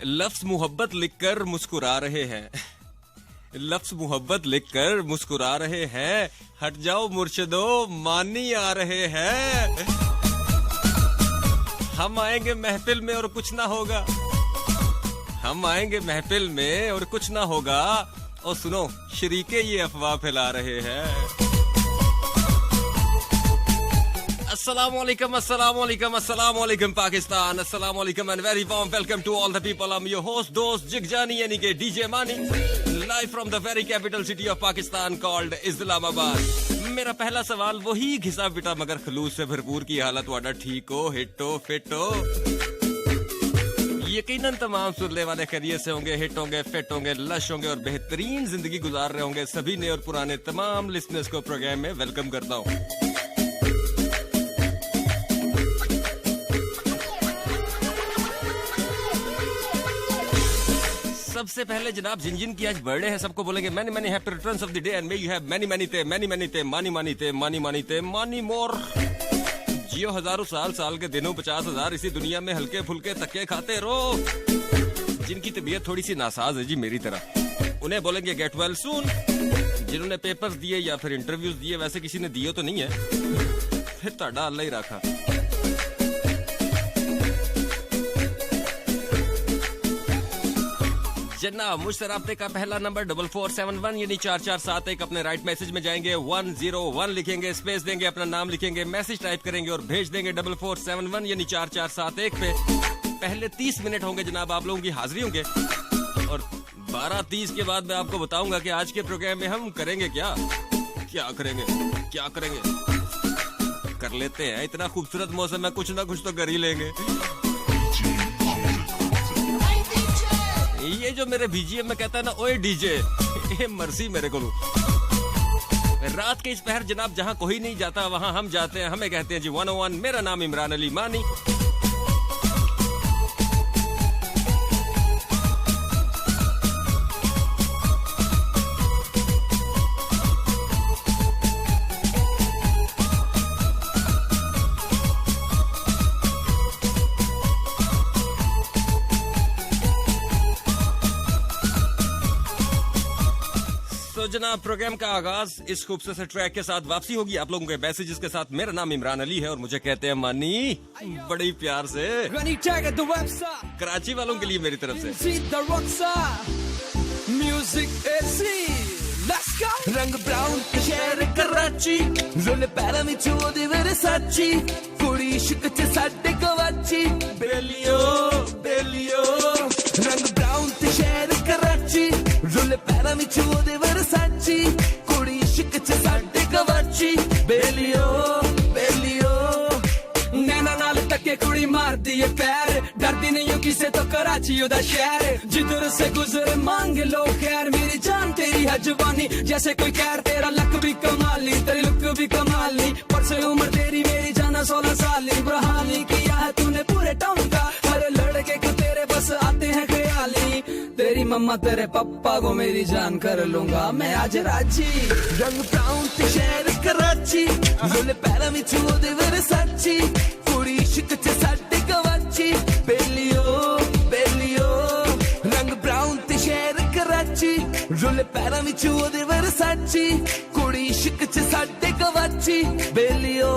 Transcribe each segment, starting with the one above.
लफ्ज मोहब्बत लिखकर मुस्कुरा रहे हैं। लफ्ज मोहब्बत लिखकर मुस्कुरा रहे हैं। हट जाओ मुर्शिदो, मानी आ रहे हैं। हम आएंगे महफिल में और कुछ ना होगा। हम आएंगे महफिल में और कुछ ना होगा। और सुनो, शरीके ये अफवाह फैला रहे हैं। Assalamualaikum, Assalamualaikum, Assalamualaikum Pakistan, Assalamualaikum and very warm welcome to all the people. I'm your host, dost Jigjani यानी कि DJ Mani, live from the very capital city of Pakistan called Islamabad. मेरा पहला सवाल वही घिसा पिटा मगर खलूस से भरपूर की हालत वाड़ा ठीक हो, हिट हो, फिट हो। यकीनन तमाम सुनने वाले खैरियत से होंगे, हिट होंगे, फिट होंगे, लश होंगे और बेहतरीन जिंदगी गुजार रहे होंगे। सभी नए और पुराने तमाम लिसनर्स को प्रोग्राम में वेलकम करता हूँ। सबसे पहले जनाब जिन की आज बर्थडे है सबको बोलेंगे many many happy returns of the day and may you have many many थे मानी मानी थे मानी मोर। जियो हजारों साल के दिनों 50,000 इसी दुनिया में हल्के फुल्के तके खाते रहो। जिनकी तबीयत थोड़ी सी नासाज है जी मेरी तरह, उन्हें बोलेंगे गेट वेल सून। जिन्होंने पेपर्स दिए या फिर इंटरव्यूज दिए, वैसे किसी ने दिए तो नहीं है, फिर ताड़ा अल्लाह ही रखा। जनाब मुझसे राब्ते का पहला नंबर 4471 यानी 4471। अपने राइट मैसेज में जाएंगे, 101 लिखेंगे, स्पेस देंगे, अपना नाम लिखेंगे, मैसेज टाइप करेंगे और भेज देंगे 4471 यानी 4471 पे। पहले 30 मिनट होंगे जनाब आप लोगों की हाजिरी होंगे और 12:30 के बाद मैं आपको बताऊंगा कि आज के प्रोग्राम में हम करेंगे क्या करेंगे। कर लेते हैं, इतना खूबसूरत मौसम है, कुछ ना कुछ तो कर ही लेंगे। ये जो मेरे बीजीएम में कहता है ना, ओए डीजे, ये मर्सी मेरे को। रात के इस पहर जनाब जहां कोई नहीं जाता वहां हम जाते हैं, हमें कहते हैं जी 101। मेरा नाम इमरान अली मानी। जनाब प्रोग्राम का आगाज इस खूबसूरत ट्रैक के साथ वापसी होगी आप लोगों के मैसेजेस के साथ। मेरा नाम इमरान अली है और मुझे कहते हैं मानी बड़ी प्यार से। कराची वालों के लिए मेरी तरफ से रंग ब्राउन शहर कराची, रोले पैरों में चोदे मेरे साची, कुड़ी इश्क च साडे गवाची। बेलियो रंग ब्राउन शहर कराची, रोले पैरों में चोदे मेरे साची, कुड़ी इश्क च साडे गवाची। बेलियो नैना नाल तके कुड़ी मार दिए पैर, डरदी नहीं हो किसे तो कराची उदा शहर। जिधर से गुजरे मांग लो खैर, मेरी जान तेरी है जवानी जैसे कोई कैर। तेरा लक भी कमाली, तेरी लुक भी कमाली, पर से उम्र तेरी मेरी जाना 16 साल। इब्राहिमी किया है तूने पूरे टाउन का, हर लड़के को तेरे बस आते हैं ख्याली। तेरी मम्मा तेरे पप्पा को मेरी जान कर लूंगा मैं आज राजी। रंग ब्राउन शहर कराची, रोले पैरों में चोदे मेरे साची, कुड़ी इश्क च साडे गवाची। बेलियो रंग ब्राउन शहर कराची, रोले पैरों में चोदे मेरे साची, कुड़ी इश्क च साडे गवाची। बेलियो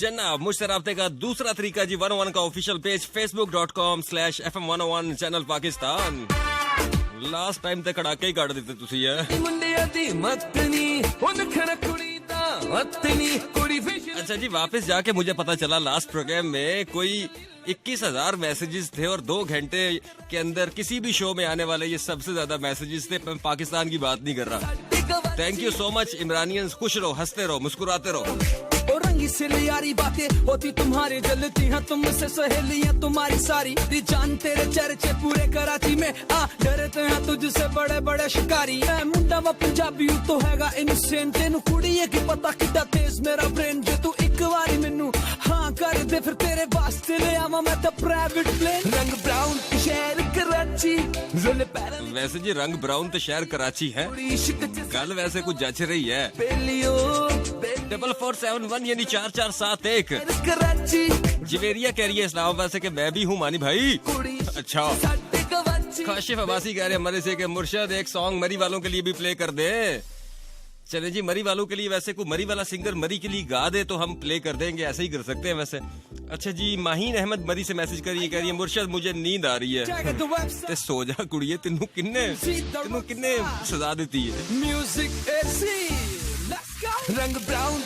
जनाब मुझसे राब्ते का दूसरा तरीका जी 101 का official page facebook.com/FM101 channel Pakistan. Last time तक कड़ाके ही काट देते तुसी है। अच्छा जी, वापस जाके मुझे पता चला लास्ट प्रोग्राम में कोई 21,000 मैसेजेस थे और 2 घंटे के अंदर किसी भी शो में आने वाले ये सबसे ज्यादा मैसेजेस थे। मैं पाकिस्तान की बात नहीं कर रहा। Thank you so much Imranians. खुश रहो, हंसते रहो, मुस्कुराते रहो। और रंगी से यारी बातें होती तुम्हारी, जलती हैं तुमसे सहेलियां तुम्हारी सारी। जान तेरे चर्चे पूरे कराची में, डरते हैं तुझसे बड़े बड़े शिकारी। मुंडा व पंजाबी तो हैगा इनसेन, तेनू कुड़ी है कि पता कितना तेज मेरा ब्रेन। जो तू एक बारी मैनू हाँ कर दे फिर तेरे वास्ते ले आवा मैं तो प्राइवेट प्लेन। रंग ब्राउन शहर कराची, रोले पैरों। वैसे जी रंग ब्राउन तो शहर कराची है, कल वैसे कुछ जच रही है। बेलियो 4471 यानी 4471। जवेरिया कह रही है इस्लामाबाद से कि मैं भी हूँ मानी भाई। अच्छा, काशिफ अब्बासी कह रहे हैं मरी से कि मुर्शद एक सॉन्ग मरी वालों के लिए भी प्ले कर दे। चले जी, मरी वालों के लिए वैसे कोई मरी वाला सिंगर मरी के लिए गा दे तो हम प्ले कर देंगे, ऐसे ही कर सकते हैं वैसे। अच्छा जी, माहीन अहमद मरी से मैसेज करिए, कह रही है मुर्शद मुझे नींद आ रही है। ते सो जा कुड़िए, तेनू किन्ने सजा देती है। रंग ब्राउन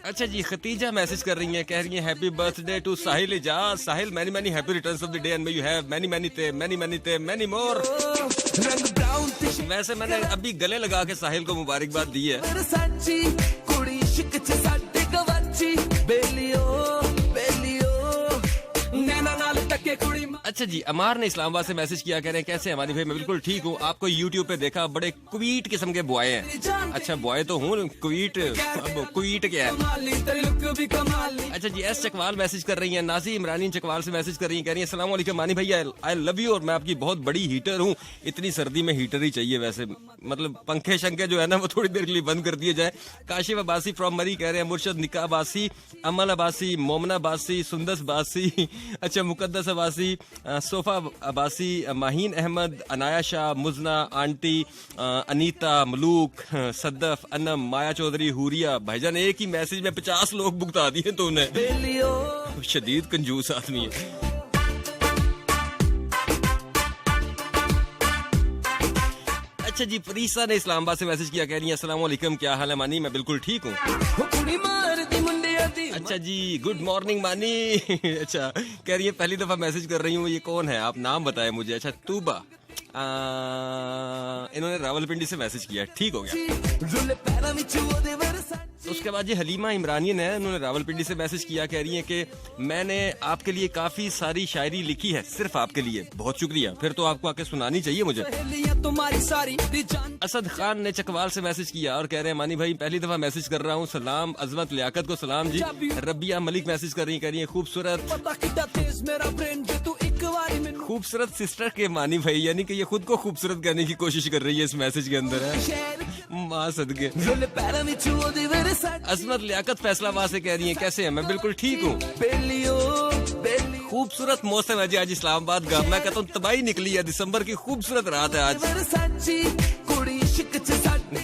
अच्छा जी, खतीजा मैसेज कर रही हैं, कह रही हैं happy birthday to Sahil Ijaz. Sahil many many happy returns of the day and may you have many many many more. रंग ब्राउन वैसे मैंने अभी गले लगा के साहिल को मुबारकबाद दी है। साची कुड़ी इश्क च साडे गवाची बेलियो बेलियो नैना नाल टके कुड़ी। अच्छा जी, अमार ने इस्लामाबाद से मैसेज किया, कह रहे हैं कैसे हमारी भाई मैं बिल्कुल ठीक हूँ। आपको यूट्यूब पे देखा, बड़े क्वीट किस्म के बॉय हैं। अच्छा बॉय तो हूँ, क्वीट क्या है। अच्छा जी, एस चकवाल मैसेज कर रही है, नाजी इमरानी चकवाल से मैसेज कर रही है, कह रही है अस्सलाम वालेकुम मानी भाई, आई लव यू और मैं आपकी बहुत बड़ी हीटर हूँ। इतनी सर्दी में हीटर ही चाहिए वैसे, मतलब पंखे शंखे जो है ना वो थोड़ी देर के लिए बंद कर दिए जाए। काशिफ अब्बासी फ्रॉम मरी कह रहे हैं मुर्शद निका अब्बासी, अमल अब्बासी, मोमना अब्बासी, सुंदस अब्बासी, अच्छा मुकद्दस अब्बासी, सोफा अब्बासी, माहीन अहमद, अनाया शाह, मुजना आंटी, अनीता, मलूक, सद्दफ, अनम, माया चौधरी, हुरिया। भाईजान एक ही मैसेज में 50 लोग भुगता दिए तो उन्हें, शदीद कंजूस आदमी है। अच्छा जी, फरीसा ने इस्लामाबाद से मैसेज किया, कह रही है अस्सलाम वालेकुम, क्या हाल है मानी, मैं बिल्कुल ठीक हूँ। अच्छा जी, गुड मॉर्निंग मानी। अच्छा, कह रही है पहली दफा मैसेज कर रही हूँ, ये कौन है आप नाम बताएं मुझे। अच्छा तूबा, इन्होंने रावलपिंडी से मैसेज किया, ठीक हो गया। उसके बाद ये हलीमा इमरानियन है, उन्होंने रावलपिंडी से मैसेज किया, कह रही है कि मैंने आपके लिए काफी सारी शायरी लिखी है, सिर्फ आपके लिए, बहुत शुक्रिया। फिर तो आपको आके सुनानी चाहिए मुझे। असद खान ने चकवाल से मैसेज किया और कह रहे हैं मानी भाई पहली दफा मैसेज कर रहा हूँ, सलाम अजमत लियाकत को सलाम जी। रबिया मलिक मैसेज कर रही है खूबसूरत सिस्टर के मानी भाई, यानी कि ये खुद को खूबसूरत करने की कोशिश कर रही है इस मैसेज के अंदर है। माँ सदके। अजमत लियाकत फैसलाबाद से कह रही है कैसे है, मैं बिल्कुल ठीक हूँ। खूबसूरत मौसम है जी आज इस्लामाबाद का, मैं कहता हूँ तबाही निकली है, दिसंबर की खूबसूरत रात है आज।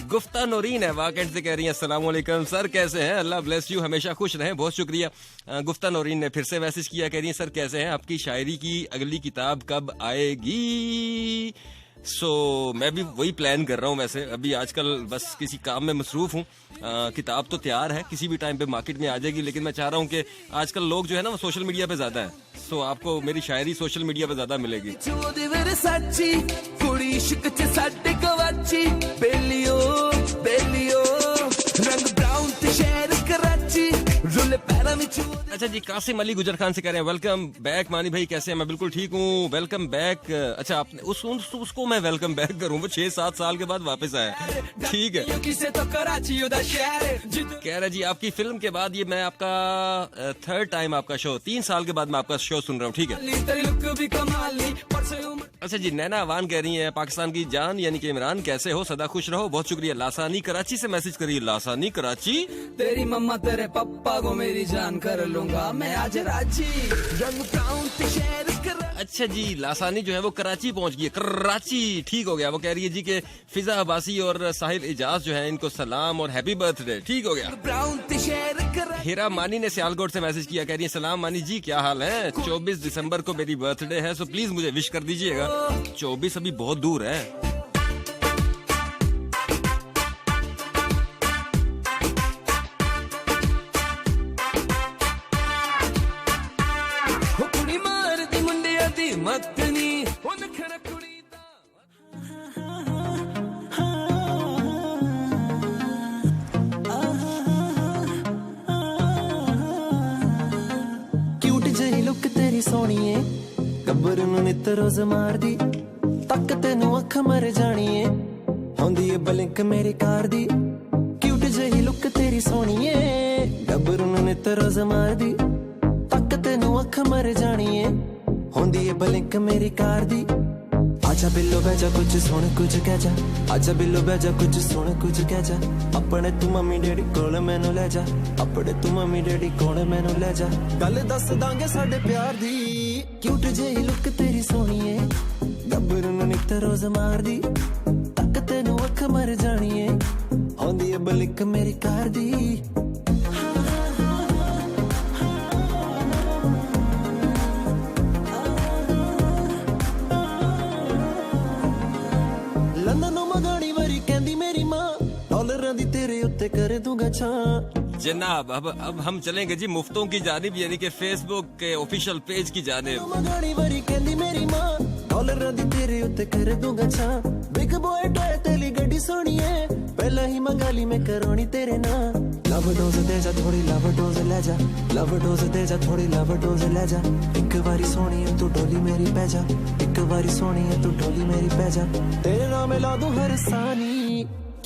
गुफ्ता नौरीन है वाकंड से कह रही है अस्सलाम वालेकुम सर, कैसे हैं, अल्लाह ब्लेस यू, हमेशा खुश रहें, बहुत शुक्रिया। गुफ्ता नौरीन ने फिर से मैसेज किया, कह रही है सर कैसे हैं, आपकी शायरी की अगली किताब कब आएगी। मैं भी वही प्लान कर रहा हूँ वैसे, अभी आजकल बस किसी काम में मसरूफ हूँ। किताब तो तैयार है, किसी भी टाइम पे मार्केट में आ जाएगी, लेकिन मैं चाह रहा हूँ कि आजकल लोग जो है ना वो सोशल मीडिया पे ज्यादा है, आपको मेरी शायरी सोशल मीडिया पे ज्यादा मिलेगी। अच्छा जी, कासिम अली गुजर खान से कह रहे हैं वेलकम बैक मानी भाई, कैसे हैं, मैं बिल्कुल ठीक हूँ, वेलकम बैक। अच्छा आपने उसको मैं वेलकम बैक करूँ, वो 6-7 साल के बाद वापस आया, ठीक है। कह रहे जी आपकी फिल्म के बाद ये मैं आपका 3rd टाइम आपका शो, 3 साल के बाद मैं आपका शो सुन रहा हूँ, ठीक है। अच्छा जी, नैना अवान कह रही है पाकिस्तान की जान यानी कि इमरान, कैसे हो, सदा खुश रहो, बहुत शुक्रिया। लासानी कराची से मैसेज करिए, लासानी कराची। तेरी मम्मा तेरे पप्पा को मेरी जान कर लूंगा मैं आज राजी, रंग ब्राउन शहर कर। अच्छा जी, लासानी जो है वो कराची पहुंच गई है, कराची, ठीक हो गया। वो कह रही है जी कि फिजा अब्बासी और साहिल इजाज जो है इनको सलाम और हैप्पी बर्थडे, ठीक हो गया। हीरा मानी ने सियालकोट से मैसेज किया, कह रही है सलाम मानी जी, क्या हाल है, 24 दिसंबर को मेरी बर्थडे है, सो प्लीज मुझे विश कर दीजिएगा। 24 अभी बहुत दूर है। सोनिए गब्बर नूं नित रोज मार दी, तक तेनू अख मर जानी है, होंदी है बलिंक मेरी कार दी, क्यूट जही लुक तेरी सोनिए गब्बर नूं नित रोज मार दी, तक तेनू अख मर जानी है, होंदी है बलिंक मेरी कार दी। आजा बिल्लो बह जा कुछ सुन कुछ कह जा आजा बिल्लो बह जा कुछ सुन कुछ कह जा अपने तू मम्मी डैडी कोल मैनू ले जा अपने तू मम्मी डैडी कोल मैनू ले जा गल दस दांगे साडे प्यार दी क्यूट जेही लुक तेरी सोहणीए गब्बरू नूं नित रोज मार दी तक तेनू अख मर जाणीए आउंदी ए बलिक मेरी कार दी कर दूंगा जनाब अब हम चलेंगे जी मुफ्तों की जानिब यानी कि फेसबुक के ऑफिशियल पेज की जानिब मेरी मां डॉलर दी तेरे उत्ते कर दूंगा छा बिग बॉय टॉय तेरी गड्डी सोनी है पहला ही मंगाली में करोनी तेरे ना लव डोज दे जा थोड़ी लव डोज ले जा लव डोज दे जा थोड़ी लव डोज ले जा एक बारी सोनी है तू डोली मेरी पै जा एक बारी सोनी है तू डोली मेरी पै जा तेरे नाम ला दूं हर सानी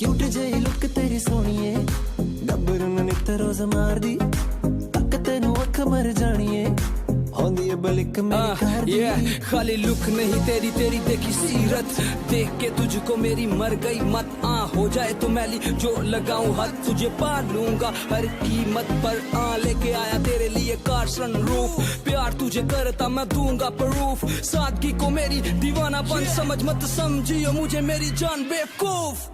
क्यूट जेही लुक तेरी सोहणीए गब्बरू नूं नित रोज मार दी तक तेनू अख मर जाणीए आउंदी ए बलिक मेरी कार दी खाली लुक नहीं तेरी तेरी देखी सीरत देख के तुझको मेरी मर गई मत हो जाए तो मैली जो लगाऊं हद तुझे पा लूंगा हर कीमत पर लेके आया तेरे लिए कार सनरूफ प्यार तुझे करता मैं दूंगा प्रूफ सादगी को मेरी दीवानापन समझ मत समझियो मुझे मेरी जान बेवकूफ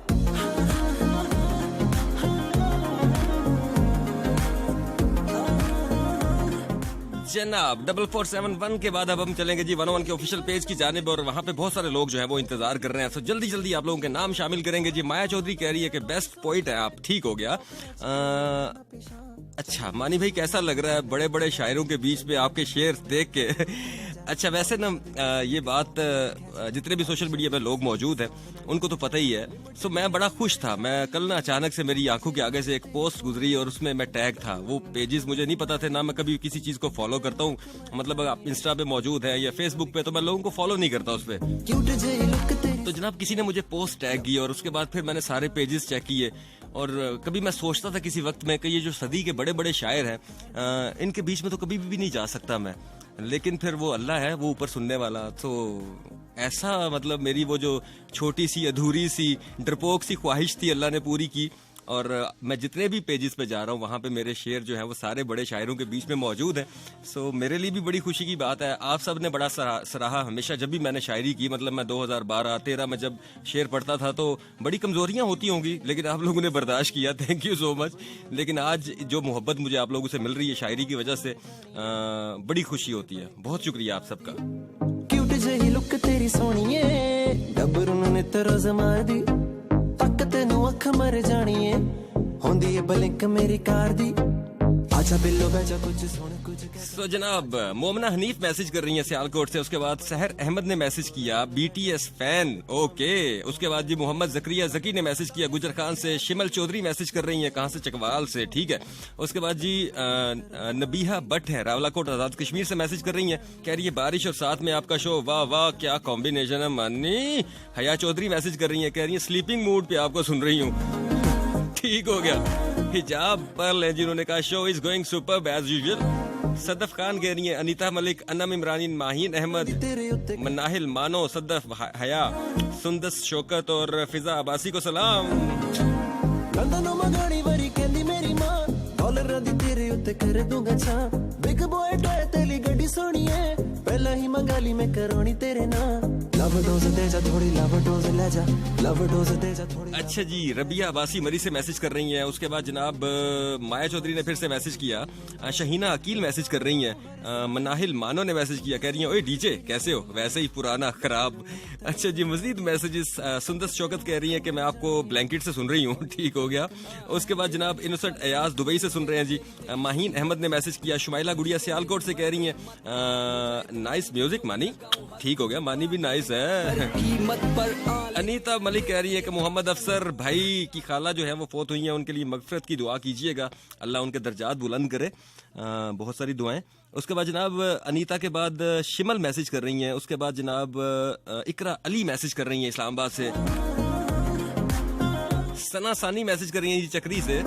जनाब 4471 के बाद अब हम चलेंगे जी 101 के ऑफिशियल पेज की जानिब और वहां पे बहुत सारे लोग जो है वो इंतजार कर रहे हैं। तो जल्दी जल्दी आप लोगों के नाम शामिल करेंगे जी। माया चौधरी कह रही है कि बेस्ट पोइट है आप, ठीक हो गया। अच्छा मानी भाई कैसा लग रहा है बड़े बड़े शायरों के बीच में आपके शेर देख के? अच्छा वैसे ना ये बात जितने भी सोशल मीडिया पे लोग मौजूद हैं उनको तो पता ही है। सो मैं बड़ा खुश था। मैं कल ना अचानक से मेरी आंखों के आगे से एक पोस्ट गुजरी और उसमें मैं टैग था। वो पेजेस मुझे नहीं पता थे, ना मैं कभी किसी चीज को फॉलो करता हूँ। मतलब अगर आप इंस्टा पे मौजूद है या फेसबुक पे तो मैं लोगों को फॉलो नहीं करता उस पर। तो जनाब किसी ने मुझे पोस्ट टैग की और उसके बाद फिर मैंने सारे पेजेस चेक किए और कभी मैं सोचता था किसी वक्त में कि ये जो सदी के बड़े बड़े शायर हैं इनके बीच में तो कभी भी नहीं जा सकता मैं, लेकिन फिर वो अल्लाह है वो ऊपर सुनने वाला। तो ऐसा मतलब मेरी वो जो छोटी सी अधूरी सी डरपोक सी ख्वाहिश थी अल्लाह ने पूरी की और मैं जितने भी पेजेस पे जा रहा हूँ वहाँ पे मेरे शेर जो है वो सारे बड़े शायरों के बीच में मौजूद हैं। सो मेरे लिए भी बड़ी खुशी की बात है। आप सब ने बड़ा सराहा हमेशा जब भी मैंने शायरी की। मतलब मैं 2012-13 में जब शेर पढ़ता था तो बड़ी कमजोरियाँ होती होंगी लेकिन आप लोगों ने बर्दाश्त किया, थैंक यू सो मच। लेकिन आज जो मोहब्बत मुझे आप लोगों से मिल रही है शायरी की वजह से बड़ी खुशी होती है। बहुत शुक्रिया आप सबका। क्यूट जेही लुक तेरी सोहणीए गब्बरू नूं नित रोज मार दी तक तेनू अख मर जाणीए होंदी ए बलिक मेरी कार दी आजा बिल्लो बह जा कुछ सुन कुछ। सो जनाब मोमना हनीफ मैसेज कर रही है सियालकोट से। उसके बाद सहर अहमद ने मैसेज किया BTS फैन, ओके। उसके बाद जी मोहम्मद जकरिया जकी ने मैसेज किया गुजर खान से। शिमल चौधरी मैसेज कर रही है कहाँ से, चकवाल से, ठीक है। उसके बाद जी नबीहा भट्ट है रावलाकोट आजाद कश्मीर से मैसेज कर रही है, कह रही है बारिश और साथ में आपका शो, वाह वाह क्या कॉम्बिनेशन है मानी। हया चौधरी मैसेज कर रही है, कह रही है स्लीपिंग मूड पे आपको सुन रही हूँ, ठीक हो गया। हिजाब पर ले जिन्होंने कहा show is going superb as usual. Sadaf Khan कह रही है, अनीता मलिक, अनम इमरानी, माहीन अहमद, मनाहिल मानो, सदफ हया, सुंदस शौकत और फिजा अब्बासी को सलाम। डॉलर दी तेरे उत्ते कर दूंगा छा बिग बॉय टॉय तेरी गड्डी सोनी है पहला ही मंगाली में करोनी तेरे ना लव डोज दे जा थोड़ी लव डोज ले जा लव डोज दे जा थोड़ी। अच्छा जी रबिया अब्बासी मरी से मैसेज कर रही हैं। उसके बाद जनाब माया चौधरी ने फिर से मैसेज किया। शहीना अकील मैसेज कर रही हैं। मनाहिल मानो ने मैसेज किया, कह रही हैं ओए डीजे कैसे हो, वैसे ही पुराना खराब। अच्छा जी मजीद मैसेजेस। सुंदस शौकत कह रही हैं कि मैं आपको ब्लैंकेट से सुन रही हूँ, ठीक हो गया। उसके बाद जनाब इनोसेंट अयाज दुबई से सुन रहे हैं जी। माहीन अहमद ने मैसेज किया। शुमाइला गुड़िया सियालकोट से कह रही हैं नाइस म्यूजिक मानी, ठीक हो गया, मानी भी नाइस है। अनीता मलिक कह रही है कि मोहम्मद अफसर भाई की खाला जो है वो फोत हुई है, उनके लिए मगफरत की दुआ कीजिएगा, अल्लाह उनके दर्जात बुलंद करे। बहुत सारी दुआएं। उसके बाद जनाब अनीता के बाद शिमल मैसेज कर रही हैं। उसके बाद जनाब इकरा अली मैसेज कर रही हैं इस्लामाबाद से। सना सानी मैसेज कर रही हैं जी चक्री से।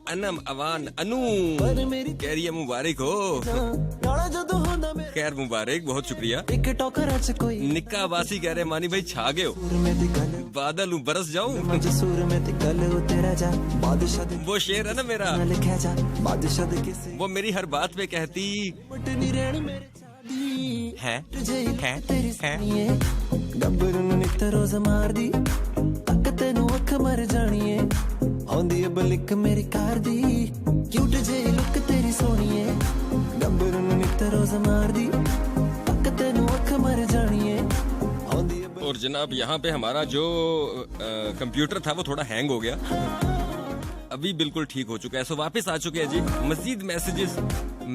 अनम अवान अनु पर मेरी कह रही है मुबारक हो। नाला जदों होंदा मेरा खैर मुबारक, बहुत शुक्रिया। टिकटॉक रच कोई निक्का आवासी कह रहे मानी भाई छा गए हो, सुर में दी गल बादल हूँ बरस जाऊं। मज सुर में दी गल तेरा जा बादशाह दे वो शेर है ना मेरा, लिखा जा बादशाह दे किसे वो मेरी हर बात पे कहती मट नहीं रहनी मेरे चादी है है तेरी सुनिए गब्बर ਨੂੰ ਨਿੱਤ ਰੋਜ਼ ਮਾਰਦੀ ਤੱਕ ਤੈਨੂੰ ਅੱਖ ਮਰ ਜਾਣੀ ਏ ਆਉਂਦੀ ਏ ਬਲਿਕ ਮੇਰੀ ਕਾਰ ਦੀ ਕਿਊਟ ਜਿਹੀ ਲੁੱਕ ਤੇਰੀ ਸੋਹਣੀ ਏ ਗબ્बर ਨੂੰ ਨਿੱਤ ਰੋਜ਼ ਮਾਰਦੀ ਤੱਕ ਤੈਨੂੰ ਅੱਖ ਮਰ ਜਾਣੀ ਏ ਆਉਂਦੀ ਏ और जनाब यहाँ पे हमारा जो कंप्यूटर था वो थोड़ा हैंग हो गया, अभी बिल्कुल ठीक हो चुका है। सो वापस आ चुके हैं जी। मजीद मैसेजेस,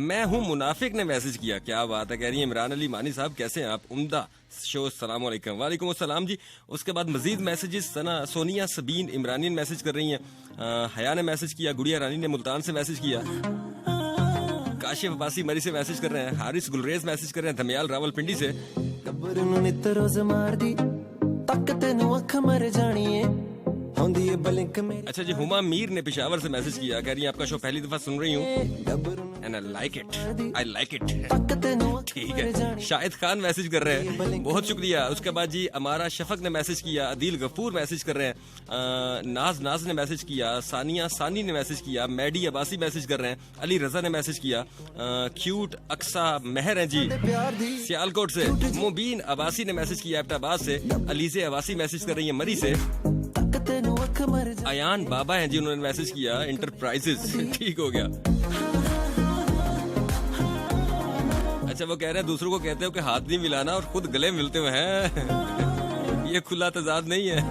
मैं हूँ मुनाफिक ने मैसेज किया, क्या बात है, कह रही है इमरान अली मानी साहब कैसे हैं आप, उम्दा शो, सलाम अलैकुम। वालेकुम अस्सलाम जी। उसके बाद मजीद मैसेजेस, सना सोनिया सबीन इमरानी मैसेज कर रही हैं, हया ने मैसेज किया, गुड़िया रानी ने मुल्तान से मैसेज किया, काशिफ अब्बासी मरी से मैसेज कर रहे हैं, हारिस गुलरेज मैसेज कर रहे हैं धमियाल रावलपिंडी से। गब्बर ਨੂੰ ਨਿੱਤ ਰੋਜ਼ ਮਾਰਦੀ ਤੱਕ ਤੈਨੂੰ ਅੱਖ ਮਰ ਜਾਣੀ ਏ ਆਉਂਦੀ ਏ ਬਲਿਕ ਮੇਰੀ अच्छा जी, हुमा मीर ने पेशावर से मैसेज किया, कह रही है आपका शो पहली दफा सुन रही हूँ गब्बर ਨੂੰ एंड आई लाइक इट। ਤੱਕ ਤੈਨੂੰ ਅੱਖ ठीक ਮਰ है, ਜਾਣੀ शाहिद खान मैसेज कर रहे हैं, बहुत शुक्रिया। उसके बाद जी अमारा शफक ने मैसेज किया, अदील गफूर मैसेज कर रहे हैं, नाज ने मैसेज किया, सानिया सानी ने मैसेज किया, मैडी अब्बासी मैसेज कर रहे हैं, अली रजा ने मैसेज किया, क्यूट अक्सा मेहर है जी ਪਿਆਰ ਦੀ सियालकोट से, मुबीन अब्बासी ने मैसेज किया एबटाबाद से, अलीजे अब्बासी मैसेज कर रही है मरी से, ਤੱਕ ਤੈਨੂੰ ਅੱਖ ਮਰ ਜਾ अयान बाबा हैं जी, उन्होंने मैसेज किया इंटरप्राइजेस। ठीक हो गया। अच्छा, वो कह रहे हैं दूसरों को कहते हो कि हाथ नहीं मिलाना और खुद गले मिलते हुए हैं, ये खुला तजाद नहीं है,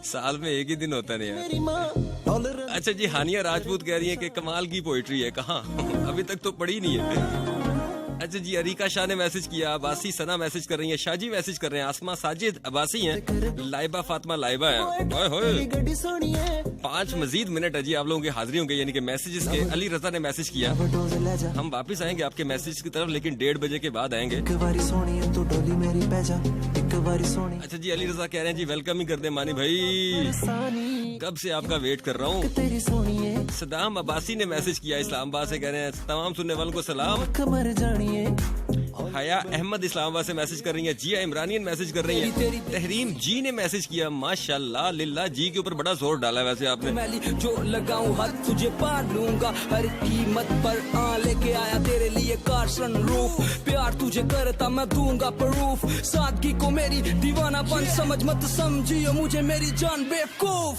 साल में एक ही दिन होता है यार। ਮੇਰੀ ਮਾਂ ਡਾਲਰ अच्छा जी, हानिया राजपूत कह रही है कि कमाल की पोइट्री है, कहाँ अभी तक तो पढ़ी नहीं है। अच्छा जी, अरीका शाह ने मैसेज किया, अब्बासी सना मैसेज कर रही है, शाजी मैसेज कर रहे हैं, आसमा साजिद अब्बासी हैं, लाइबा फातिमा लाइबा है। ओए होए, ਗੱਡੀ ਸੋਹਣੀ ਏ 5 मजीद मिनट है जी आप लोगों की हाजिरी होंगे, यानी कि मैसेजेस के। अली रजा ने मैसेज किया, ਡੋਜ਼ ਲੈ ਜਾ हम वापस आएंगे आपके मैसेज की तरफ, लेकिन 1:30 बजे के बाद आएंगे। ਇੱਕ ਵਾਰੀ ਸੋਹਣੀ ਏ ਤੂੰ ਡੋਲੀ ਮੇਰੀ ਪੈ ਜਾ ਇੱਕ ਵਾਰੀ ਸੋਹਣੀ अच्छा जी, अली रजा कह रहे हैं जी वेलकम ही कर दे मानी भाई, ਸਾਨੀ कब से आपका वेट कर रहा हूँ। ਤੇਰੀ ਸੋਹਣੀ ਏ सदाम अब्बासी ने मैसेज किया इस्लामाबाद से, कह रहे हैं तमाम सुनने वालों को सलाम। ਅੱਖ ਮਰ ਜਾਣੀ ਏ हया अहमद इस्लामाबाद से मैसेज कर रही है, जिया इमरानियन मैसेज कर रही है, तहरीम जी ने मैसेज किया, माशाल्लाह लिल्ला जी के ऊपर बड़ा जोर डाला है वैसे आपने। मैली जो लगाऊं हाथ तुझे पार लूंगा, हर कीमत पर लेके आया तेरे लिए कार सनरूफ, प्यार तुझे करता मैं दूंगा प्रूफ, सादगी को मेरी दीवानापन समझ मत समझियो मुझे मेरी जान बेवकूफ।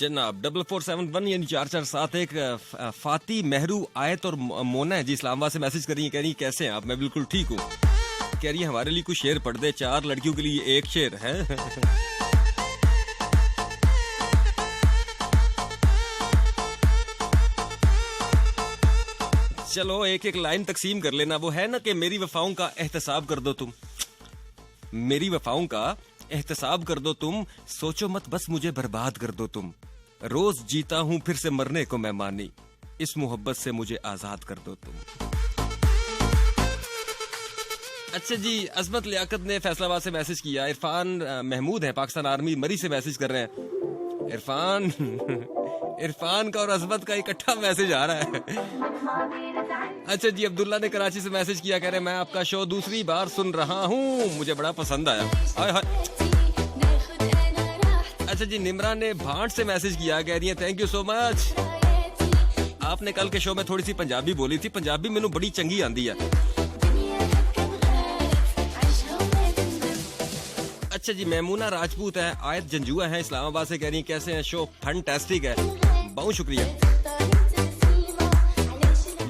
जनाब 4471 यानी 4471 फाती मेहरू आयत और मोना है जी इस्लामाबाद से मैसेज कर रही है, कह रही है कैसे हैं आप, मैं बिल्कुल ठीक हूँ। कह रही है हमारे लिए कुछ शेर पढ़ दे, 4 लड़कियों के लिए एक शेर है। चलो एक एक लाइन तकसीम कर लेना, वो है ना कि मेरी वफाओं का एहतसाब कर दो तुम, मेरी वफाओं का एहतसाब कर दो तुम, सोचो मत बस मुझे बर्बाद कर दो तुम, रोज जीता हूं फिर से मरने को मैं मानी, इस मोहब्बत से मुझे आजाद कर दो तुम। अच्छा जी, अजमत लियाकत ने फैसलाबाद से मैसेज किया, इरफान महमूद है पाकिस्तान आर्मी मरी से मैसेज कर रहे हैं, इरफान का और अजमत का इकट्ठा मैसेज आ रहा है। अच्छा जी, अब्दुल्ला ने कराची से मैसेज किया, कह रहे हैं मैं आपका शो दूसरी बार सुन रहा हूँ, मुझे बड़ा पसंद आया। हाय हाय। अच्छा जी, निमरा ने भाट से मैसेज किया, कह रही है थैंक यू सो मच, आपने कल के शो में थोड़ी सी पंजाबी बोली थी, पंजाबी मैनू बड़ी चंगी आंदी है। अच्छा जी, मैमूना राजपूत है, आयत जंजुआ है, इस्लामाबाद से कह रही हैं कैसे हैं, शो फंटास्टिक है, बहुत शुक्रिया।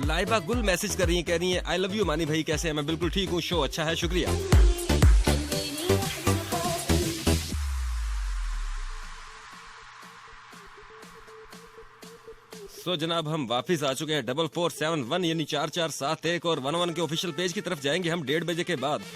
लाइबा गुल मैसेज कर रही हैं, कह रही हैं आई लव यू मानी भाई, कैसे हैं? मैं बिल्कुल ठीक हूँ, शो अच्छा है, शुक्रिया। तो जनाब हम वापस आ चुके हैं 4471 यानी 4471 और 11 के ऑफिशियल पेज की तरफ जाएंगे हम 1:30 बजे के बाद।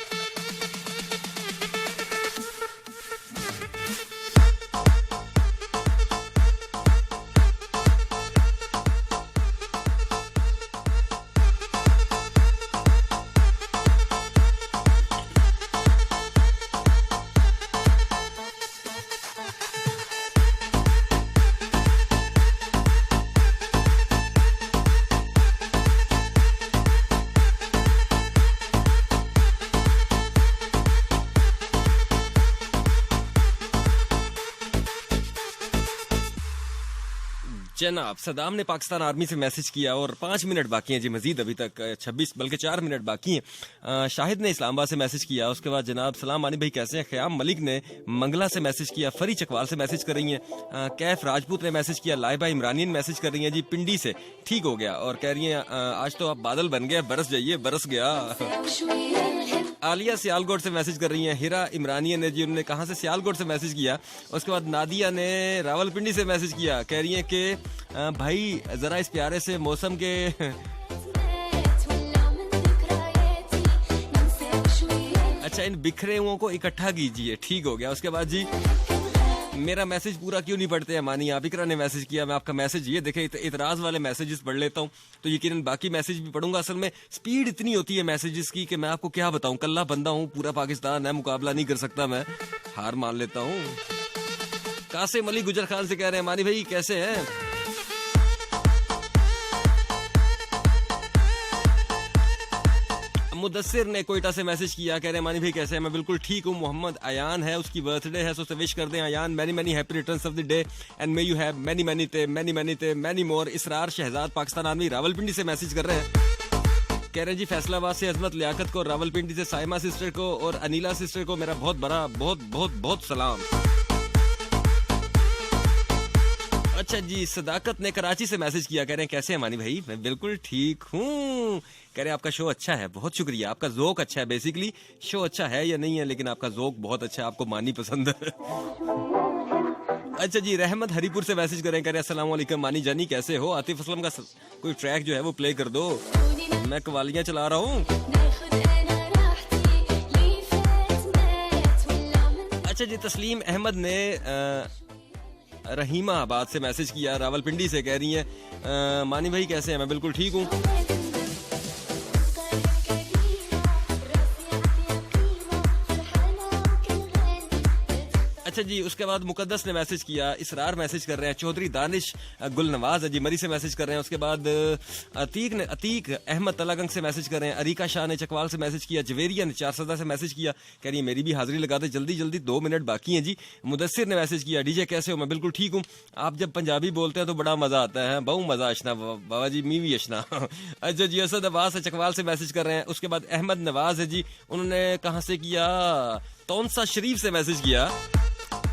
जनाब सदाम ने पाकिस्तान आर्मी से मैसेज किया और 5 मिनट बाकी हैं जी, मजीद अभी तक 26 बल्कि 4 मिनट बाकी हैं। शाहिद ने इस्लामाबाद से मैसेज किया, उसके बाद जनाब सलाम मानी भाई कैसे हैं? ख्याम मलिक ने मंगला से मैसेज किया, फरी चकवाल से मैसेज कर रही हैं, कैफ राजपूत ने मैसेज किया, लाइबा इमरानियन मैसेज कर रही हैं जी पिंडी से, ठीक हो गया, और कह रही हैं आज तो आप बादल बन गए, बरस जाइए, बरस गया। आलिया सियालकोट से मैसेज कर रही हैं, हिरा इमरानियन ने जी, उन्होंने कहाँ से? सियालकोट से मैसेज किया। उसके बाद नादिया ने रावलपिंडी से मैसेज किया, कह रही हैं कि भाई जरा इस प्यारे से मौसम के अच्छा इन बिखरे हुओं को इकट्ठा कीजिए, ठीक हो गया। उसके बाद जी मेरा मैसेज पूरा क्यों नहीं पढ़ते हैं मानी, आप इकरा ने मैसेज किया, मैं आपका मैसेज ये देखे इतराज वाले मैसेजेस पढ़ लेता हूँ तो यकीनन बाकी मैसेज भी पढ़ूंगा। असल में स्पीड इतनी होती है मैसेजेस की कि मैं आपको क्या बताऊं, कल्ला बंदा हूँ, पूरा पाकिस्तान है, मुकाबला नहीं कर सकता, मैं हार मान लेता हूँ। कासिम अली गुजर खान से कह रहे हैं मानी भाई कैसे हैं? मुदस्सिर ने कोयटा से मैसेज किया, कह रहे हैं मानी भाई कैसे हैं? मैं बिल्कुल ठीक हूँ। मोहम्मद अयान है, उसकी बर्थडे है, सो विश कर दें Ayaan many many happy returns of the day and may you have many many ते many more. Israr Shahzad Pakistan army Rawalpindi से मैसेज कर रहे हैं, कह रहे हैं जी फैसलाबाद से अजमत लियाकत को, रावलपिंडी से साइमा सिस्टर को और अनीला सिस्टर को मेरा बहुत बड़ा बहुत सलाम। अच्छा जी, सदाकत ने कराची से मैसेज किया, कह रहे हैं कैसे हैं मानी भाई? मैं बिल्कुल ठीक हूँ, कह रहे हैं आपका शो अच्छा है, बहुत शुक्रिया, आपका ज़ोक अच्छा है। बेसिकली शो अच्छा है या नहीं है, लेकिन आपका ज़ोक बहुत अच्छा है, आपको मानी पसंद है। अच्छा जी, रहमत हरीपुर से मैसेज करें, कह रहे हैं अस्सलाम वालेकुम मानी जानी कैसे हो? आतिफ असलम का कोई ट्रैक जो है वो प्ले कर दो, मैं कवालियाँ चला रहा हूँ। अच्छा जी, तस्लीम अहमद ने रहीमा आबाद से मैसेज किया, रावलपिंडी से, कह रही हैं मानी भाई कैसे हैं? मैं बिल्कुल ठीक हूँ। अच्छा जी, उसके बाद मुकद्दस ने मैसेज किया, इसरार मैसेज कर रहे हैं, चौधरी दानिश गुलनवाज जी मरी से मैसेज कर रहे हैं। उसके बाद अतीक अहमद तलागंग से मैसेज कर रहे हैं, अरीका शाह ने चकवाल से मैसेज किया, जवेरिया ने चारसदा से मैसेज किया, कह रही है मेरी भी हाजिरी लगाते जल्दी जल्दी, 2 मिनट बाकी हैं जी। मुदस्सिर ने मैसेज किया, डीजे कैसे हो? मैं बिल्कुल ठीक हूँ, आप जब पंजाबी बोलते हैं तो बड़ा मजा आता है, बहु मजा अशना बाबा जी, मी भी अशना। अच्छा जी, असद अब्बास चकवाल से मैसेज कर रहे हैं। उसके बाद अहमद नवाज है जी, उन्होंने कहाँ से किया? तौनसा शरीफ से मैसेज किया।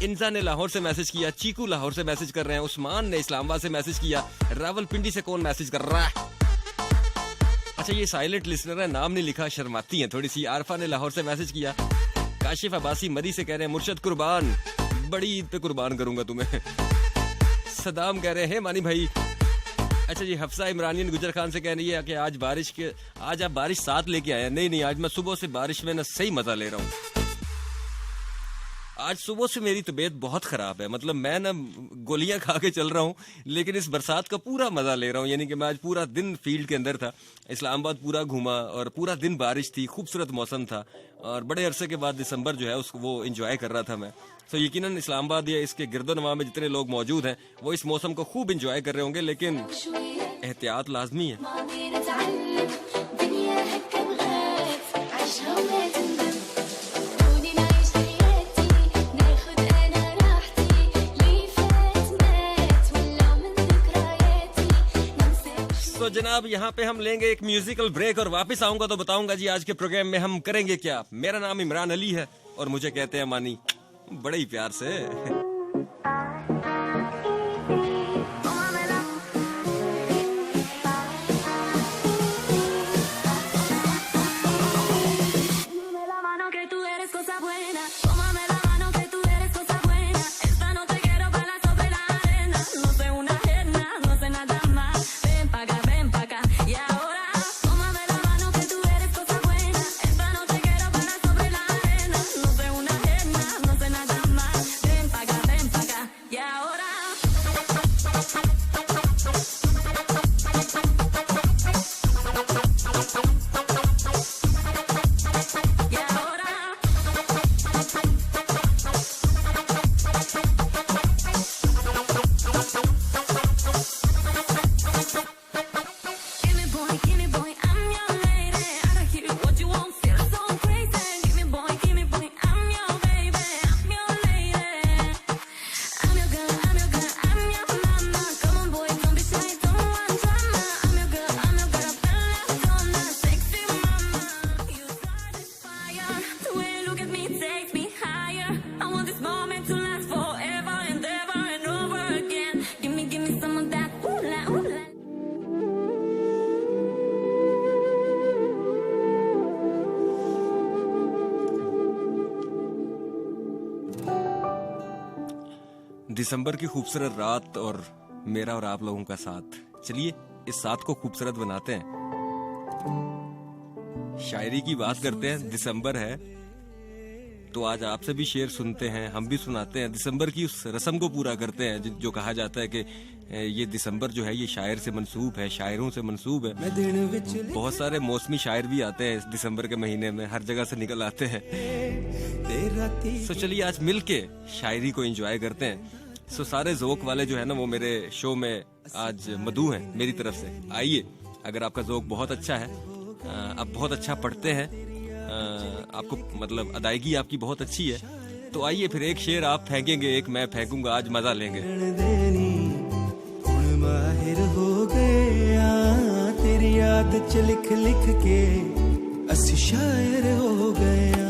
इंजा ने लाहौर से मैसेज किया, चीकू लाहौर से मैसेज कर रहे हैं, उस्मान ने इस्लामाबाद से मैसेज किया, रावलपिंडी से कौन मैसेज कर रहा है? अच्छा ये साइलेंट लिसनर है, नाम नहीं लिखा, शर्माती हैं थोड़ी सी। आरफा ने लाहौर से मैसेज किया। काशिफ अब्बासी मरी से कह रहे हैं मुर्शद कुर्बान, बड़ी ईद पे कुर्बान करूंगा तुम्हें। सदाम कह रहे हैं मानी भाई। अच्छा जी, हफ्सा इमरानियन गुजर खान से कह रही है कि आज आप बारिश साथ लेके आए हैं। नहीं, आज मैं सुबह से बारिश में ना सही मजा ले रहा हूँ। आज सुबह से मेरी तबीयत बहुत ख़राब है, मतलब मैं ना गोलियां खा के चल रहा हूँ, लेकिन इस बरसात का पूरा मज़ा ले रहा हूँ। यानी कि मैं आज पूरा दिन फील्ड के अंदर था, इस्लामाबाद पूरा घूमा और पूरा दिन बारिश थी, खूबसूरत मौसम था और बड़े अरसे के बाद दिसंबर जो है उसको वो इंजॉय कर रहा था मैं। तो यकीनन इस्लामाबाद या इसके गिरदोनवा में जितने लोग मौजूद हैं वो इस मौसम को खूब इंजॉय कर रहे होंगे, लेकिन एहतियात लाजमी है। तो जनाब यहाँ पे हम लेंगे एक म्यूजिकल ब्रेक और वापस आऊंगा तो बताऊंगा जी आज के प्रोग्राम में हम करेंगे क्या। मेरा नाम इमरान अली है और मुझे कहते हैं मानी। बड़े ही प्यार से। दिसंबर की खूबसूरत रात और मेरा और आप लोगों का साथ, चलिए इस साथ को खूबसूरत बनाते हैं। शायरी की बात करते हैं, दिसंबर है तो आज आपसे भी शेर सुनते हैं, हम भी सुनाते हैं। दिसंबर की उस रस्म को पूरा करते हैं जो कहा जाता है कि ये दिसंबर जो है ये शायर से मंसूब है, शायरों से मंसूब है। बहुत सारे मौसमी शायर भी आते हैं इस दिसंबर के महीने में, हर जगह से निकल आते हैं। सो चलिए आज मिलके शायरी को एंजॉय करते हैं। सो सारे ज़ोक वाले जो है ना वो मेरे शो में आज मधु हैं मेरी तरफ से। आइए, अगर आपका ज़ोक बहुत अच्छा है, आप बहुत अच्छा पढ़ते हैं, आपको मतलब अदायगी आपकी बहुत अच्छी है, तो आइए फिर एक शेर आप फेंकेंगे, एक मैं फेंकूंगा, आज मजा लेंगे। माहिर हो गया तेरी याद च लिख लिख के असी शायर हो गया।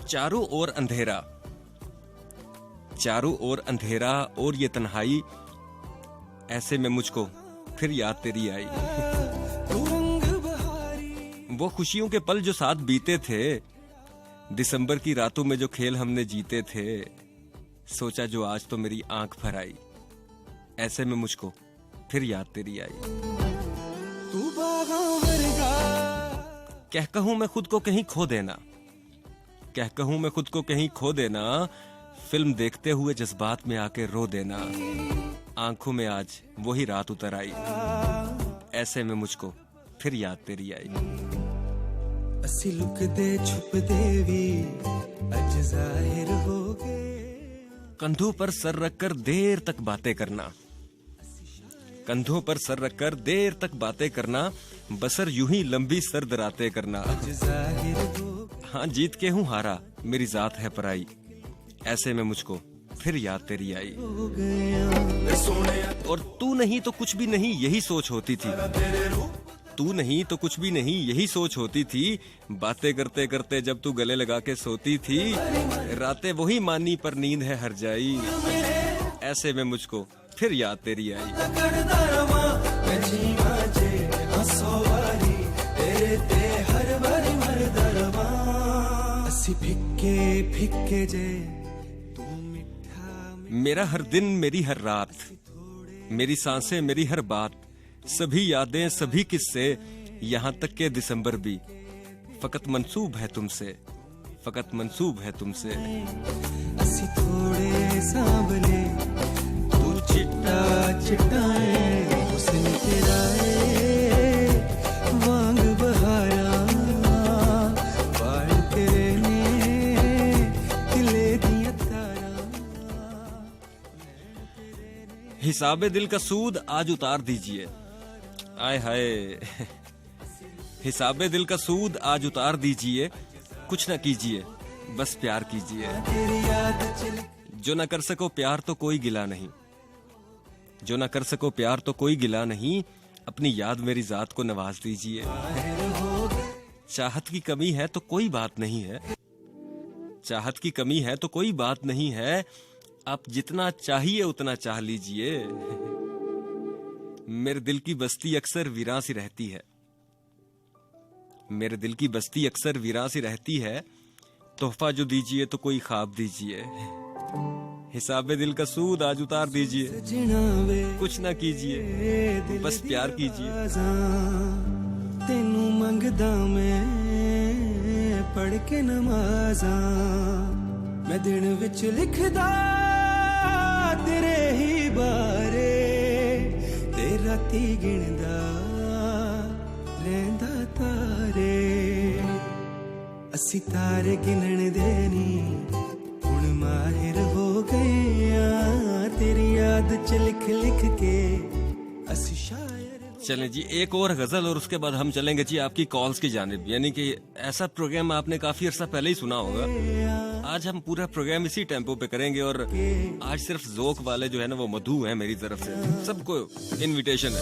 चारों ओर अंधेरा, चारों ओर अंधेरा और ये तन्हाई, ऐसे में मुझको फिर याद तेरी आई। वो खुशियों के पल जो साथ बीते थे, दिसंबर की रातों में जो खेल हमने जीते थे, सोचा जो आज तो मेरी आंख भर आई, ऐसे में मुझको फिर याद तेरी आई। कह कहूं मैं खुद को कहीं खो देना, कह कहूं मैं खुद को कहीं खो देना, फिल्म देखते हुए जज्बात में आके रो देना, आंखों में आज वही रात उतर आई, ऐसे में मुझको फिर याद तेरी आई। असी लुकदे छुपदे भी अज जाहिर हो गए। कंधों पर सर रखकर देर तक बातें करना, कंधों पर सर रखकर देर तक बातें करना, बसर यूं ही लंबी सर्द रातें करना। हाँ जीत के हूँ हारा, मेरी जात है पराई, ऐसे में मुझको फिर याद तेरी आई। और तू नहीं तो कुछ भी नहीं, यही सोच होती थी, तू नहीं तो कुछ भी नहीं, यही सोच होती थी, बातें करते करते जब तू गले लगा के सोती थी, रातें वही मानी पर नींद है हर जाई, ऐसे में मुझको फिर याद तेरी आई। मेरा हर दिन मेरी हर रात, मेरी सांसें मेरी हर बात, सभी यादें सभी किस्से, यहाँ तक के दिसंबर भी फकत मंसूब है तुमसे, फकत मंसूब है तुमसे। असी थोड़े सांवले तू चिट्टा चिट्टा है, हुस्न तेरा है वांग बहारा, बाल तेरे ने खिले दिया तारा। हिसाबे दिल का सूद आज उतार दीजिए, आय हाय, हिसाबे दिल का सूद आज उतार दीजिए, कुछ न कीजिए बस प्यार कीजिए। जो न कर सको प्यार तो कोई गिला नहीं, जो न कर सको प्यार तो कोई गिला नहीं, अपनी याद मेरी जात को नवाज दीजिए। चाहत की कमी है तो कोई बात नहीं है, चाहत की कमी है तो कोई बात नहीं है, आप जितना चाहिए उतना चाह लीजिए। मेरे दिल की बस्ती अक्सर वीरान सी रहती है, मेरे दिल की बस्ती अक्सर वीरान सी रहती है, तोहफा जो दीजिए तो कोई ख्वाब दीजिए, हिसाबे दिल का सूद आज उतार दीजिए, कुछ ना कीजिए बस प्यार कीजिए। तेनू मंगदा मैं पढ़ के नमाज़ा, मैं दिन विच लिखदा तेरे ही बारे, ते राती गिनदा रहंदा तारे। असी तारे गिनण दे नी हुण माहिर हो गए आ, तेरी याद च लिख लिख के असी शायर। चलें जी, एक और गजल और उसके बाद हम चलेंगे जी आपकी कॉल्स की जानिब। यानी कि ऐसा प्रोग्राम आपने काफी अरसा पहले ही सुना होगा, आज हम पूरा प्रोग्राम इसी टेम्पो पे करेंगे। और आज सिर्फ जोक वाले जो है ना वो मधु है मेरी तरफ से, सबको इनविटेशन है।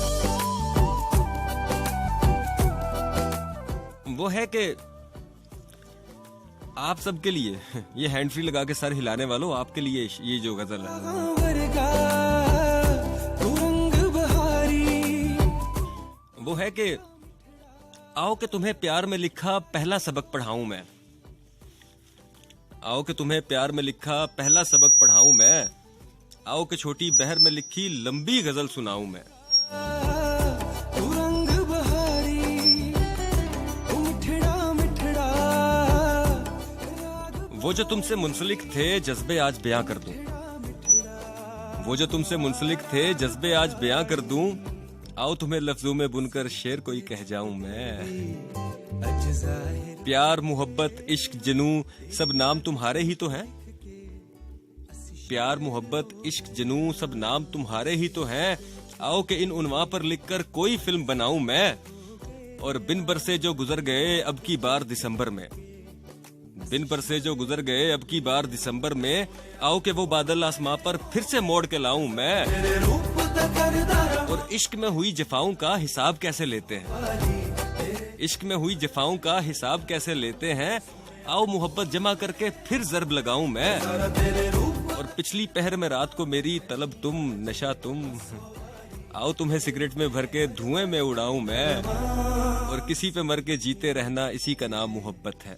वो है कि आप सबके लिए, ये हैंड फ्री लगा के सर हिलाने वालों, आपके लिए ये जो गजल है वो है कि आओ कि तुम्हें प्यार में लिखा पहला सबक पढ़ाऊं मैं, आओ कि तुम्हें प्यार में लिखा पहला सबक पढ़ाऊं मैं, आओ कि छोटी बहर में लिखी लंबी गजल सुनाऊं मैं। वो जो तुमसे मुंसलिक थे जज्बे आज बयां कर दूं, वो जो तुमसे मुंसलिक थे जज्बे आज बयां कर दूं, आओ तुम्हें लफ्जों में बुनकर शेर कोई कह जाऊं मैं। प्यार मोहब्बत इश्क जुनू सब नाम तुम्हारे ही तो हैं, प्यार मोहब्बत इश्क जुनू सब नाम तुम्हारे ही तो हैं, आओ कि इन उन्वां पर लिखकर कोई फिल्म बनाऊं मैं। और बिन बरसे जो गुजर गए अब की बार दिसंबर में, बिन बरसे जो गुजर गए अब की बार दिसंबर में, आओ कि वो बादल आसमां पर फिर से मोड़ के लाऊं मैं। और इश्क में हुई जफाओं का हिसाब कैसे लेते हैं, इश्क में हुई जफाओं का हिसाब कैसे लेते हैं, आओ मोहब्बत जमा करके फिर जर्ब लगाऊं मैं। और पिछली पहर में रात को मेरी तलब तुम नशा तुम, आओ तुम्हें सिगरेट में भर के धुएं में उड़ाऊं मैं। और किसी पे मर के जीते रहना इसी का नाम मोहब्बत है,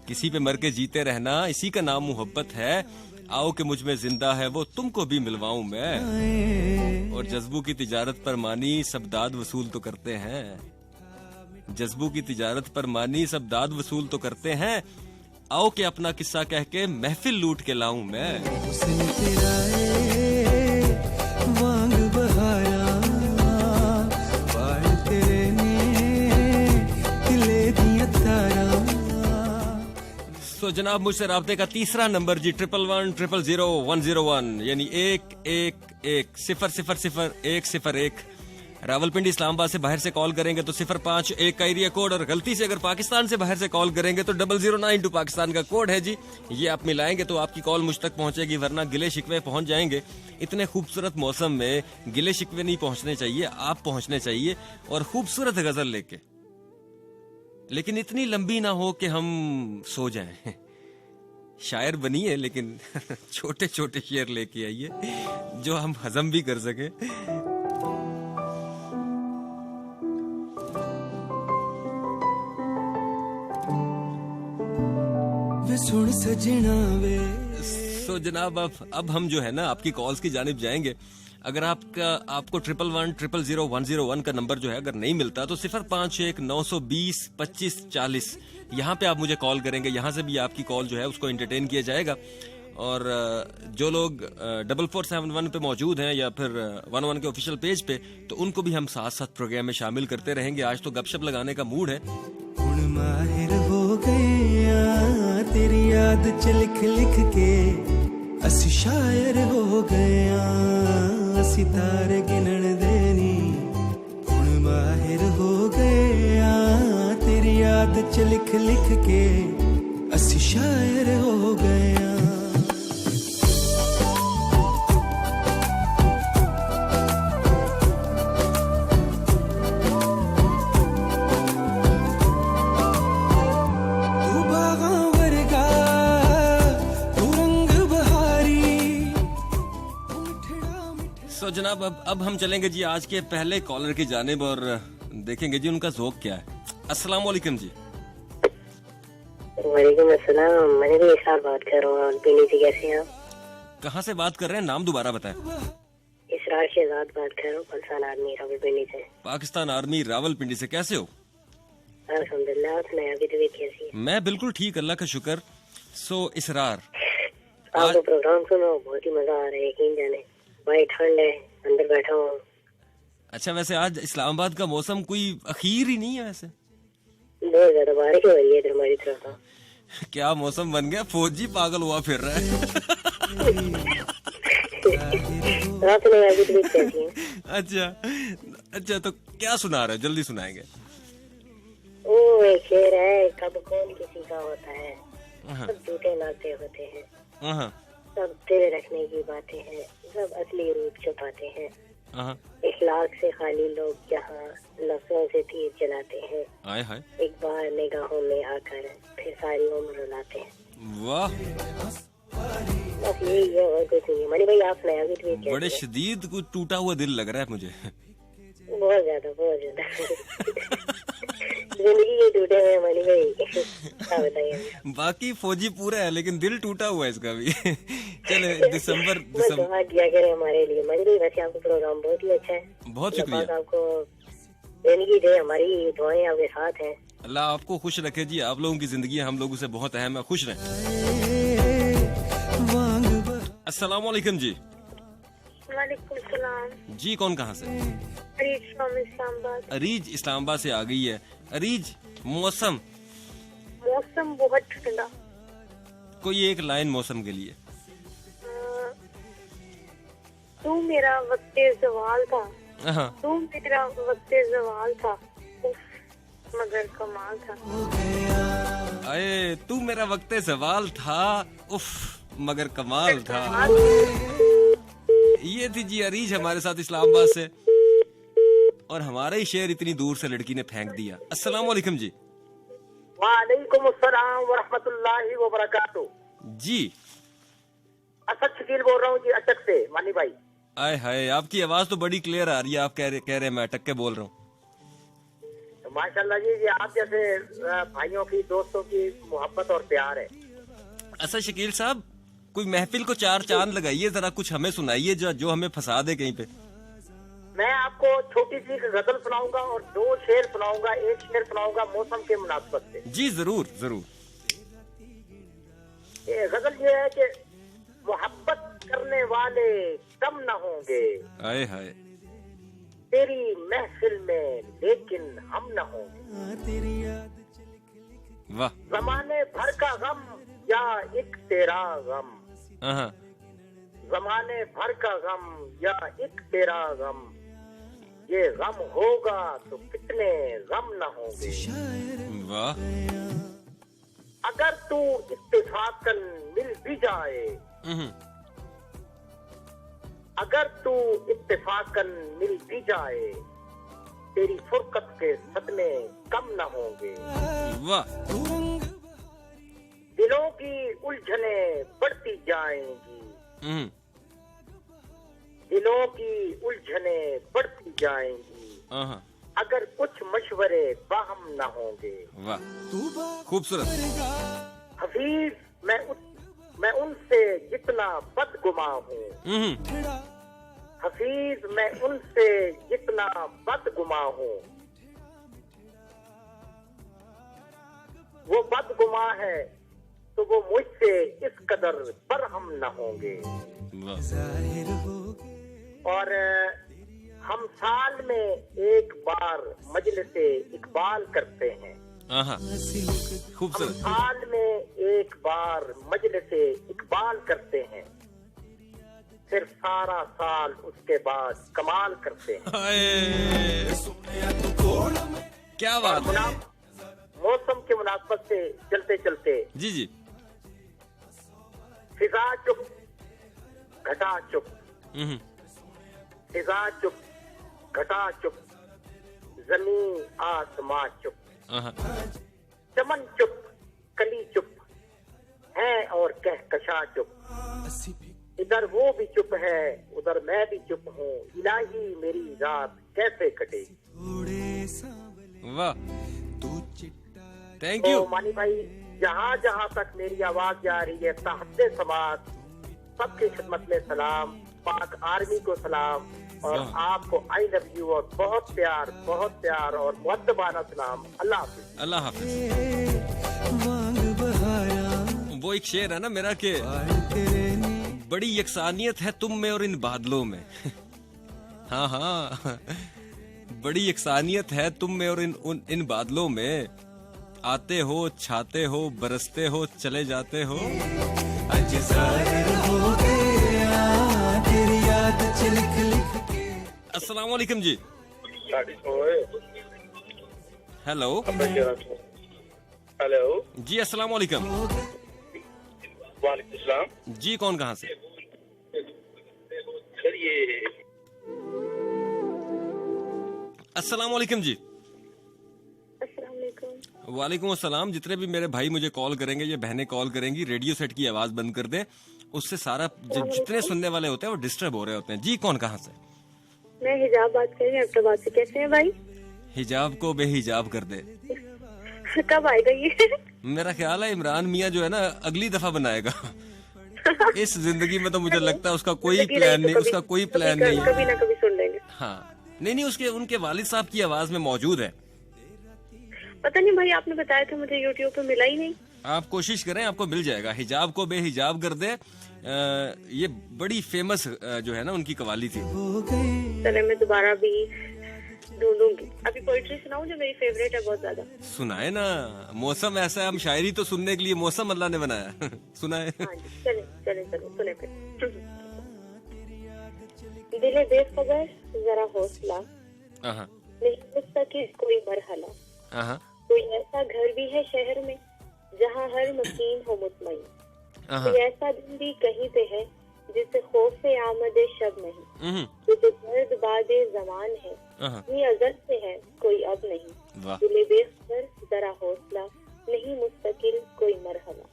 किसी पे मर के जीते रहना इसी का नाम मोहब्बत है, आओ कि मुझ में जिंदा है वो तुमको भी मिलवाऊं मैं। और जज्बों की तिजारत पर मानी सब दाद वसूल तो करते हैं, जज्बों की तिजारत पर मानी सब दाद वसूल तो करते हैं, आओ कि अपना किस्सा कह के महफिल लूट के लाऊं मैं। तो जनाब मुझसे राब्ते का तीसरा नंबर जी 11100101, यानी 11100101। रावलपिंडी इस्लामाबाद से बाहर से कॉल करेंगे तो 051 का एरिया कोड, और गलती से अगर पाकिस्तान से बाहर से कॉल करेंगे तो 0092 पाकिस्तान का कोड है जी। ये आप मिलाएंगे तो आपकी कॉल मुझ तक पहुंचेगी, वरना गिले शिकवे पहुंच जाएंगे। इतने खूबसूरत मौसम में गिले शिकवे नहीं पहुंचने चाहिए, आप पहुंचने चाहिए और खूबसूरत गजल लेके, लेकिन इतनी लंबी ना हो कि हम सो जाएं। शायर बनिए लेकिन छोटे छोटे शेर लेके आइए जो हम हजम भी कर सके। वे सुन सजना वे। तो जनाब अब हम जो है ना आपकी कॉल्स की जानिब जाएंगे। अगर आपको 11100101 का नंबर जो है अगर नहीं मिलता तो 051-920-2540 यहाँ पे आप मुझे कॉल करेंगे। यहाँ से भी आपकी कॉल जो है उसको एंटरटेन किया जाएगा। और जो लोग 4471 पे मौजूद हैं या फिर 11 के ऑफिशियल पेज पे, तो उनको भी हम साथ साथ प्रोग्राम में शामिल करते रहेंगे। आज तो गपशप लगाने का मूड है। माहिर हो गया तेरी याद च लिख लिख के, असी शायर हो गया असी तारे गिनण देनी। हुण माहिर हो गया तेरी याद च लिख लिख के, असी शायर हो गया। सो जनाब अब हम चलेंगे जी आज के पहले कॉलर की जानिब और देखेंगे जी उनका ज़ौक़ क्या है। अस्सलाम वालेकुम जी। वालेकुम अस्सलाम। मैं भी इसरार बात कर रहा हूँ। पिंडी से कैसे हैं आप? कहाँ से बात कर रहे हैं, नाम दोबारा बताएं। इसरार शहजाद बात कर रहा हूँ, पाकिस्तान आर्मी रावलपिंडी से। पाकिस्तान आर्मी रावलपिंडी से। कैसे हो? अल्हम्दुलिल्लाह। आप सुनाएं, आपकी तबीयत कैसी है? मैं बिल्कुल ठीक, अल्लाह का शुक्र। सो इसरार आपका प्रोग्राम सुनो, बहुत ही मजा आ रहा है, यकीन जाने। भाई ठंड है, अंदर बैठा हूँ। अच्छा, वैसे आज इस्लामाबाद का मौसम कोई अखीर ही नहीं है वैसे। बहुत ज्यादा बारिश हो रही है इधर हमारी तरफ तो। क्या मौसम बन गया, फौजी पागल हुआ फिर रहा है। आप सुनाएं, आपकी तबीयत कैसी है? अच्छा तो क्या सुना रहे हो, जल्दी सुनाएंगे। ओ एक शेर है, कब कौन किसी का होता है, सब झूठे नाते होते हैं, हाँ सब तेरे रखने की बातें हैं, सब असली रूप छुपाते हैं, हाँ। इखलाक से खाली लोग यहाँ लफ्जों से तीर चलाते हैं, आए हाय, एक बार निगाहों में आकर फिर सारी उम्र रुलाते हैं। वाह, बस यही है और कुछ नहीं है। मनी भाई आप नया भी बड़े शदीद कुछ टूटा हुआ दिल लग रहा है मुझे। बहुत ज्यादा जिंदगी के टूटे हुए हैं मनी भाई। क्या बताइए, बाकी फौजी पूरा है लेकिन दिल टूटा हुआ है इसका भी। चले दिसंबर बस दुआ किया करें हमारे लिए मनी भाई। वैसे आपका प्रोग्राम बहुत ही अच्छा है, बहुत शुक्रिया। आपको जिंदगी दे, हमारी दुआएं आपके साथ हैं। अल्लाह आपको खुश रखे जी, आप लोगों की जिंदगी हम लोगों से बहुत अहम है, खुश रहें। अस्सलाम वालेकुम जी। वालेकुम सलाम जी, कौन कहाँ से? अरीज फ्रॉम इस्लामाबाद। अरीज इस्लामाबाद से आ गई है। अरीज, मौसम बहुत ठंडा। कोई एक लाइन मौसम के लिए। तू मेरा वक्ते ज़वाल था, हाँ, तू मेरा वक्ते ज़वाल था, उफ, मगर कमाल था। अरे तू मेरा वक्ते सवाल था, उफ मगर कमाल था। ये थी जी अरीज हमारे साथ इस्लामाबाद से, और हमारा ही शेर इतनी दूर से लड़की ने फेंक दिया। अस्सलाम वालेकुम जी। वालेकुम अस्सलाम व रहमतुल्लाहि व बरकातहू। जी, असद शकील बोल रहा हूँ जी, अटक से, मानी भाई। आए हाय, आपकी आवाज तो बड़ी क्लियर आ रही है। आप कह रहे मैं अटक के बोल रहा हूँ। तो माशाल्लाह जी, ये आप जैसे भाइयों की, दोस्तों की मोहब्बत और प्यार है। असद शकील साहब, कोई महफिल को चार चांद लगाइए, जरा कुछ हमें सुनाइए जो हमें फंसा दे कहीं पे। मैं आपको छोटी सी गजल सुनाऊंगा और 2 शेर सुनाऊंगा। एक शेर सुनाऊंगा मौसम के मुनासबत से। जी जरूर जरूर। ये गजल ये है कि मोहब्बत करने वाले कम न होंगे आए हाय, तेरी महफिल में, लेकिन हम न होंगे। वाह, जमाने भर का गम या एक तेरा गम, हाँ, जमाने भर का गम या एक तेरा गम, ये गम होगा तो कितने गम न होंगे। वाह, अगर तू इत्तेफाकन मिल भी जाए, अगर तू इत्तेफाकन मिल भी जाए, तेरी फुरकत के सदमे कम न होंगे। वाह, दिलों की उलझने बढ़ती जाएंगी, दिलों की उलझने बढ़ती जाएंगी, हाँ, अगर कुछ मशवरे बाहम न होंगे। वाह, खूबसूरत। हफीज, मैं उनसे जितना बदगुमा हूँ, हफीज मैं उनसे जितना बदगुमा हूँ, वो बदगुमा है तो वो मुझसे इस कदर बरहम न होंगे। और हम साल में एक बार मजलिसे इकबाल करते हैं, हम खूबसूरत। साल में एक बार मजलिसे इकबाल करते हैं, फिर सारा साल उसके बाद कमाल करते हैं। क्या बात है। मौसम के मुनासबत से चलते चलते, जी जी, फिजा चुप घटा चुप, फिजा चुप घटा चुप, जमीन आसमां चुप, चमन चुप कली चुप है और कहकशा चुप, इधर वो भी चुप है, उधर मैं भी चुप हूँ, इलाही मेरी रात कैसे कटेगी। वाह, थैंक यू। तो मानी भाई, जहाँ जहाँ तक मेरी आवाज जा रही है, साहब समाज सबकी खिदमत में सलाम, पाक आर्मी को सलाम, और आपको आई लव यू और बहुत प्यार और मुअद्दबाना सलाम। अल्लाह हाफिज। अल्लाह हाफिज। वो एक शेर है ना मेरा के बड़ी यकसानियत है तुम में और इन बादलों में। हाँ हाँ, बड़ी यकसानियत है तुम में और इन बादलों में, आते हो छाते हो बरसते हो चले जाते हो। अस्सलाम वालेकुम जी। हेलो हेलो जी, अस्सलाम वालेकुम। वालेकुम सलाम जी, कौन कहाँ से? सर ये अस्सलाम वालेकुम जी। अस्सलाम वालेकुम। वालेकुम अस्सलाम। जितने भी मेरे भाई मुझे कॉल करेंगे, ये बहनें कॉल करेंगी, रेडियो सेट की आवाज बंद कर दें, उससे सारा जितने सुनने वाले होते हैं वो डिस्टर्ब हो रहे होते हैं। जी, कौन कहाँ से? मैं हिजाब बात कर रही हूँ अहमदाबाद से। कैसे हैं भाई? हिजाब को बेहिजाब कर दे। कब आएगा ये? मेरा ख्याल है इमरान मियाँ जो है ना अगली दफा बनाएगा। इस जिंदगी में तो मुझे लगता है उसका कोई प्लान नहीं, उसका कोई प्लान नहीं है। कभी ना कभी सुन लेंगे। हाँ, नहीं, उसके उनके वालिद साहब की आवाज में मौजूद है। पता नहीं भाई, आपने बताया था मुझे, यूट्यूब पे मिला ही नहीं। आप कोशिश करें, आपको मिल जाएगा। हिजाब को बेहिजाब कर दे, ये बड़ी फेमस जो है ना उनकी कवाली थी। चले मैं दोबारा भी ढूंढूंगी। अभी पोइट्री सुनाऊं जो मेरी फेवरेट है बहुत ज्यादा। सुनाए ना, मौसम ऐसा है, हम शायरी तो सुनने के लिए मौसम अल्लाह ने बनाया। सुनाए। हाँ जी, चले चले चलो सुने फिर। दिले बेखबर जरा हौसला, हाँ नहीं मुस्तकिल कोई मरहला, हाँ कोई ऐसा घर भी है शहर में जहाँ हर मकीन हो मुतमईन, कोई ऐसा दिन भी कहीं पे है जिसे खौफ आमदे शब नहीं, तो जो दर्द बादे जमान है ये अजल से है कोई अब नहीं। दिले बेखबर जरा हौसला, नहीं मुस्तकिल कोई मरहला।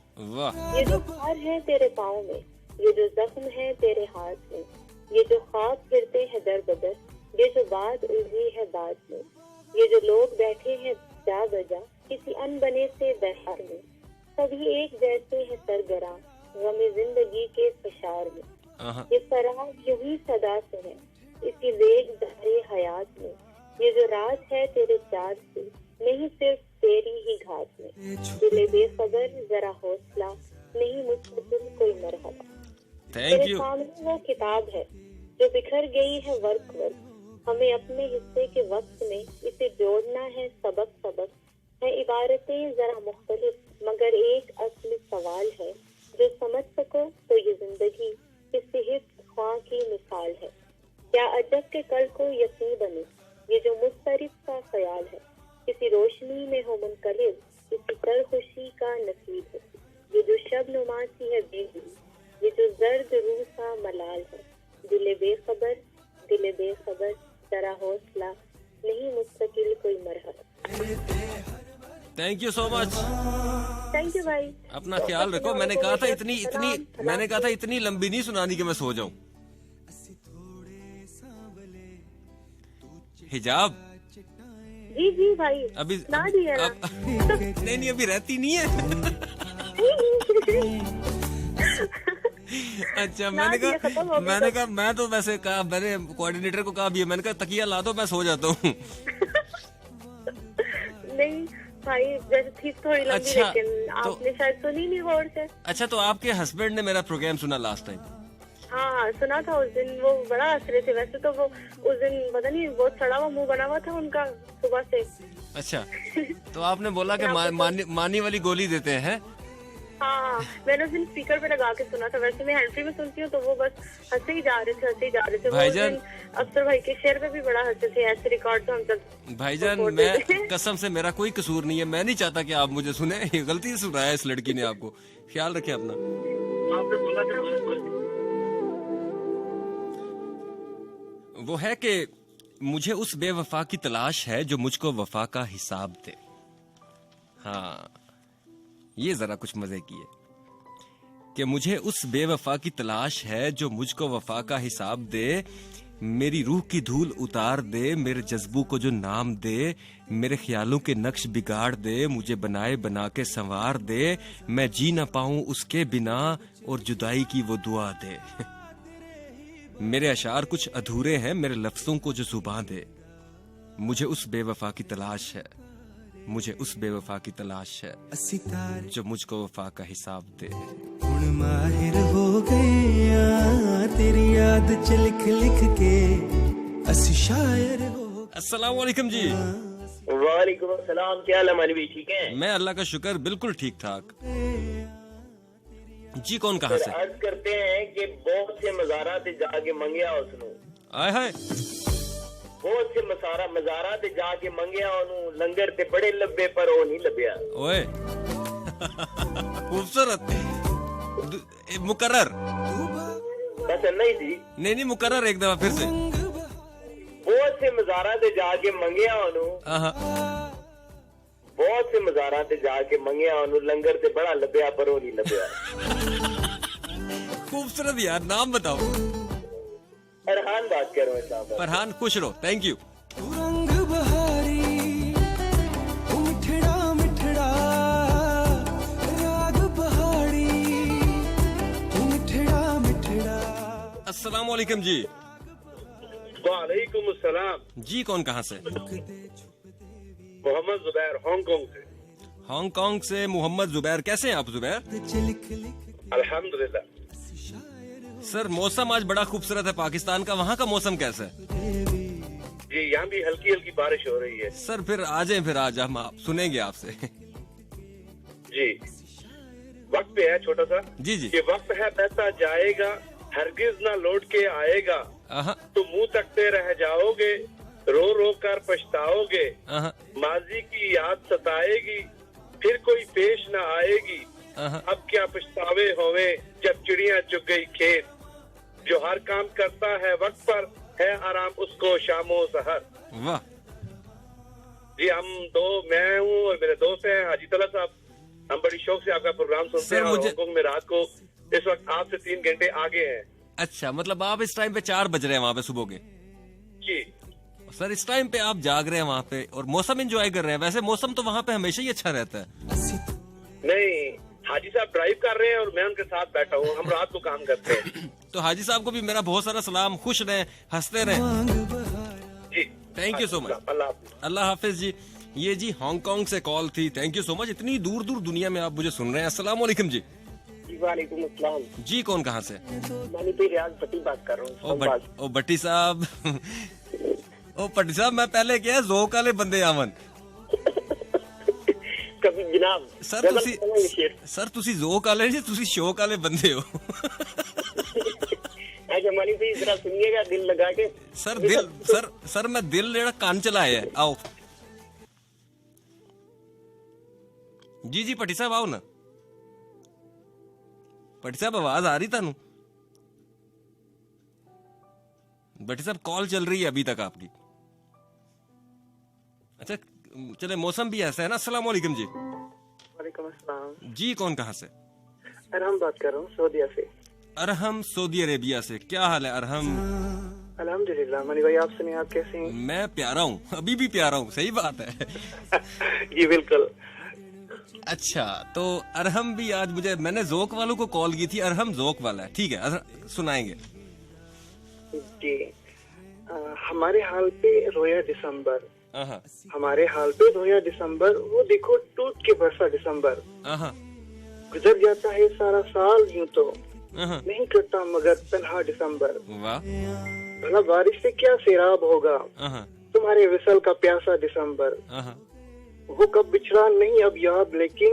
ये जो खार है तेरे पाँव में, ये जो जख्म है तेरे हाथ में, ये जो ख्वाब फिरते हैं दर बदर, ये जो बात उलझी है बाद में, ये जो लोग बैठे हैं जा बजा किसी अनबने से बहार में, सभी एक जैसे हैं सरगरा गमे जिंदगी के फशार में। ये फराग यूं ही सदा से है इसकी रेग दारे हयात में, ये जो राज है तेरे चाँद से नहीं सिर्फ तेरी ही घात में। दिले बेखबर जरा हौसला, नहीं मुस्तकिल कोई मरहला। तेरे सामने वो किताब है जो बिखर गई है वर्क वर्क, हमें अपने हिस्से के वक्त में इसे जोड़ना है सबक सबक। है इबारतें जरा मुख्तलिफ मगर एक असली सवाल है, जो समझ सको तो ये जिंदगी किसी हिफ्ज़ ख्वाह की मिसाल है। क्या अजब के कल को यकीन बने ये जो मुस्तरिफ का ख्याल है, किसी रोशनी में हो मुनकलिब किसी कर खुशी का नसीब है। ये जो शब नुमा सी है बेगुल, ये जो जर्द रूह सा मलाल है। दिले बेखबर जरा हौसला, नहीं मुस्तकिल कोई मरहला। Thank you so much. Thank you भाई। अपना ख्याल रखो। मैंने कहा था इतनी लंबी नहीं सुनानी कि मैं सो जाऊं। हिजाब जी भाई अभी ना दिया ना। नहीं अभी रहती नहीं है। अच्छा, मैंने कहा मैं तो वैसे कहा, मैंने कोऑर्डिनेटर को कहा भी है, मैंने कहा तकिया ला दो मैं सो जाता हूँ। नहीं भाई, वैसे थी थोड़ी लंबी। अच्छा, लेकिन आपने शायद सुनी नहीं गौर से। अच्छा, तो आपके हस्बैंड ने मेरा प्रोग्राम सुना लास्ट टाइम? हाँ सुना था उस दिन, वो बड़ा हंस रहे थे। वैसे तो वो उस दिन पता नहीं बहुत सड़ा हुआ मुंह बना हुआ था उनका सुबह से। अच्छा, तो आपने बोला कि मानी वाली गोली देते हैं। हाँ, मैंने उस दिन स्पीकर पे लगा के सुना था। वैसे मैं हैंड-फ्री में सुनती हूँ तो वो बस हंसे ही जा रहे थे। भाईजान अफसर भाई के शेर पे भी बड़ा हंसे थे। ऐसे रिकॉर्ड तो हम सब। भाईजान मैं कसम से, मेरा कोई कसूर नहीं है, मैं नहीं चाहता कि आप मुझे सुने। ये गलती से सुनाया इस लड़की ने आपको। ख्याल रखें अपना। वो है कि मुझे उस बेवफा की तलाश है जो मुझको वफा का हिसाब दे। हाँ, ये जरा कुछ मजे की है। कि मुझे उस बेवफा की तलाश है जो मुझको वफा का हिसाब दे, मेरी रूह की धूल उतार दे, मेरे जज्बों को जो नाम दे, मेरे ख्यालों के नक्श बिगाड़ दे, मुझे बनाए बना के संवार दे, मैं जी ना पाऊं उसके बिना और जुदाई की वो दुआ दे। मेरे अशार कुछ अधूरे हैं, मेरे लफ्जों को जो जुबान दे, मुझे उस बेवफा की तलाश है, मुझे उस बेवफा की तलाश है जो मुझको वफा का हिसाब दे। हुण माहिर हो गए आ, तेरी याद च लिख लिख के असी शायर हो। अस्सलाम वालेकुम जी। वालेकुम अस्सलाम, क्या हाल है मानी भाई, ठीक है? मैं अल्लाह का शुक्र बिल्कुल ठीक ठाक। जी कौन कहाँ से? अर्ज करते हैं कि बहुत से मज़ारा ते जाके मंगया उसनु, आए हाय, बहुत से मज़ारा ते जाके मंगया ओनू, लंगर ते बड़े लब्बे पर ओ नहीं लब्या। ओए खूबसूरत मुकर्रर, बस नहीं थी। नहीं मुकर्रर एक दफा फिर से। बहुत से मज़ारा ते जाके मंगया ओनू, आहा, बहुत से मज़ारा ते जाके मंगया ओनू, लंगर ते बड़ा लब्या पर ओ नहीं लब्या। खूबसूरत यार, नाम बताओ। फरहान बात कर रहा हूँ इस्लाम। फरहान खुश रहो, थैंक यू। रंग बहारी ओ मिठड़ा मिठड़ा राग पहाड़ी ओ मिठड़ा मिठड़ा। अस्सलाम वालेकुम जी। वालेकुम अस्सलाम जी कौन कहाँ से? मोहम्मद जुबैर, हांगकांग से। हांगकांग से मोहम्मद जुबैर, कैसे हैं आप जुबैर? अल्हम्दुलिल्लाह। सर मौसम आज बड़ा खूबसूरत है पाकिस्तान का, वहाँ का मौसम कैसा है? जी यहाँ भी हल्की हल्की बारिश हो रही है। सर फिर आ जाए, फिर आज हम आप सुनेंगे आपसे। जी वक्त पे है छोटा सा। जी जी। ये वक्त है बहता जाएगा, हरगिज ना लौट के आएगा, आहा, तो मुंह तकते रह जाओगे, रो रो कर पछताओगे, आहा, माजी की याद सताएगी, फिर कोई पेश न आएगी, आहा। अब क्या पछतावे होवे जब चिड़िया चुग गई खेत, जो हर काम करता है वक्त पर है आराम उसको शामो सहर। वाह। जी हम दो, मैं हूँ और मेरे दोस्त हैं हाजी तला साहब, हम बड़ी शौक से आपका प्रोग्राम सुनते सर, हैं और मुझे- हांगकांग में रात को इस वक्त आपसे 3 घंटे आगे हैं। अच्छा, मतलब आप इस टाइम पे 4 बज रहे हैं वहाँ पे सुबह के? जी सर इस टाइम पे आप जाग रहे हैं वहाँ पे और मौसम एंजॉय कर रहे हैं। वैसे मौसम तो वहाँ पे हमेशा ही अच्छा रहता है। नहीं, हाजी साहब ड्राइव कर रहे हैं और मैं उनके साथ बैठा हूँ, हम रात को काम करते हैं। तो हाजी साहब को भी मेरा बहुत सारा सलाम, खुश रहें, हंसते रहें। जी थैंक यू सो मच। अल्लाह हाफिज। अल्लाह हाफिज जी। ये जी हांगकांग से कॉल थी, थैंक यू सो मच। इतनी दूर दूर दुनिया में आप मुझे सुन रहे हैं। अस्सलाम वालेकुम जी। वालेकुम अस्सलाम। जी कौन कहाँ से? मैं तो रियाज भट्टी बात कर रहा हूँ। ओ भट्टी साहब। ओ भट्टी साहब, मैं पहले क्या जोक वाले बंदे आवन कभी जनाब सर तुसी जोक वाले नहीं, तुसी शौक वाले बंदे हो। जमानी भाई जरा सुनिएगा दिल लगा के। सर मैं दिल जेड़ा कान चलाया है। आओ जी जी भट्टी साहब आओ ना। भट्टी साहब आवाज आ रही थानू? भट्टी साहब कॉल चल रही है अभी तक आपकी। अच्छा चले, मौसम भी ऐसा है ना। अस्सलाम वालेकुम जी। वालेकुम अस्सलाम जी कौन कहाँ से? अरहम बात कर रहा हूँ सऊदीया से। अरहम सऊदी अरेबिया से, क्या हाल है अरहम? अल्हम्दुलिल्लाह। मनी भाई आप सुनिए, आप कैसे हैं? मैं प्यारा हूँ, अभी भी प्यारा हूँ। सही बात है। जी बिल्कुल। अच्छा तो अरहम भी आज मुझे, मैंने जोक वालों को कॉल की थी, अरहम जोक वाला है, ठीक है सुनाएंगे। जी हमारे हाल पे रोया दिसंबर, आहा, हमारे हाल पे रोया दिसंबर, वो देखो टूट के बरसा दिसंबर, आहा, गुजर जाता है सारा साल यूं तो आहा, नहीं कटता मगर तन्हा दिसंबर, वाह, भला बारिश से क्या सैराब होगा आहा, तुम्हारे विसल का प्यासा दिसंबर, आहा, वो कब बिछड़ा नहीं अब याद लेकिन,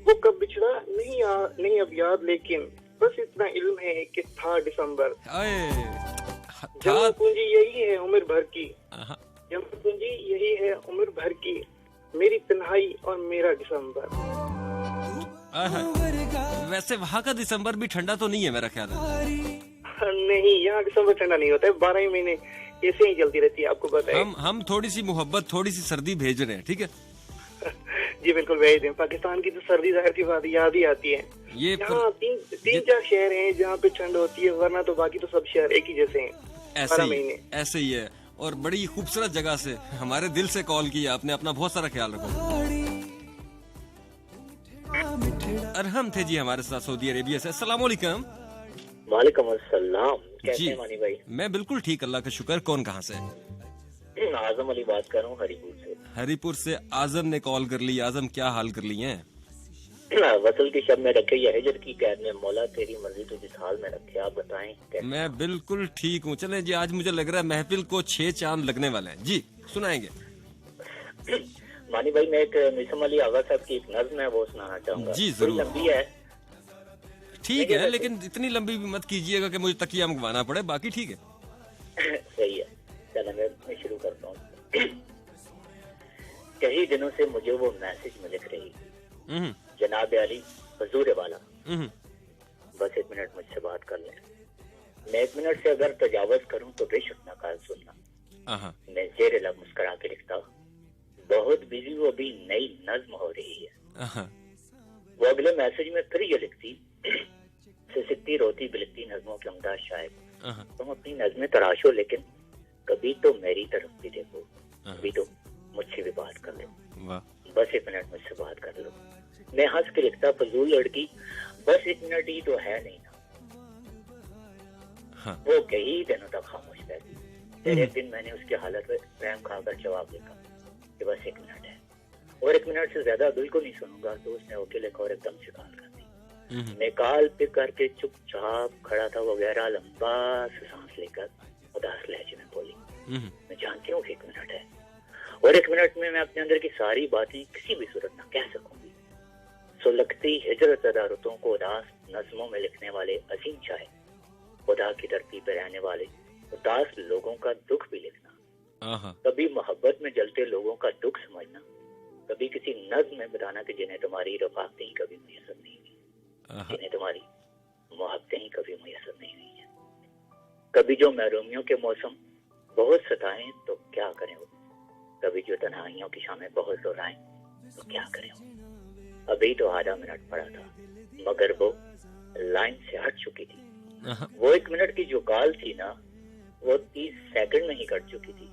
वो कब बिछड़ा नहीं अब याद लेकिन, बस इतना इल्म है कि था दिसंबर, जमा पूंजी यही है उम्र भर की, जमा पूंजी यही है उम्र भर की, मेरी तन्हाई और मेरा दिसंबर। वैसे वहाँ का दिसंबर भी ठंडा तो नहीं है मेरा ख्याल है। नहीं, यहाँ दिसंबर ठंडा नहीं होता है, 12 ही महीने ऐसे ही चलती रहती है, आपको पता है। हम थोड़ी सी मोहब्बत, थोड़ी सी सर्दी भेज रहे हैं, ठीक है। जी बिल्कुल भेज दें। पाकिस्तान की तो सर्दी जाहिर सी बात याद ही आती है। ये यहाँ तीन चार शहर हैं जहाँ पे ठंड होती है, वरना तो बाकी तो सब शहर एक ही जैसे हैं। ऐसे ही है। और बड़ी खूबसूरत जगह से हमारे दिल से कॉल किया आपने। अपना बहुत सारा ख्याल रखो। अरहम थे जी हमारे साथ सऊदी अरेबिया से। अस्सलाम वालेकुम। वालेकुम अस्सलाम। कैसे हैं मानी भाई? मैं बिल्कुल ठीक, अल्लाह का शुक्र। कौन कहाँ से? आजम अली बात कर रहा हूँ हरिपुर से। हरिपुर से आजम ने कॉल कर ली। आजम क्या हाल कर लिए हैं? वसल की शब में रखे या हिजर की कैद में, मौला तेरी मर्जी तो जिस हाल में रखे, आप बताएं कैसे? मैं बिल्कुल ठीक हूँ। चले जी, आज मुझे लग रहा है महफिल को 6 चांद लगने वाले हैं जी। सुनाएंगे मानी भाई, मैं एक मिसम अली आगा साहब की एक नज्म है वो सुनाना चाहूंगा जी। जरूर। लंबी है, ठीक है, लेकिन इतनी लंबी भी मत कीजिएगा कि मुझे तकिया मंगवाना पड़े। बाकी ठीक है। सही है। चलो मैं शुरू करता हूँ। कई दिनों से मुझे वो मैसेज में लिख रही, जनाब अली हुजूर वाला, बस 1 मिनट मुझसे बात कर ले। मैं 1 मिनट से अगर तजावज करूं तो बेशक नकाल सुनना। मैं जेर लब मुस्कुरा के लिखता, बहुत बिजी, वो अभी नई नज्म हो रही है। वो अगले मैसेज में फिर ये लिखती, सिसकती रोती बिलकती नज्मों के अमदा शायद, तुम अपनी नज्में तराशो लेकिन कभी तो मेरी तरफ भी देखो, कभी तो मुझसे भी बात कर लो, बस 1 मिनट मुझसे बात कर लो। मैं हंस के लिखता, फजूल लड़की, बस 1 मिनट ही तो है नहीं ना। वो कई दिनों तक खामोश रहती। फिर एक दिन मैंने उसकी हालत में रहम खाकर जवाब लिखा कि बस 1 मिनट है, और 1 मिनट से ज्यादा बिल्कुल नहीं सुनूंगा। तो उसने ओके लिखा और एकदम से कॉल कर दी। मैं कॉल पे करके चुपचाप खड़ा था, वगैरह लंबा सा सांस लेकर उदास लहजे में बोली, मैं जानती हूँ कि 1 मिनट है, और 1 मिनट में मैं अपने अंदर की सारी बातें किसी भी सूरत में कह सकूंगी। सुलगती हिजरत अदारतों को उदास नज़मों में लिखने वाले अजीम शायर, खुदा की धरती पर रहने वाले उदास लोगों का दुख भी लिखना, कभी मोहब्बत में जलते लोगों का दुख समझना, कभी किसी नज्म में बताना कि जिन्हें तुम्हारी रफ़ाकतें ही कभी मुयस्सर नहीं हुई, जिन्हें तुम्हारी मोहब्बतें ही कभी मुयस्सर नहीं हुई है। कभी जो महरूमियों के मौसम बहुत सताएं तो क्या करें वो, कभी जो तन्हाइयों की शामें बहुत दोहराएं तो क्या करें वो। अभी तो आधा मिनट पड़ा था मगर वो लाइन से हट चुकी थी। वो 1 मिनट की जो कॉल थी ना, वो 30 सेकंड में ही कट चुकी थी।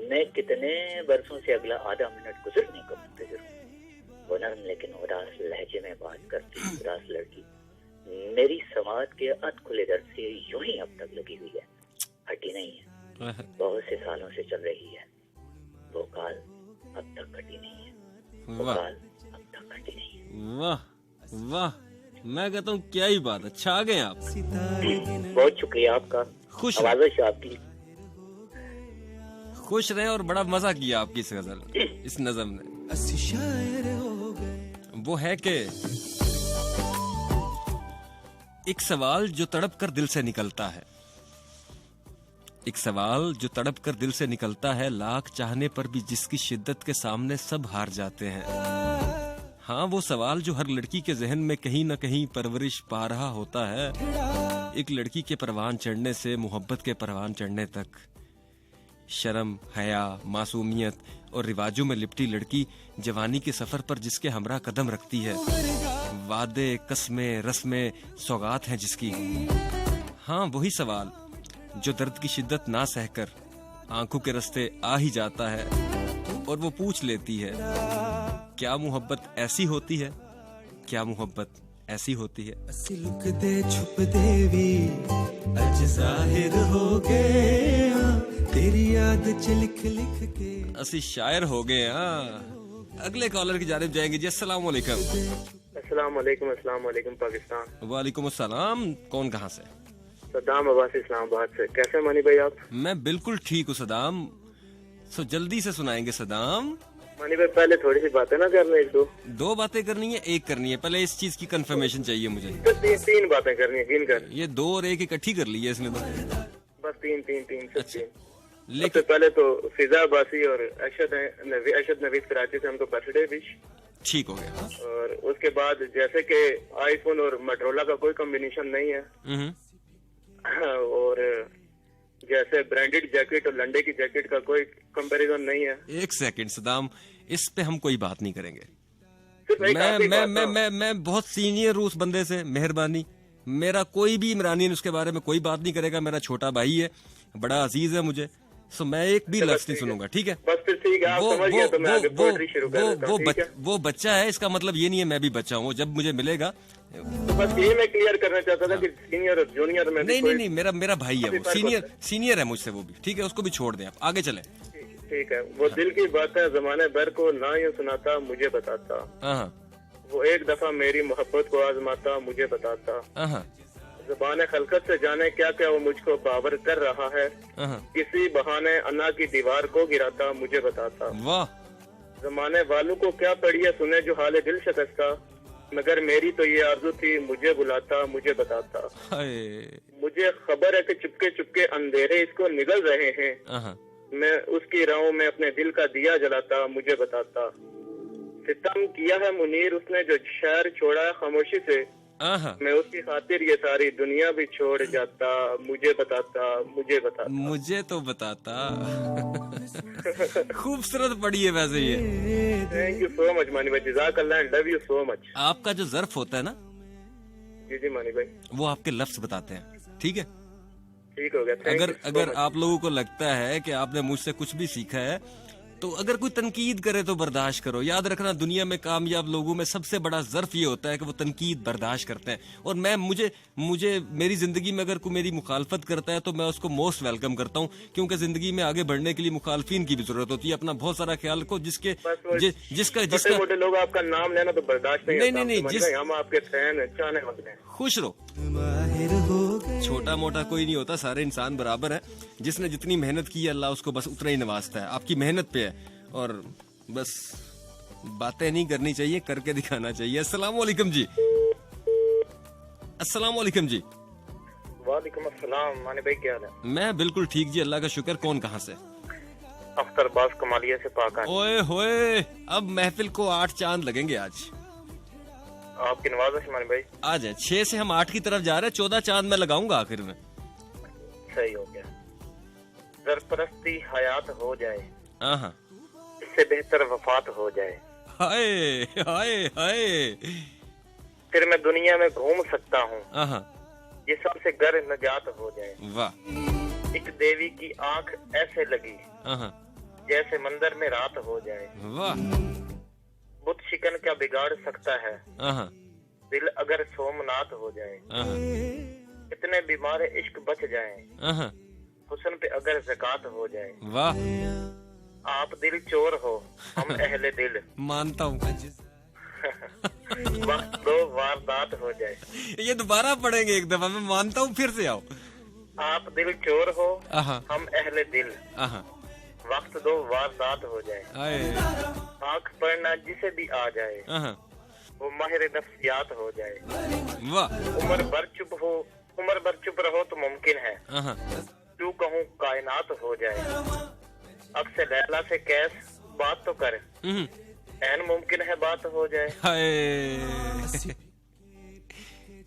मैं कितने बरसों से अगला आधा मिनट गुजरने को मुंतजिर हूँ। वो नरम लेकिन उदास लहजे में बात करती उदास लड़की मेरी समाज के अध खुले दर से यूं ही अब तक लगी हुई है, हटी नहीं है, बहुत से सालों से चल रही है। वो काल अब तक कटी नहीं है, वो काल अब तक कटी नहीं है। वाह वाह, मैं कहता हूँ क्या ही बात, अच्छा आ गए आप। बहुत शुक्रिया आपका, खुश आवाज़ आपकी। खुश रहे और बड़ा मजा किया आपकी इस गजल, इस नज़म ने। वो है कि एक सवाल जो तड़प कर दिल से निकलता है, एक सवाल जो तड़प कर दिल से निकलता है, लाख चाहने पर भी जिसकी शिद्दत के सामने सब हार जाते हैं। हाँ, वो सवाल जो हर लड़की के जहन में कहीं न कहीं परवरिश पा रहा होता है। एक लड़की के परवान चढ़ने से मोहब्बत के परवान चढ़ने तक शर्म, हया, मासूमियत और रिवाजों में लिपटी लड़की जवानी के सफर पर जिसके हमरा कदम रखती है। वादे, कस्में, रस्में, सौगात हैं जिसकी। हाँ, वही सवाल जो दर्द की शिद्दत ना सहकर आंखों के रास्ते आ ही जाता है और वो पूछ लेती है, क्या मोहब्बत ऐसी होती है? क्या मोहब्बत ऐसी होती है? असी लुकदे छुपदे भी अज जाहिर हो गए, तेरी याद च लिख लिख के असी शायर हो गए। अगले कॉलर की जानिब जाएंगे जी। अस्सलाम वालेकुम। अस्सलाम वालेकुम। अस्सलाम वालेकुम पाकिस्तान। वालेकुम अस्सलाम। कौन कहाँ से? सद्दाम अब्बासी इस्लामाबाद से। कैसे मानी भाई आप? मैं बिल्कुल ठीक हूँ सदाम। जल्दी से सुनाएंगे सदाम। मानी भाई पहले थोड़ी सी बातें ना करना, एक दो बातें करनी है, एक करनी है? पहले इस चीज की कंफर्मेशन चाहिए मुझे। तो तीन बातें करनी है। तीन कर, ये 2 और 1 इकट्ठी कर ली है इसने तो। बस तीन। अच्छा, लेकिन पहले तो फिजा अब्बासी और अशद नवीद कराची से हमको बर्थडे विश। ठीक हो गया। और उसके बाद जैसे कि आईफोन और मोटरोला का कोई कॉम्बिनेशन नहीं है, और जैसे ब्रांडेड जैकेट और लंडे की जैकेट का कोई कंपैरिजन नहीं है। एक सेकंड सदाम, इस पे हम कोई बात नहीं करेंगे। सिर्फ एक आखिरी बात, मैं बहुत सीनियर हूँ उस बंदे से, मेहरबानी। मेरा कोई भी इमरानियन उसके बारे में कोई बात नहीं करेगा। मेरा छोटा भाई है, बड़ा अजीज है मुझे, सो मैं एक भी लफ्ज नहीं सुनूंगा, ठीक है? बस फिर ठीक है, आप समझ गए तो मैं आगे पोएट्री शुरू कर देता हूं, ठीक है? वो बच्चा है, इसका मतलब ये नहीं है मैं भी बच्चा हूँ। जब मुझे मिलेगा, तो बस ये मैं क्लियर करना चाहता था कि सीनियर और जूनियर में नहीं, मेरा भाई है वो, सीनियर है मुझसे वो भी, ठीक है? उसको भी छोड़ दें, आप आगे चले। ठीक है। वो दिल की बातें जमाने भर को ना यूं सुनाता, मुझे बताता। वो एक दफा मेरी मोहब्बत को आजमाता, मुझे बताता। ज़बाने खलकत से जाने क्या क्या वो मुझको बावर कर रहा है। किसी बहाने अन्ना की दीवार को गिराता, मुझे बताता। वाह। जमाने वालों को क्या पड़ी है सुने जो हाल दिल शिकस्ता, मगर मेरी तो ये आरज़ू थी, मुझे बुलाता, मुझे बताता। मुझे खबर है कि चुपके चुपके अंधेरे इसको निगल रहे हैं। मैं उसकी राहों में अपने दिल का दिया जलाता, मुझे बताता। सितम किया है मुनीर उसने जो शहर छोड़ा है खामोशी से, मैं उसकी खातिर ये सारी दुनिया भी छोड़ जाता, मुझे बताता, मुझे बताता। मुझे तो बताता। खूबसूरत पड़ी है वैसे ये। थैंक यू सो मच मानी भाई, जज़ाकल्लाह, लव यू सो मच। आपका जो ज़र्फ होता है ना, जी मानी भाई, वो आपके लफ्ज बताते हैं, ठीक है? ठीक हो गया। अगर आप लोगों को लगता है कि आपने मुझसे कुछ भी सीखा है, तो अगर कोई तनकीद करे तो बर्दाश्त करो। याद रखना, दुनिया में कामयाब लोगों में सबसे बड़ा ज़र्फ ये होता है कि वो तनकीद बर्दाश्त करते हैं। और मुझे मेरी जिंदगी में अगर कोई मेरी मुखालफत करता है तो मैं उसको मोस्ट वेलकम करता हूँ, क्योंकि जिंदगी में आगे बढ़ने के लिए मुखालफिन की भी जरूरत होती है। अपना बहुत सारा ख्याल रखो। जिसका मोटे लोग आपका नाम लेना तो बर्दाश्त नहीं, हम आपके फैन चाहने वाले हैं। खुश रहो। छोटा मोटा कोई नहीं होता, सारे इंसान बराबर है। जिसने जितनी मेहनत की है अल्लाह उसको बस उतना ही नवाजता है। आपकी मेहनत पे है, और बस बातें नहीं करनी चाहिए, करके दिखाना चाहिए। अस्सलाम वालेकुम जी। अस्सलाम वालेकुम जी। वालेकुम अस्सलाम। माने भाई क्या हाल है? मैं बिल्कुल ठीक जी, अल्लाह का शुक्र। कौन कहाँ से? अख्तर बास कमालिया से पाक। ओए होए, अब महफिल को 8 चांद लगेंगे आज। आपकी नवाज़िश मानी भाई। आज है 6 से हम 8 की तरफ जा रहे हैं। 14 चांद मैं लगाऊंगा आखिर में। सही हो गया। ज़रपरस्ती हयात हो जाए, इससे बेहतर वफात हो जाए। हाय हाय हाय। फिर मैं दुनिया में घूम सकता हूँ, ये सबसे गर नजात हो जाए। वाह। एक देवी की आंख ऐसे लगी जैसे मंदिर में रात हो जाए। वाह। बुत शिकन क्या बिगाड़ सकता है, दिल अगर सोमनाथ हो जाए। कितने बीमार इश्क बच जाएं, हुस्न पे अगर ज़कात हो जाए। वाह। आप दिल चोर हो, हम अहले दिल। मानता हूँ। वक्त दो वारदात हो जाए। ये दोबारा पढ़ेंगे एक दफा, मैं मानता हूँ, फिर से आओ। आप दिल चोर हो, हम अहले दिल। वक्त दो वारदात हो जाए। आँख पढ़ना जिसे भी आ जाए, वो माहिर नफ्सियात हो जाए। वाह। उम्र भर चुप रहो तो मुमकिन है, क्यों कहूँ कायनात हो जाए। अब से लैला से कैस बात तो कर, ऐन मुमकिन है बात हो जाए।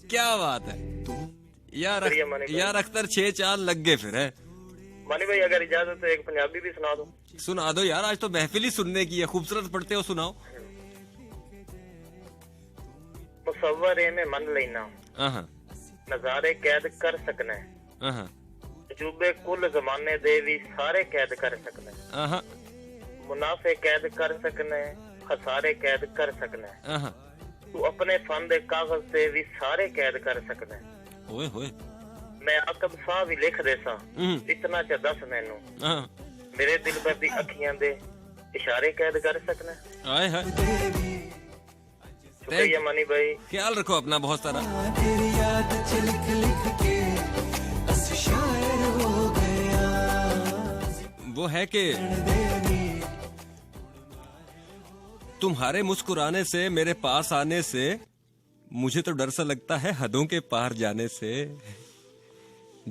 क्या बात है यार अख्तर, 6 चांद लग गए फिर है। मानी भाई अगर इजाजत तो एक पंजाबी भी सुना दो। सुना दो यार, आज तो महफिल ही सुनने की है। खूबसूरत पढ़ते हो, सुनाओ। मुसव्वरे में मन लेना, नजारे कैद कर सकना, तजुर्बे कुल जमाने दे भी सारे कैद कर सकना, मुनाफे कैद कर सकना, खसारे कैद कर सकना, तू अपने फन दे कागज से भी सारे कैद कर सकना। ओए होए। मैं आकब साह भी लिख देसा, इतना च दस मैनू, मेरे दिल भर दी अखियां दे इशारे कैद कर सकना। आए हाय। शुक्रिया मनी भाई, ख्याल रखो अपना बहुत सारा। वो है कि तुम्हारे मुस्कुराने से, मेरे पास आने से, मुझे तो डर सा लगता है हदों के पार जाने से।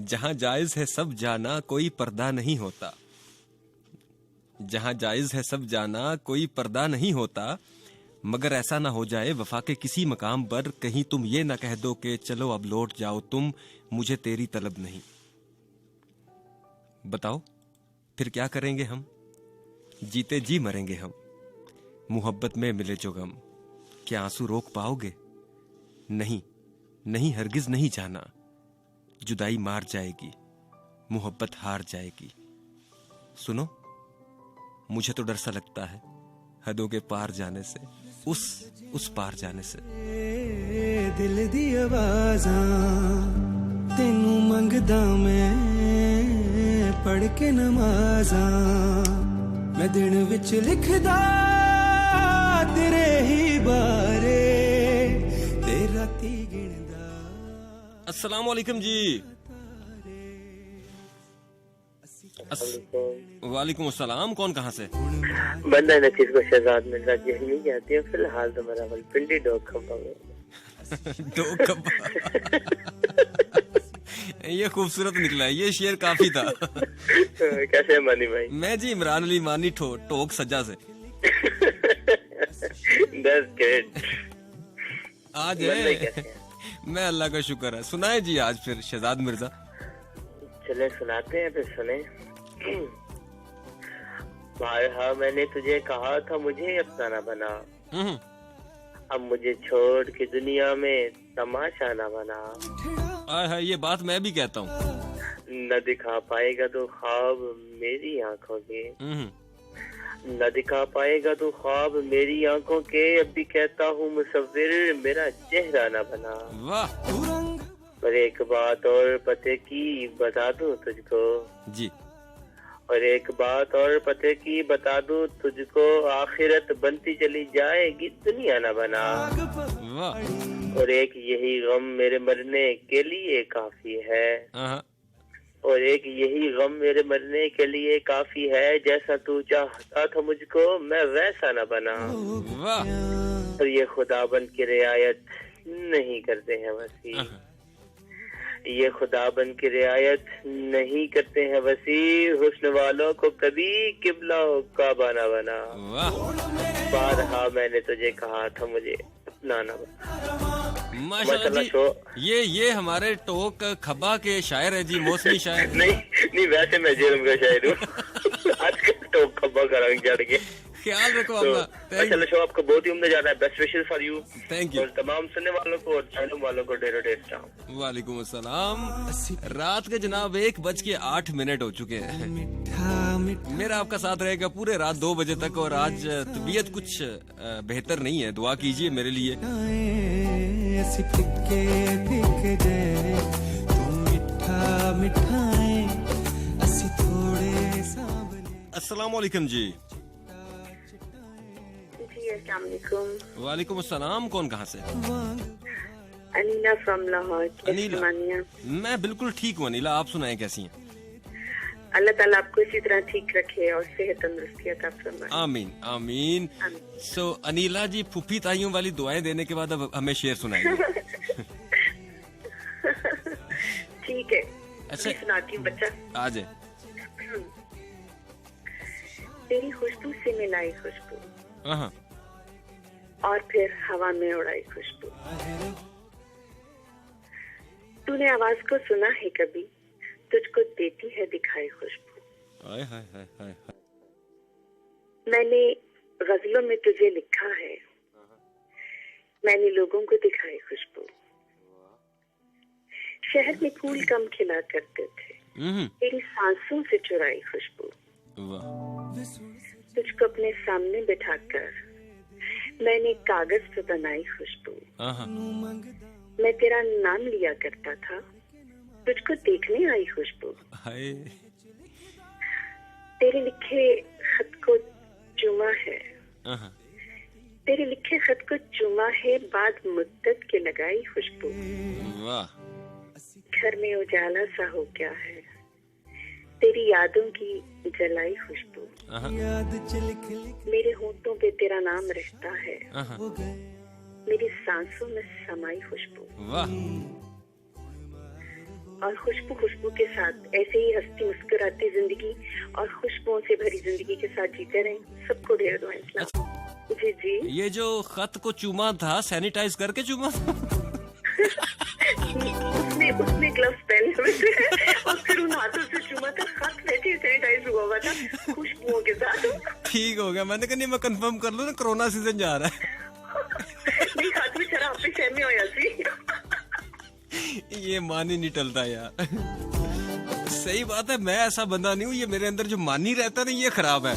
जहां जायज है सब जाना, कोई पर्दा नहीं होता। जहां जायज है सब जाना, कोई पर्दा नहीं होता। मगर ऐसा ना हो जाए वफा के किसी मकाम पर कहीं तुम ये ना कह दो कि चलो अब लौट जाओ तुम, मुझे तेरी तलब नहीं। बताओ फिर क्या करेंगे हम? जीते जी मरेंगे हम। मोहब्बत में मिले जो गम, क्या आंसू रोक पाओगे? नहीं, नहीं हरगिज नहीं जाना, जुदाई मार जाएगी, मोहब्बत हार जाएगी। सुनो, मुझे तो डर सा लगता है हदों के पार जाने से, उस पार जाने से। दिल दी आवाज़ां तेनू मंगदा मैं, पढ़ के नमाज़ां मैं दिन विच लिखदा तेरे ही बारे, तेरा ती गिनदा। अस्सलाम वालेकुम जी। वालेकुम अस्सलाम। कौन कहाँ से? बंदा नचीज को शहजाद मिर्जा जहनी कहती है। फिलहाल तो मेरा पिंडी डॉग खब्बा डॉग खब्बा ये खूबसूरत निकला है, ये शेर काफी था। कैसे है मानी भाई? मैं जी इमरान अली मानी टोक सज्जा से। आज है मैं अल्लाह का शुक्र है। सुनाए जी आज फिर शहजाद मिर्जा। चले सुनाते हैं, फिर सुने। हाँ, मैंने तुझे कहा था मुझे अफसाना बना, अब मुझे छोड़ के दुनिया में तमाशा ना बना। है ये बात मैं भी कहता हूँ। न दिखा पाएगा तो ख्वाब मेरी आंखों के, न दिखा पाएगा तो ख्वाब मेरी आंखों के, अब भी कहता हूँ मुसव्विर मेरा चेहरा ना बना। वाह। पर एक बात और पते की बता दूं तुझको जी, और एक बात और पते की बता दूं तुझको, आखिरत बनती चली जाएगी दुनिया ना बना। वाह। और एक यही गम मेरे मरने के लिए काफी है, और एक यही गम मेरे मरने के लिए काफी है, जैसा तू चाहता था मुझको मैं वैसा न बना। वाह। और ये खुदा बन की रियायत नहीं करते हैं वसी, ये खुदा बन की रियायत नहीं करते हैं वसी, हुस्न वालों को कभी किबला काबा ना बना। बारहा मैंने तुझे कहा था मुझे अपना ना बना। माशाल्लाह जी, ये हमारे टोक खब्बा के शायर है जी, मौसमी शायर। नहीं वैसे मैं जेरम का शायर हूँ। आज के टोक खब्बा का रंग चढ़ के ख्याल रखो अपना। माशाल्लाह शो आपका बहुत ही उम्दा जा रहा है। Best wishes for you. Thank you. और तमाम सुनने वालों को और चैनल वालों को ढेरों ढेर सलाम। वालेकुम अस्सलाम। रात के जनाब 1:08 हो चुके हैं। मेरा आपका साथ रहेगा पूरे रात 2 बजे तक, और आज तबीयत कुछ बेहतर नहीं है, दुआ कीजिए मेरे लिए। अस्सलाम वालेकुम जी। वालेकुम अस्सलाम। कौन कहाँ से? अनीला फ्रॉम लाहौर। अनीला, मैं बिल्कुल ठीक हूँ अनीला, आप सुनाएं कैसी हैं? अल्लाह ताला आपको इसी तरह ठीक रखे और सेहत तंदुरुस्ती अता फरमाए। आमीन आमीन। सो अनीला जी, फूफी ताइयों वाली दुआएं देने के बाद अब हमें शेर सुनाएंगे। ठीक है। अच्छा सुनाती हूँ बच्चा। आ जाए। तेरी खुशबू से मिलाई खुशबू, हाँ, और फिर हवा में उड़ाई खुशबू। तूने आवाज को सुना है कभी, तुझको देती है दिखाई खुशबू। हाय हाय हाय हाय। मैंने गजलों में तुझे लिखा है, मैंने लोगों को दिखाई खुशबू। शहर में फूल कम खिला करते थे, तेरी सांसों से चुराई खुशबू। तुझको अपने सामने बिठाकर मैंने कागज पे बनाई खुशबू। मैं तेरा नाम लिया करता था, तुझको देखने आई खुशबू। तेरे लिखे खत को चूमा है, तेरे लिखे खत को चूमा है, बाद मुद्दत के लगाई खुशबू। घर में उजाला सा हो गया है, तेरी यादों की जलाई खुशबू। मेरे होठों पे तेरा नाम रहता है, मेरी सांसों में समाई खुशबू। और खुशबू खुशबू के साथ ऐसे ही हंसती मुस्कुराती जिंदगी और खुशबुओं से भरी जिंदगी के साथ जीते रहें। सबको ढेर दुआएं। जी जी। ये जो खत को चूमा था, सैनिटाइज करके चूमा था? उसने ग्लव्स पहने हुए थे और फिर उन हाथों से चूमा था। खत वैसे सैनिटाइज हुआ था खुशबुओं के साथ। ठीक हो गया। मैंने कहा नहीं मैं कंफर्म कर लूं ना, कोरोना सीजन जा रहा है। नहीं खाती शराब पे सहमी हो जाती। ये मान ही नहीं टलता यार। सही बात है, मैं ऐसा बंदा नहीं हूँ, ये मेरे अंदर जो मानी रहता है ना ये खराब है।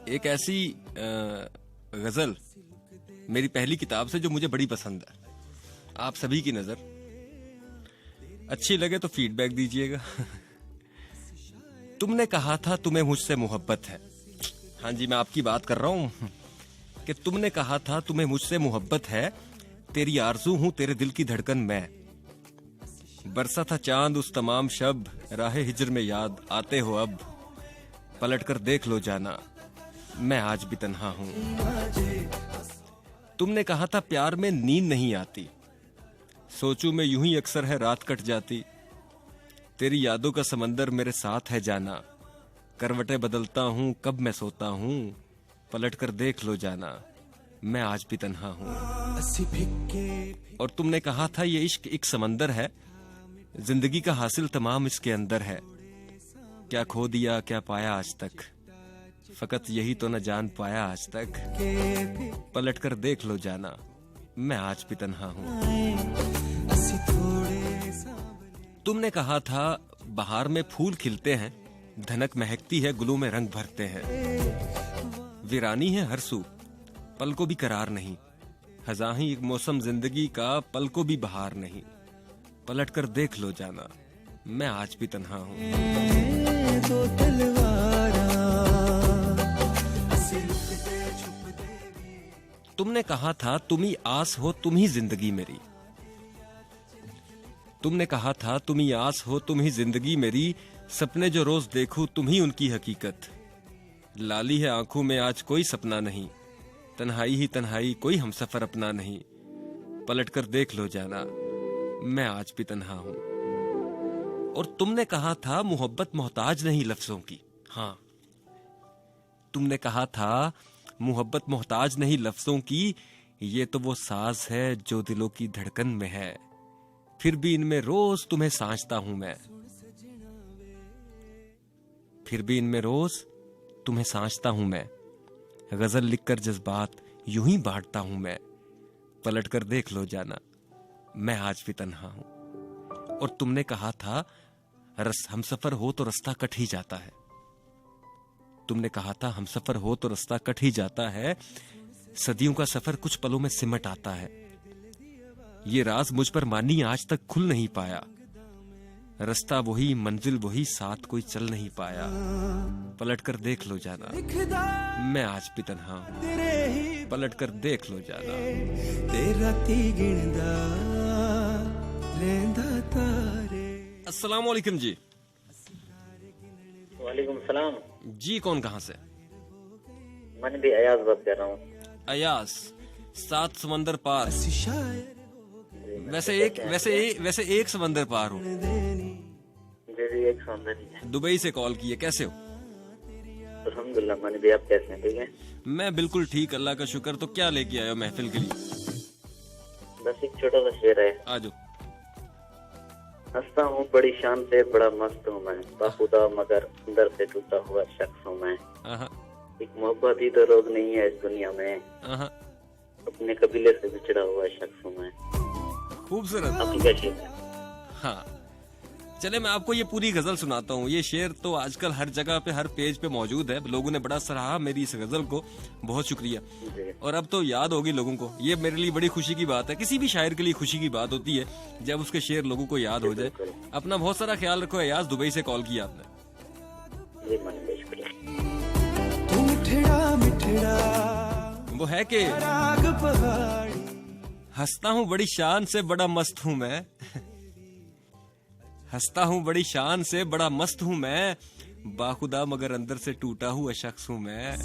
एक ऐसी गजल मेरी पहली किताब से जो मुझे बड़ी पसंद है, आप सभी की नजर अच्छी लगे तो फीडबैक दीजिएगा। तुमने कहा था तुम्हें मुझसे मोहब्बत है। हाँ जी, मैं आपकी बात कर रहा हूं कि तुमने कहा था तुम्हें मुझसे मोहब्बत है, तेरी आरज़ू हूं तेरे दिल की धड़कन मैं। बरसा था चांद उस तमाम शब, राहे हिजर में याद आते हो अब। पलट कर देख लो जाना मैं आज भी तन्हा हूं। तुमने कहा था प्यार में नींद नहीं आती, सोचूं मैं यूं ही अक्सर है रात कट जाती। तेरी यादों का समंदर मेरे साथ है जाना, करवटें बदलता हूं कब मैं सोता हूं। पलट कर देख लो जाना मैं आज भी तन्हा हूं। और तुमने कहा था ये इश्क एक समंदर है, जिंदगी का हासिल तमाम इसके अंदर है। क्या खो दिया क्या पाया आज तक, फकत यही तो न जान पाया आज तक। पलट कर देख लो जाना मैं आज भी तन्हा हूं। तुमने कहा था बहार में फूल खिलते हैं, धनक महकती है गुलों में रंग भरते हैं। वीरानी है हर सू पल को भी करार नहीं, हजाही एक मौसम जिंदगी का पल को भी बहार नहीं। पलट कर देख लो जाना मैं आज भी तन्हा हूं। तुमने कहा था तुम ही आस हो तुम ही जिंदगी मेरी। तुमने कहा था तुम ही आस हो तुम ही जिंदगी मेरी, सपने जो रोज देखूं तुम ही उनकी हकीकत। लाली है आंखों में आज कोई सपना नहीं, तन्हाई ही तन्हाई कोई हमसफर अपना नहीं। पलट कर देख लो जाना मैं आज भी तन्हा हूं। और तुमने कहा था मोहब्बत मोहताज नहीं लफ्जों की। हाँ, तुमने कहा था मोहब्बत मोहताज नहीं लफ्जों की, ये तो वो साज है जो दिलों की धड़कन में है। फिर भी इनमें रोज तुम्हें सांचता हूं मैं, फिर भी इनमें रोज तुम्हें सांचता हूं मैं। गजल लिखकर जज्बात यूं ही बांटता हूं मैं। पलट कर देख लो जाना मैं आज भी तन्हा हूं। और तुमने कहा था हमसफर हो तो रास्ता कट ही जाता है। तुमने कहा था हमसफर हो तो रास्ता कट ही जाता है, सदियों का सफर कुछ पलों में सिमट आता है। ये राज मुझ पर मानी आज तक खुल नहीं पाया, रास्ता वही मंजिल वही साथ कोई चल नहीं पाया। पलट कर देख लो जाना मैं आज भी तन्हा हूं। पलट कर देख लो जाना। अस्सलाम वालेकुम जी। वालेकुम सलाम जी, कौन कहाँ से? मैं भी अयाज बात कर रहा हूँ। अयाज, सात समंदर पार। वैसे एक समंदर पार हो। एक समंदर। दुबई से कॉल किए, कैसे हो? अल्हम्दुलिल्लाह, मैंने भी। आप कैसे हैं? ठीक है, मैं बिल्कुल ठीक, अल्लाह का शुक्र। तो क्या लेके आए हो महफिल के लिए? बस एक छोटा सा शेर है। आ जाओ। हंसता हूँ बड़ी शान से बड़ा मस्त हूँ मैं, बाखुदा मगर अंदर से टूटा हुआ शख्स हूँ मैं। एक मोहब्बत ही तो रोग नहीं है इस दुनिया में, अपने कबीले से बिछड़ा हुआ शख्स हूँ मैं। खूबसूरत। आपकी क्या शेर है? हाँ, चले मैं आपको ये पूरी गजल सुनाता हूँ। ये शेर तो आजकल हर जगह पे हर पेज पे मौजूद है, लोगों ने बड़ा सराहा मेरी इस गजल को, बहुत शुक्रिया। और अब तो याद होगी लोगों को, ये मेरे लिए बड़ी खुशी की बात है। किसी भी शायर के लिए खुशी की बात होती है जब उसके शेर लोगों को याद हो जाए। अपना बहुत सारा ख्याल रखो। अयाज, दुबई से कॉल किया आपने। वो है कि हंसता हूँ बड़ी शान से बड़ा मस्त हूँ मैं, हंसता हूँ बड़ी शान से बड़ा मस्त हूँ मैं, बाखुदा मगर अंदर से टूटा हुआ शख्स हूँ मैं।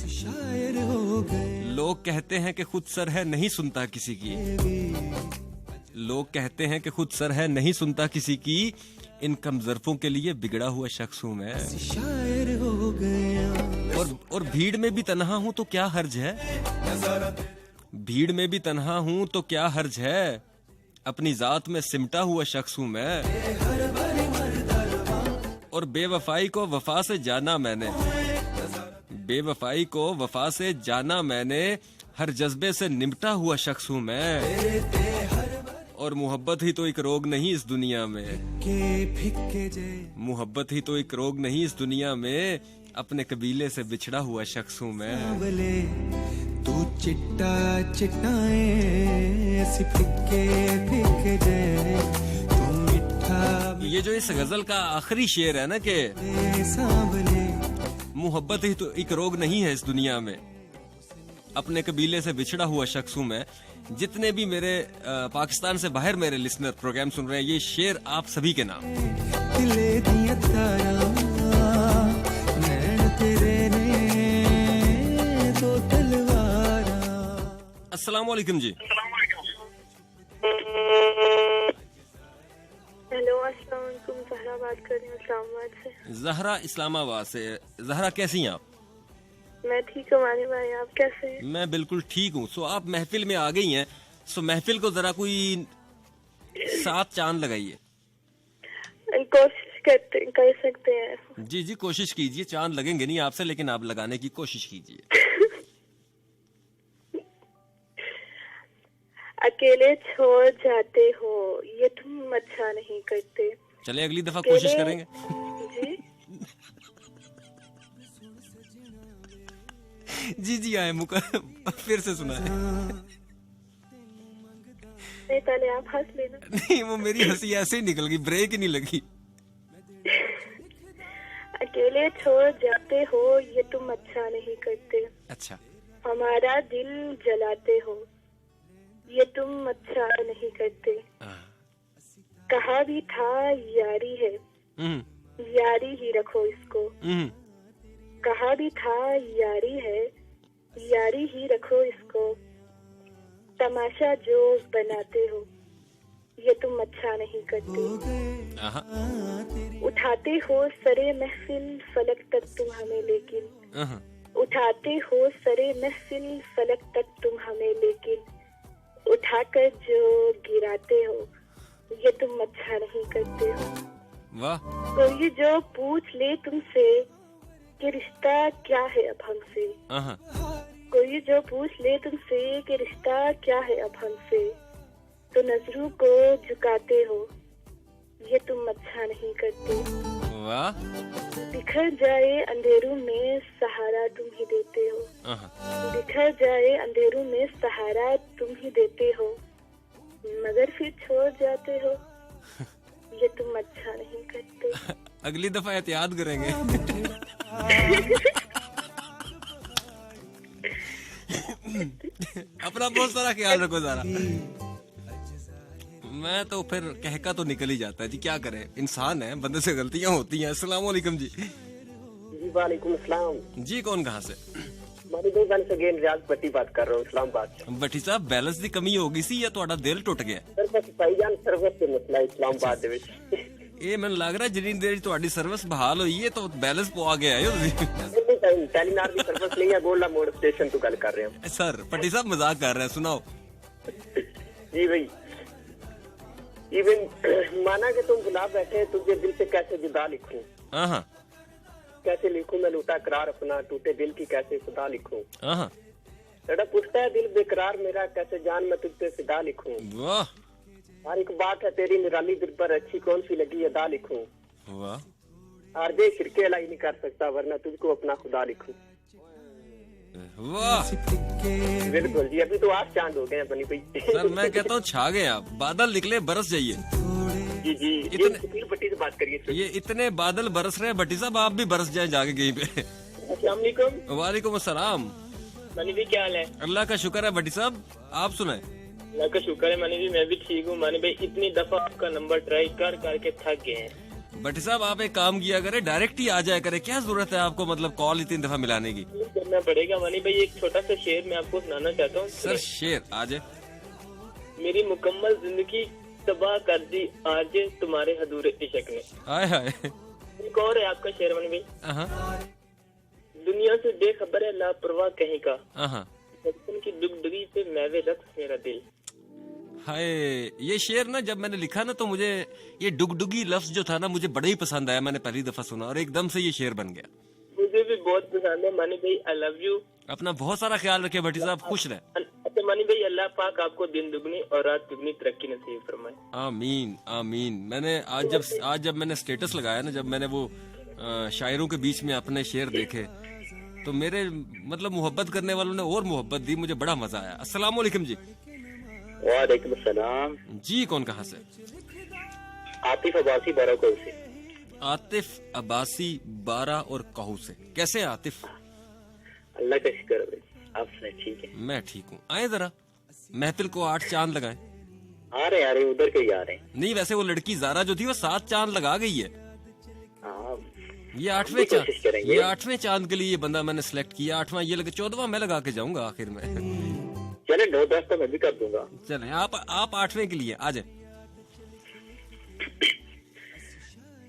लोग कहते हैं कि खुद सर है नहीं सुनता किसी की, लोग कहते हैं कि खुद सर है नहीं सुनता किसी की, इन कमजरफों के लिए बिगड़ा हुआ शख्स हूँ मैं। और भीड़ में भी तन्हा हूँ तो क्या हर्ज है, भीड़ में भी तन्हा हूँ तो क्या हर्ज है, अपनी जात में सिमटा हुआ शख्स हूँ मैं, और बेवफाई को वफा से जाना मैंने, बेवफाई को वफा से जाना मैंने, हर जज्बे से निमटा हुआ शख्स हूँ मैं, और मोहब्बत ही तो एक रोग नहीं इस दुनिया में, मोहब्बत ही तो एक रोग नहीं इस दुनिया में, अपने कबीले से बिछड़ा हुआ शख्स हूँ मैं। तू चिट्टा चिट्टाए ऐसी फिक्के फिक्के दे, तू मिठा। ये जो इस गजल का आखिरी शेर है ना कि मोहब्बत ही तो एक रोग नहीं है इस दुनिया में, अपने कबीले से बिछड़ा हुआ शख्स हूँ मैं। जितने भी मेरे पाकिस्तान से बाहर मेरे लिसनर प्रोग्राम सुन रहे हैं, ये शेर आप सभी के नाम। अस्सलाम वालेकुम जी। हेलो, अस्सलाम वालेकुम। ज़हरा बात कर रही हूँ इस्लामाबाद से। ज़हरा इस्लामाबाद से। ज़हरा कैसी हैं आप? मैं ठीक हूँ मानी भाई, आप कैसे हैं? मैं बिल्कुल ठीक हूँ। सो आप महफिल में आ गई हैं, सो महफिल को जरा कोई 7 चांद लगाइए। कोशिश कर सकते हैं। जी जी कोशिश कीजिए, चांद लगेंगे नहीं आपसे, लेकिन आप लगाने की कोशिश कीजिए। अकेले छोड़ जाते हो ये तुम अच्छा नहीं करते। चले अगली दफा कोशिश करेंगे। जी जी जी आए मुका फिर से सुना है। नहीं, पहले आप हंस लेना। नहीं, वो मेरी हंसी ऐसे ही निकल गई, ब्रेक ही नहीं लगी। अकेले छोड़ जाते हो ये तुम अच्छा नहीं करते। अच्छा। हमारा दिल जलाते हो ये तुम अच्छा नहीं करते। कहा भी था यारी है, यारी ही रखो इसको। कहा भी था यारी है, यारी ही रखो इसको। तमाशा जो बनाते हो ये तुम अच्छा नहीं करते। उठाते हो सरे महफिल फलक तक तुम हमें, लेकिन उठाते हो सरे महफिल फलक तक तुम हमें, लेकिन उठाकर जो गिराते हो ये तुम अच्छा नहीं करते हो। वाह। कोई जो पूछ ले तुमसे कि रिश्ता क्या है अब हमसे, कोई जो पूछ ले तुमसे कि रिश्ता क्या है अब हमसे, तो नजरों को झुकाते हो ये तुम अच्छा नहीं करते। वाह। बिखर जाए अंधेरों में सहारा तुम ही देते हो, बिखर जाए अंधेरों में सहारा तुम ही देते हो, मगर फिर छोड़ जाते हो ये तुम अच्छा नहीं करते। अगली दफा एहतियात करेंगे। अपना बहुत सारा ख्याल रखो जरा। मैं तो फिर कहका तो निकल ही जाता है जी, क्या करें, इंसान है, बंदे से गलतियां होती हैं। अस्सलाम वालेकुम जी। जी वालेकुम अस्सलाम जी। कौन कहाँ से? रियाज भट्टी बात कर रहा हूँ इस्लामाबाद से। भट्टी साहब बैलेंस की कमी हो गई सी या ਤੁਹਾਡਾ ਦਿਲ ਟੁੱਟ ਗਿਆ? सर बस भाईजान सर्विस से मसला इस्लामाबाद ਦੇ ਵਿੱਚ। ਇਹ ਮੈਨੂੰ ਲੱਗ ਰਿਹਾ ਜਿੰਨੀ ਦੇਰ ਤੁਹਾਡੀ ਸਰਵਿਸ ਬਹਾਲ ਹੋਈ ਹੈ ਤਾਂ ਬੈਲੈਂਸ ਪਵਾ ਕੇ ਆਏ ਹੋ ਤੁਸੀਂ। ਟੈਲੀਨਾਰ ਦੀ ਸਰਵਿਸ ਨਹੀਂ ਹੈ, ਗੋਲਾ ਮੋੜ स्टेशन ਤੋਂ ਗੱਲ ਕਰ ਰਹੇ ਹਾਂ। सर भट्टी साहब मजाक कर रहे हैं, सुनाओ। जी भाई, इवन माना कि तुम बुला बैठे, तुझे दिल से कैसे जुदा लिखूं, कैसे लिखूं मैं लूटा करार अपना, टूटे दिल की कैसे खुदा लिखूं। लड़ा पूछता है दिल बेकरार मेरा, कैसे जान मैं तुझसे फिदा लिखूं। वाह। हर एक बात है तेरी निराली दिल पर, अच्छी कौन सी लगी अदा लिखूं। वाह। आरजे शिरके अलाई नहीं कर सकता, वरना तुझको अपना खुदा लिखूं। वाह। बिल्कुल जी, अभी तो 8 चांद हो गए हैं बनी भाई। सर मैं कहता हूँ छा गए आप, बादल निकले बरस जाइए। जी जी, इतने भट्टी से बात करिए। ये इतने बादल बरस रहे हैं भट्टी साहब, आप भी बरस जाए जाके कहीं पे। अस्सलाम वालेकुम। वालेकुम अस्सलाम। मनी भी क्या हाल है? अल्लाह का शुक्र है भट्टी साहब, आप सुनाए? अल्लाह का शुक्र है मनी भी, मैं भी ठीक हूँ। मनी भाई इतनी दफा आपका नंबर ट्राई कर करके थक गए हैं। भट्टी साहब आप एक काम किया करे, डायरेक्ट ही आ जाया करे, क्या जरूरत है आपको मतलब कॉल इतनी दफा मिलाने की? करना पड़ेगा मनी भाई। एक छोटा सा शेर मैं आपको सुनाना चाहता हूँ। सर शेर आ जाए। मेरी मुकम्मल जिंदगी तबाह कर दी आज तुम्हारे हदूर इश्क ने। हाय हाय। एक और है आपका शेर मनी भाई। दुनिया से बेखबर है लापरवाह कहीं का, बचपन की डुगडुगी पे मैवे रक्स मेरा दिल। हाय, ये शेर ना जब मैंने लिखा ना तो मुझे ये डुगडुगी लफ्ज जो था ना मुझे बड़ा ही पसंद आया। मैंने पहली दफा सुना और एकदम से ये शेर बन गया। मुझे भी बहुत पसंद है मानी भाई, आई लव यू। अपना बहुत सारा ख्याल रखे भट्टी साहब, खुश रहे। अच्छा मानी भाई, अल्लाह पाक आपको दिन दुगनी और रात दुगनी तरक्की नसीब फरमाए। आमीन आमीन। मैंने आज जब मैंने स्टेटस लगाया ना, जब मैंने वो शायरों के बीच में अपने शेर देखे तो मेरे मतलब मोहब्बत करने वालों ने और मोहब्बत दी, मुझे बड़ा मजा आया। अस्सलाम वालेकुम जी। वालेकुम सलाम जी। कौन कहाँ से? आतिफ अब्बासी बाराकोल से। आतिफ अब्बासी बारा और कहू से। कैसे हैं आतिफ? अल्लाह का शुक्र है, आप सुनाए? ठीक है, मैं ठीक हूँ। आए जरा महफिल को 8 चांद लगाएं। आ रहे उधर के ही आ रहे हैं। नहीं, वैसे वो लड़की जारा जो थी वो 7 चांद लगा गई है। ये 8वें चांद, ये 8वें चांद के लिए ये बंदा मैंने सिलेक्ट किया। 8वां ये लगे, 14वां मैं लगा के जाऊंगा आखिर में। चले 9-10 तो मैं भी कर दूंगा। चले आप 8वें के लिए आ जाए।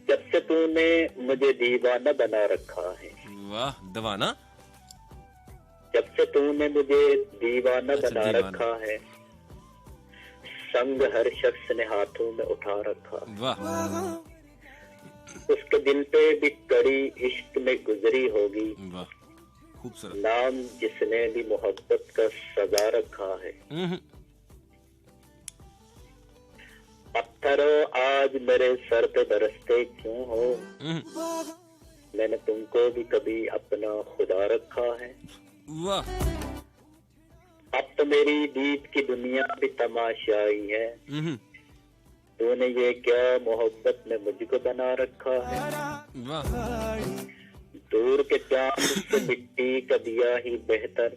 जब से तूने मुझे दीवाना बना रखा है। वाह, दीवाना। जब से तूने मुझे दीवाना बना रखा है, संग हर शख्स ने हाथों में उठा रखा। वाह। उसके दिल पे भी कड़ी इश्क में गुजरी होगी। वाह, खूबसूरत। नाम जिसने भी मोहब्बत का सजा रखा है। पत्थरों आज मेरे सर पे बरसते क्यों हो, मैंने तुमको भी कभी अपना खुदा रखा है। वाह। अब तो मेरी दीद की दुनिया भी तमाशाई है। तूने ये क्या मोहब्बत में मुझको बना रखा है। वाह। दूर के चांद से मिट्टी का दिया ही बेहतर।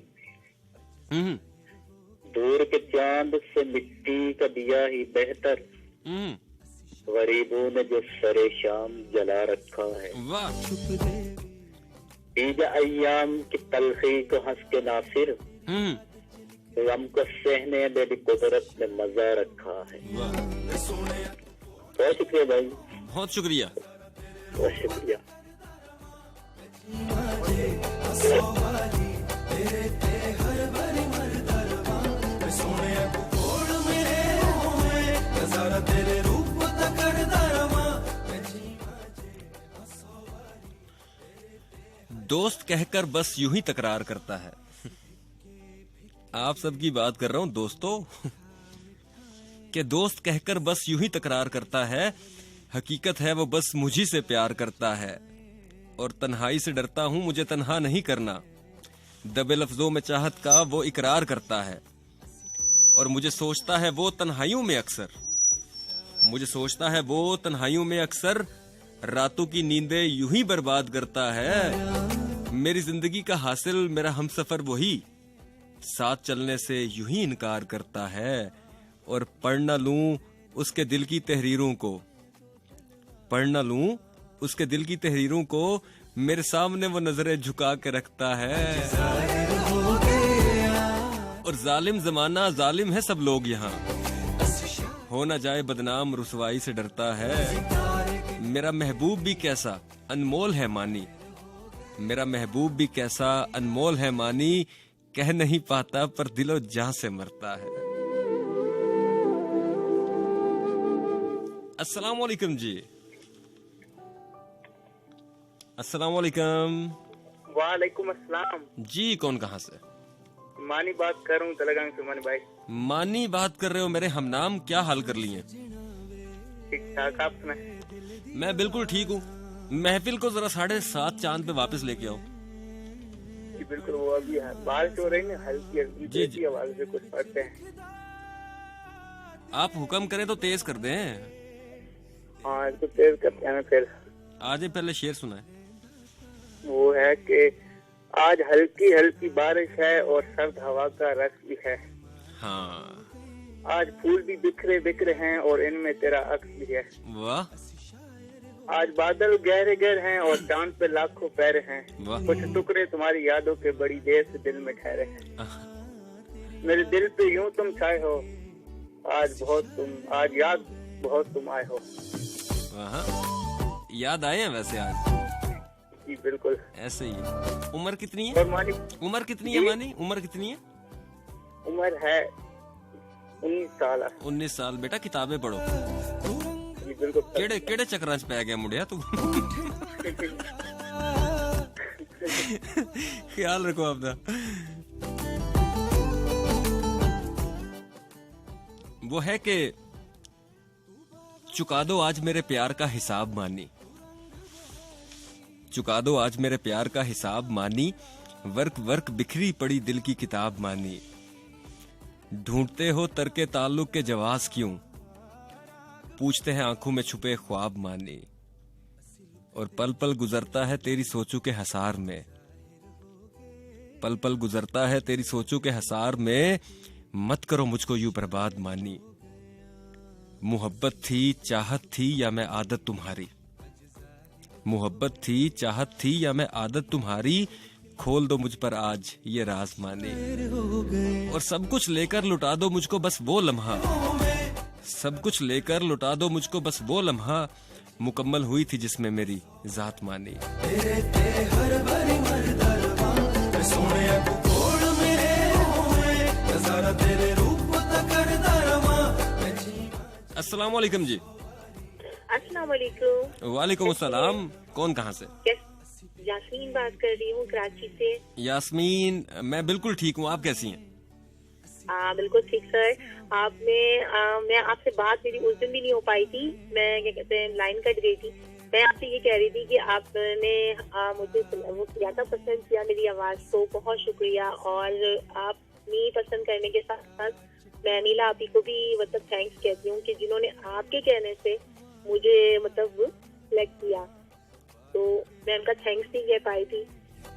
दूर के चांद से मिट्टी का दिया ही बेहतर। गरीबों ने जो सरे शाम जला रखा है। वाह। बीजा अय्याम की तलखी को हंस के नासिर, गम को सहने में भी कुदरत ने मजा रखा है। बहुत शुक्रिया भाई, बहुत शुक्रिया, बहुत शुक्रिया। दोस्त कहकर बस यूं ही तकरार करता है। आप सबकी बात कर रहा हूं दोस्तों कि दोस्त कहकर बस यूं ही तकरार करता है, हकीकत है वो बस मुझी से प्यार करता है। और तन्हाई से डरता हूं, मुझे तन्हा नहीं करना। दबे लफ्जों में चाहत का वो इकरार करता है। और मुझे सोचता है वो तन्हाइयों में अक्सर, मुझे सोचता है वो तन्हाइयों में अक्सर, रातों की नींदें यूं ही बर्बाद करता है। मेरी जिंदगी का हासिल मेरा हमसफर वही, साथ चलने से यूं ही इनकार करता है। और पढ़ न लूं उसके दिल की तहरीरों को, पढ़ न लूं उसके दिल की तहरीरों को, मेरे सामने वो नजरें झुका के रखता है। और जालिम जमाना, जालिम है सब लोग यहाँ, हो न जाए बदनाम रुसवाई से डरता है। मेरा महबूब भी कैसा अनमोल है मानी, मेरा महबूब भी कैसा अनमोल है मानी, कह नहीं पाता पर दिलो जान से मरता है। अस्सलाम वालेकुम जी। अस्सलाम वालेकुम। वालेकुम अस्सलाम जी। कौन कहाँ से? मानी बात कर रहा हूँ तलगांव से। मानी भाई। मानी बात कर रहे हो मेरे हमनाम, क्या हाल कर लिए? ठीक ठाक, आप सुनाए? मैं बिल्कुल ठीक हूँ। महफिल को जरा 7.5 चांद पे वापस लेके आओ। जी बिल्कुल, वो अभी बारिश हो रही है, हल्की हल्की जी आवाज से कुछ पढ़ते हैं। आप हुक्म करें तो तेज कर दें। हाँ, इसको तेज करते हैं। फिर आज पहले शेर सुनाए। वो है कि आज हल्की हल्की बारिश है और सर्द हवा का रस भी है। हाँ। आज फूल भी बिखरे बिखरे हैं और इनमें तेरा अक्स भी है। वाह। आज बादल गहरे गहरे हैं और चांद पे लाखों पैरे हैं। कुछ टुकड़े तुम्हारी यादों के बड़ी देर से दिल में ठहरे हैं। मेरे दिल पे यूं तुम छाए हो, आज याद बहुत तुम आए हो। याद आए हैं वैसे आज? जी बिल्कुल ऐसे ही। उम्र कितनी है? और मानी उम्र कितनी है मानी? उम्र कितनी है? उम्र है 19 साल। 19 साल। बेटा किताबें पढ़ो। जी बिल्कुल। केड़े केड़े चक्रां च पै गया मुंडिया तू? ख्याल रखो अपना। वो है कि चुका दो आज मेरे प्यार का हिसाब मानी, चुका दो आज मेरे प्यार का हिसाब मानी, वर्क वर्क बिखरी पड़ी दिल की किताब मानी, ढूंढते हो तरके ताल्लुक के जवाब क्यों, पूछते हैं आंखों में छुपे ख्वाब मानी, और पल पल गुजरता है तेरी सोचों के हसार में, पल पल गुजरता है तेरी सोचों के हसार में, मत करो मुझको यूं बर्बाद मानी, मोहब्बत थी चाहत थी या मैं आदत तुम्हारी, मोहब्बत थी चाहत थी या मैं आदत तुम्हारी, खोल दो मुझ पर आज ये राज मानी, और सब कुछ लेकर लुटा दो मुझको बस वो लम्हा, सब कुछ लेकर लुटा दो मुझको बस वो लम्हा, मुकम्मल हुई थी जिसमें मेरी जात मानी। अस्सलाम वालेकुम जी। अस्सलाम वालेकुम। वालेकुम अस्सलाम। कौन कहाँ से? यास्मीन बात कर रही हूँ कराची से। यास्मीन, मैं बिल्कुल ठीक हूँ, आप कैसी हैं? बिल्कुल ठीक सर। मैं आपसे बात मेरी उस दिन भी नहीं हो पाई थी, मैं क्या कहते हैं लाइन कट गई थी। मैं आपसे ये कह रही थी कि आपने मुझे वो ज्यादा पसंद किया मेरी आवाज को, बहुत शुक्रिया। और आपने पसंद करने के साथ साथ मैं नीला आपी को भी मतलब थैंक्स कहती हूँ कि जिन्होंने आपके कहने से मुझे मतलब सिलेक्ट किया, तो मैं उनका थैंक्स नहीं कह पाई थी,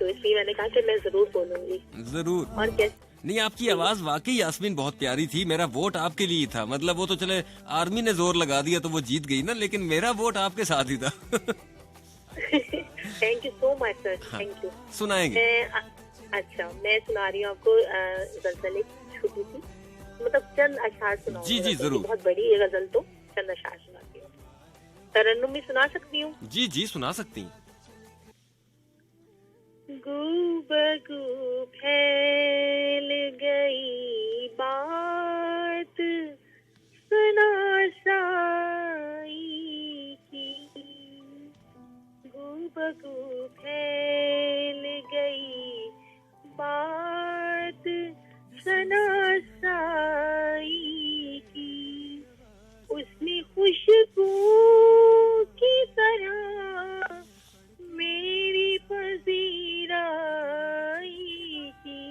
तो इसलिए मैंने कहा कि मैं जरूर बोलूंगी। जरूर। और कैसे नहीं, आपकी आवाज वाकई यास्मीन बहुत प्यारी थी। मेरा वोट आपके लिए था, मतलब वो तो चले आर्मी ने जोर लगा दिया तो वो जीत गई ना, लेकिन मेरा वोट आपके साथ ही था। Thank you so much sir, thank you. सुनाएंगे? अच्छा, मैं सुना रही हूँ आपको गजल एक छोटी सी, मतलब चंद अशार सुनाऊंगी। जी जी जरूर। बहुत बड़ी है गजल, तो चंद अशार सुनाती हूँ। तरन्नुम भी सुना सकती हूँ? जी जी सुना सकती हैं। गूबगू फैल गई बात सुना साई की, गूबगू फैल गई बात सुना साई की, उसने खुशबू की तरह मेरी पजीराई की,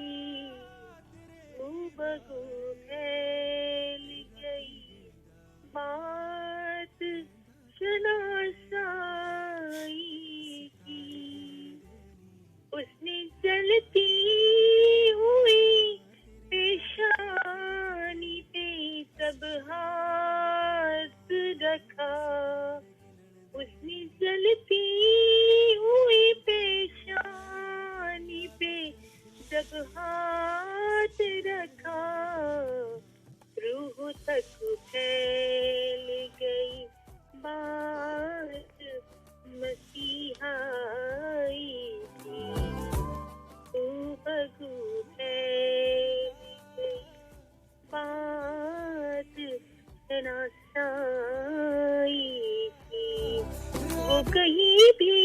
गूबगू फैल गई बात सुना साई की, उसने जलती हुई पेशानी पे सब हाथ रखा, उसने जलती हुई पेशानी पे जब हाथ रखा, रूह तक फैल गई बात मसीहाई की, गूबगू फैल गई बात नासाई की, वो कहीं भी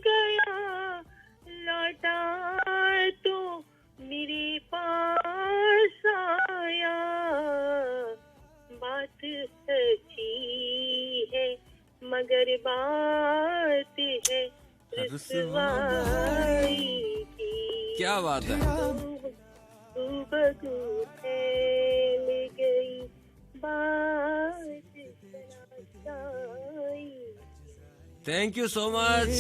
गया लौटा तो मेरे पास आया, बात सच्ची है मगर बात है रसवाई की। क्या बात है। गूबगू फैल गई बात सच्चाई। Thank you so much.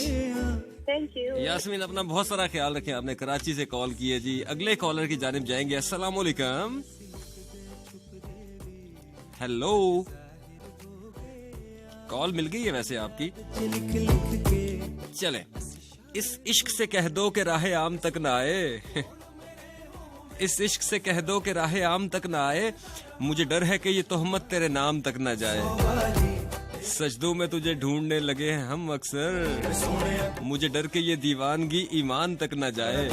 Thank you Yasmeen, अपना बहुत सारा ख्याल रखें। आपने कराची से कॉल की है जी। अगले कॉलर की जानिब जाएंगे। अस्सलाम वालेकुम। हेलो, कॉल मिल गई है वैसे आपकी। चले, इस इश्क से कह दो कि राह आम तक ना आए, इस इश्क से कह दो कि राह आम तक ना आए, मुझे डर है कि ये तोहमत तेरे नाम तक ना जाए, सजदों में तुझे ढूंढने लगे हैं हम अक्सर, मुझे डर के ये दीवानगी ईमान तक न जाए।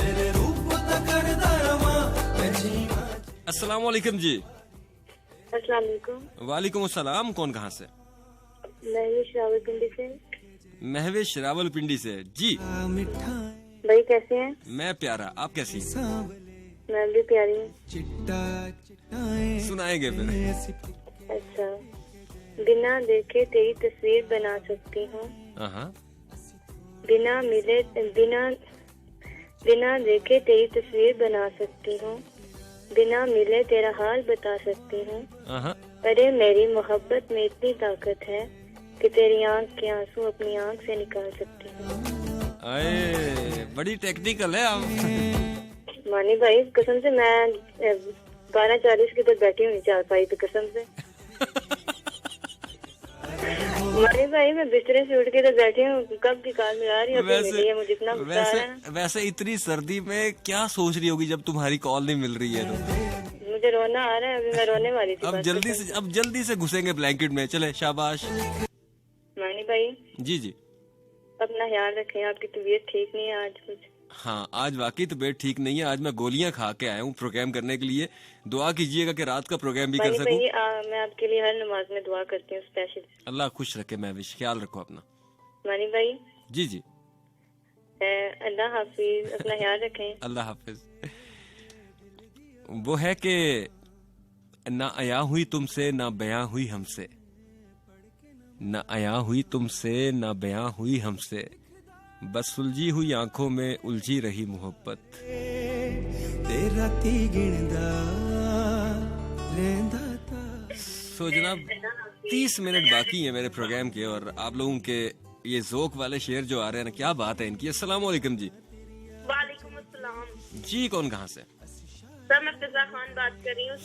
अस्सलाम वालेकुम जी। अस्सलाम वालेकुम। वालेकुम अस्सलाम। कौन कहाँ से? महवेश रावलपिंडी से। महवेश रावलपिंडी से जी। भाई कैसे हैं? मैं प्यारा, आप कैसी? मैं भी प्यारी हूँ। सुनाएंगे फिर। अच्छा, बिना देखे तेरी तस्वीर बना सकती हूँ, बिना देखे तेरी तस्वीर बना सकती हूँ, बिना मिले तेरा हाल बता सकती हूँ। अरे मेरी मोहब्बत में इतनी ताकत है कि तेरी आंख के आंसू अपनी आंख से निकाल सकती हूँ। अरे बड़ी टेक्निकल है आप। मानी भाई कसम से मैं 12:40 की तो बैठी हूँ चारपाई पे, कसम से। मानी भाई मैं बिस्तरे से उठ के तो बैठी हूँ, कब की कॉल मिला रही है, मुझे इतना गुस्सा आ रहा है। वैसे इतनी सर्दी में क्या सोच रही होगी जब तुम्हारी कॉल नहीं मिल रही है तो? मुझे रोना आ रहा है, अभी मैं रोने वाली थी। अब जल्दी से घुसेंगे ब्लैंकेट में, चले शाबाश। मानी भाई जी जी, अपना ख्याल रखें, आपकी तबीयत ठीक नहीं है आज कुछ? हाँ, आज वाकई तबीयत ठीक नहीं है। आज मैं गोलियां खा के आया हूँ प्रोग्राम करने के लिए। दुआ कीजिएगा कि रात का प्रोग्राम भी कर सकूं। मैं आपके लिए हर नमाज में दुआ करती हूँ स्पेशल। अल्लाह खुश रखे महविश, ख्याल रखो अपना। मानी भाई जी जी, अल्लाह हाफिज, अपना ख्याल रखें। अल्लाह हाफिज। वो है कि ना आया हुई तुमसे ना बयां हुई हमसे, ना आया हुई तुमसे ना बयां हुई हमसे, बस सुलझी हुई आंखों में उलझी रही मोहब्बत। सो जनाब 30 मिनट बाकी है मेरे प्रोग्राम के, और आप लोगों के ये जोक वाले शेर जो आ रहे हैं ना, क्या बात है इनकी। अस्सलाम वालेकुम जी। वालेकुम अस्सलाम जी। कौन कहाँ से? सर मैं फिजा खान बात कर रही हूँ।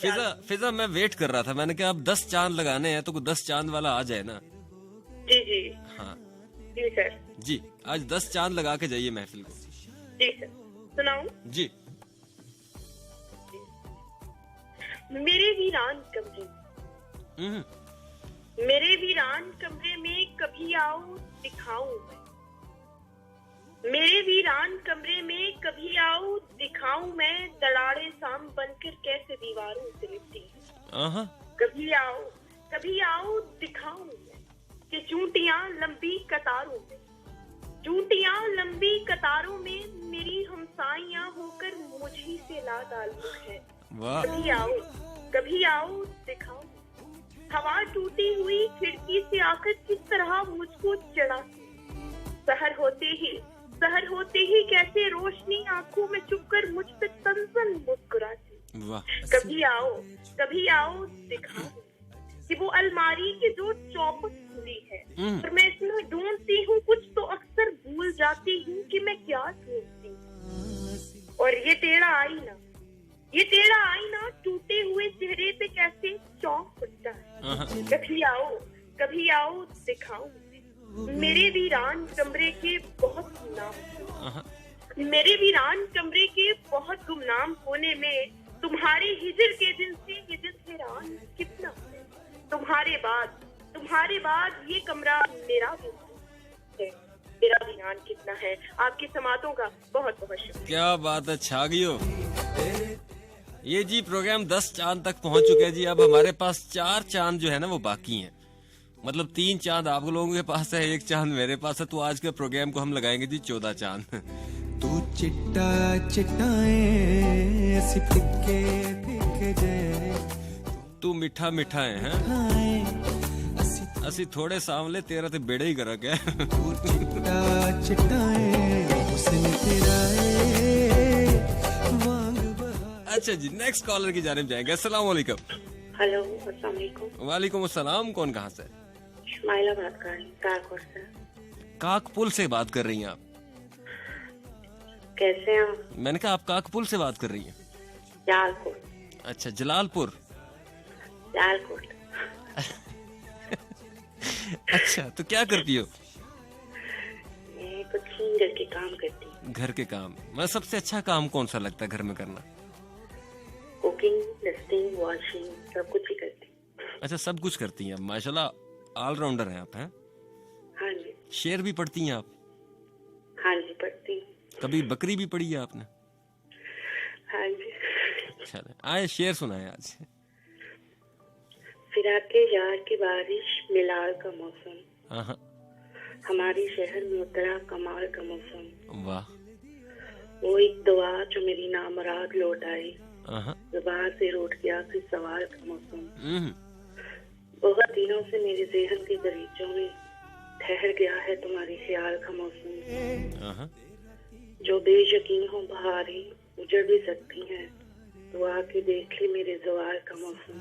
फिजा मैं वेट कर रहा था, मैंने कहा अब 10 चांद लगाने हैं तो कोई 10 चांद वाला आ जाए ना। जी जी हाँ जी सर जी, आज 10 चांद लगा के जाइए महफिल को। जी सर, सुनाऊं? जी। मेरे वीरान कमरे, मेरे वीरान कमरे में कभी आओ दिखाऊं मैं, मेरे वीरान कमरे में कभी आओ दिखाऊं मैं, दराड़े साम बनकर कैसे दीवारों से लिपटी हूं। कभी आओ दिखाऊं मैं कि चूंटियां लंबी कतारों में, चूंटियां लंबी कतारों में मेरी हमसाइयां होकर मुझी से ला ताल्लुक है। कभी आओ दिखाओ, हवा टूटी हुई खिड़की से आकर किस तरह मुझको चढ़ाती, सहर होते ही कैसे रोशनी आंखों में चुपकर मुझ पे तंजन मुस्कुराती। कभी आओ दिखाओ कि वो अलमारी की जो चौखट खुली है और मैं इसमें ढूंढती हूँ कुछ, तो अक्सर भूल जाती हूँ कि मैं क्या ढूंढती हूँ। और ये टेढ़ा आईना टूटे हुए चेहरे पे कैसे चौंक उठता है। कभी आओ दिखाओ, मेरे वीरान कमरे के बहुत गुमनाम, मेरे वीरान कमरे के बहुत गुमनाम होने में तुम्हारे हिजर के दिन से ये दिल हैरान कितना, तुम्हारे बाद ये कमरा मेरा वीरान कितना है। आपकी समातों का बहुत बहुत शुक्रिया। क्या बात है, छा गई हो। ये जी प्रोग्राम 10 चांद तक पहुंच चुके हैं जी। अब हमारे पास 4 चांद जो है ना वो बाकी हैं, मतलब 3 चांद आप लोगों के पास है, 1 चांद मेरे पास है। तो आज के प्रोग्राम को हम लगाएंगे जी 14 चांद। तू चिट्टा चिट्टाए ऐसी फिक्के फिक्के जे, तू मिठा मिठा है असी थोड़े सांवले, तेरा तो बेड़ा ही करा क्या। तू चिट्टा चिट्टाए हुस्न तेरा वांग बहार। अच्छा जी, नेक्स्ट कॉलर की जानिब जाएंगे। अस्सलाम वालेकुम। हेलो अस्सलाम वालेकुम। वालेकुम अस्सलाम। कौन कहाँ से? शुमाइला बात कर रही हूँ काकपुर से। काकपुल से बात कर रही हैं आप? कैसे हैं आप? मैंने कहा आप काकपुल से बात कर रही हैं? जलालपुर। अच्छा, जलालपुर। जलालपुर। अच्छा, तो क्या करती हो? मैं कुछ घर के काम करती हूँ। घर के काम? मैं सबसे अच्छा काम कौन सा लगता है घर में करना? कुकिंग, डस्टिंग, वॉशिंग, सब कुछ ही करती हूँ। अच्छा, सब कुछ करती हैं माशाल्लाह। ऑलराउंडर हैं आप, हैं? हाँ जी। शेर भी पढ़ती हैं आप? हाँ जी पढ़ती हूँ। कभी बकरी भी पढ़ी है आपने? हाँ जी। चले आए शेर सुनाए आज। फिराके यार की बारिश मिलाल का मौसम, हमारी शहर में उतरा कमाल का मौसम। वाह। वो एक दुआ जो मेरी नामराद लौट आई, जुबान से रूठ गया फिर सवाल का मौसम। बहुत दिनों से मेरे ज़हन के दरीचों में ठहर गया है तुम्हारी ख्याल का मौसम। जो बेयकीन हो बहारें उजड़ भी सकती हैं, तो आके देख ली मेरे ज़वाल का मौसम।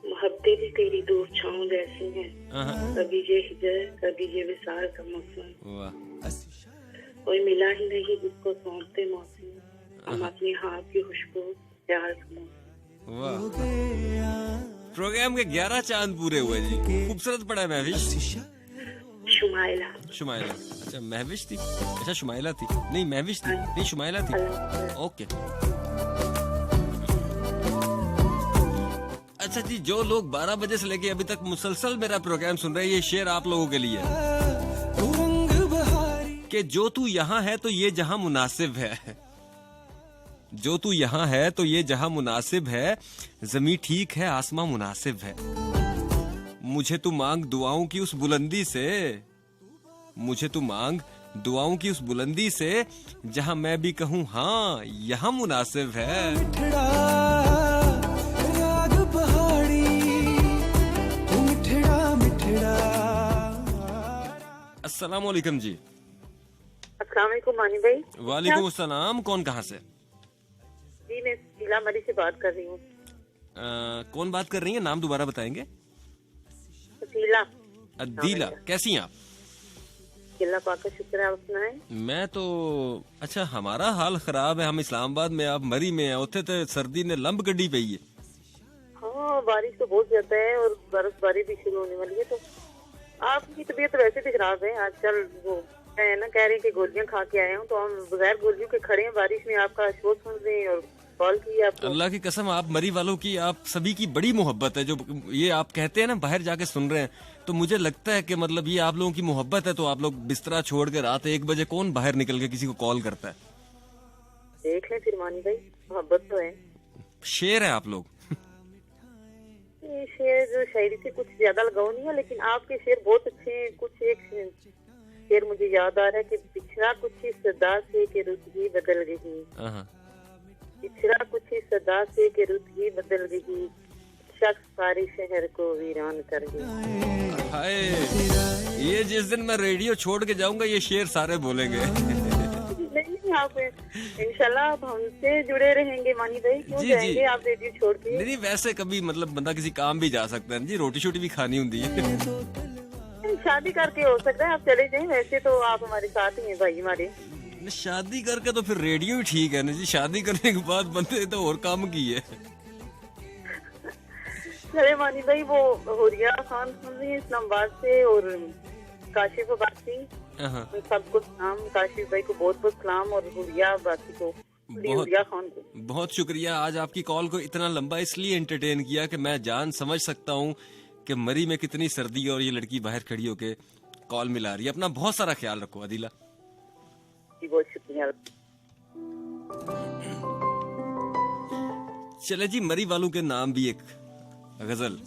मोहब्बतें भी तेरी धूप छाँव जैसी हैं, कभी ये हिजर कभी ये विसाल का मौसम। कोई मिला ही नहीं जिसको सौंपते मौसम, हम अपने हाथ की खुशबू प्यार का मौसम। वाह। प्रोग्राम के 11 चांद पूरे हुए जी। खूबसूरत पड़ा महविश। शुमाइला। शुमाइला, अच्छा महविश थी, अच्छा शुमाइला थी, नहीं महविश थी, नहीं शुमाइला थी। ओके। अच्छा जी, जो लोग 12 बजे से लेके अभी तक मुसलसल मेरा प्रोग्राम सुन रहे हैं, ये शेर आप लोगों के लिए कि जो तू यहाँ है तो ये जहां मुनासिब है, जो तू यहाँ है तो ये जहां मुनासिब है, जमी ठीक है आसमां मुनासिब है। मुझे तू मांग दुआओं की उस बुलंदी से, मुझे तू मांग दुआओं की उस बुलंदी से, जहां मैं भी कहूँ हाँ यहाँ मुनासिब है। अस्सलाम वालेकुम जी। अस्सलाम वालेकुम मानी भाई। वालेकुम अस्सलाम। कौन कहाँ से? जी मैं शीला मरी से बात कर रही हूँ। कौन बात कर रही है? नाम दोबारा बताएंगे? शीला। अदीला, कैसी हैं आप? अल्लाह पाक का शुक्र है, आप सुनाएं। मैं तो अच्छा, हमारा हाल खराब है। हम इस्लामाबाद में, आप मरी में हैं, उथे तो सर्दी ने लंब गड्डी पई है। हाँ बारिश तो बहुत ज्यादा है और बर्फबारी भी शुरू होने वाली है। तो आपकी तबीयत वैसे भी खराब है आजकल। वो है ना, कह रहे हैं कि गोलियां खा के आए हूँ, तो हम बगैर गोलियों के खड़े हैं बारिश में, आपका शोर सुन रहे हैं और कॉल की आपको। अल्लाह की कसम, आप मरी वालों की, आप सभी की बड़ी मोहब्बत है। जो ये आप कहते हैं ना बाहर जाके सुन रहे हैं, तो मुझे लगता है कि मतलब ये आप लोगों की मोहब्बत है। तो आप लोग बिस्तरा छोड़ के रात 1 बजे कौन बाहर निकल के किसी को कॉल करता है? देख लें फिर मानी भाई, मोहब्बत तो है। शेर है आप लोग। ये शेर जो शायरी से कुछ ज्यादा लगाव नहीं है, लेकिन आपके शेर बहुत अच्छे हैं। कुछ एक शेर मुझे याद आ रहा है कि पिछड़ा कुछ ही सदा से के रुत ही बदल गई, पिछड़ा कुछ ही सदा से के रुत ही बदल गई, शख्स सारे शहर को वीरान कर गई। हाय, ये जिस दिन मैं रेडियो छोड़ के जाऊंगा ये शेर सारे बोलेंगे। नहीं, आप इंशाल्लाह आप हमसे जुड़े रहेंगे मानी भाई। क्यों जाएंगे आप रेडियो छोड़ के? नहीं, वैसे कभी मतलब बंदा किसी काम भी जा सकता है जी, रोटी शोटी भी खानी होती है। शादी करके हो सकता है आप चले जाएं, वैसे तो आप हमारे साथ ही हैं भाई हमारे। शादी करके तो फिर रेडियो ही ठीक है ना जी। शादी करने के बाद बंदे तो और काम की है। चले मानी भाई, वो हुरिया खान सुन रही है इस्लामाबाद से और काशिफ बासी, सबको सलाम। काशिफ भाई को बहुत बहुत सलाम और हुरिया बासी को, हुरिया खान को बहुत शुक्रिया। आज आपकी कॉल को इतना लंबा इसलिए एंटरटेन किया कि मैं जान समझ सकता हूँ कि मरी में कितनी सर्दी और ये लड़की बाहर खड़ी होके कॉल मिला रही है। अपना बहुत सारा ख्याल रखो अदीला जी। बहुत शुक्रिया। चले जी, मरी वालों के नाम भी एक गजल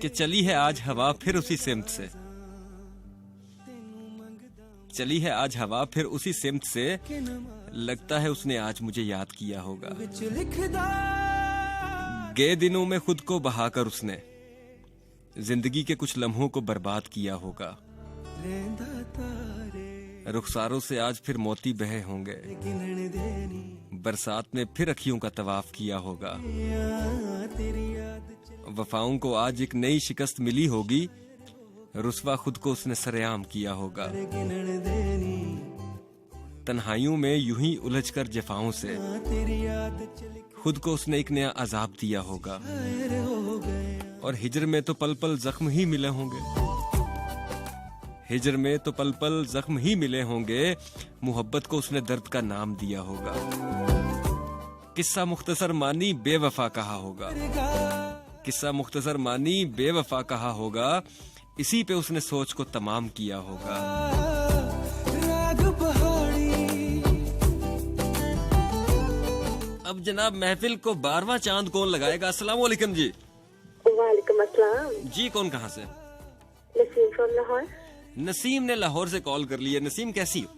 कि चली है आज हवा फिर उसी सिमत से, चली है आज हवा फिर उसी सिमत से, लगता है उसने आज मुझे याद किया होगा। गए दिनों में खुद को बहाकर उसने जिंदगी के कुछ लम्हों को बर्बाद किया होगा। रुखसारों से आज फिर मोती बहे होंगे, बरसात में फिर अखियों का तवाफ किया होगा। वफाओं को आज एक नई शिकस्त मिली होगी, रुस्वा खुद को उसने सरेआम किया होगा। तन्हाइयों में यूं ही उलझकर जफाओं से खुद को उसने एक नया अजाब दिया होगा। और हिजर में तो पल पल जख्म ही मिले होंगे, हिजर में तो पल पल जख्म ही मिले होंगे, मोहब्बत को उसने दर्द का नाम दिया होगा। किस्सा मुख्तसर मानी बेवफा कहा होगा, किस्सा मुख्तसर मानी बेवफा कहा होगा, इसी पे उसने सोच को तमाम किया होगा। अब जनाब महफिल को 12वां चांद कौन लगाएगा? अस्सलाम वालेकुम जी। वालेकुम अस्सलाम जी, कौन कहाँ से? नसीम फ्रॉम लाहौर। नसीम ने लाहौर से कॉल कर ली है। नसीम कैसी हो?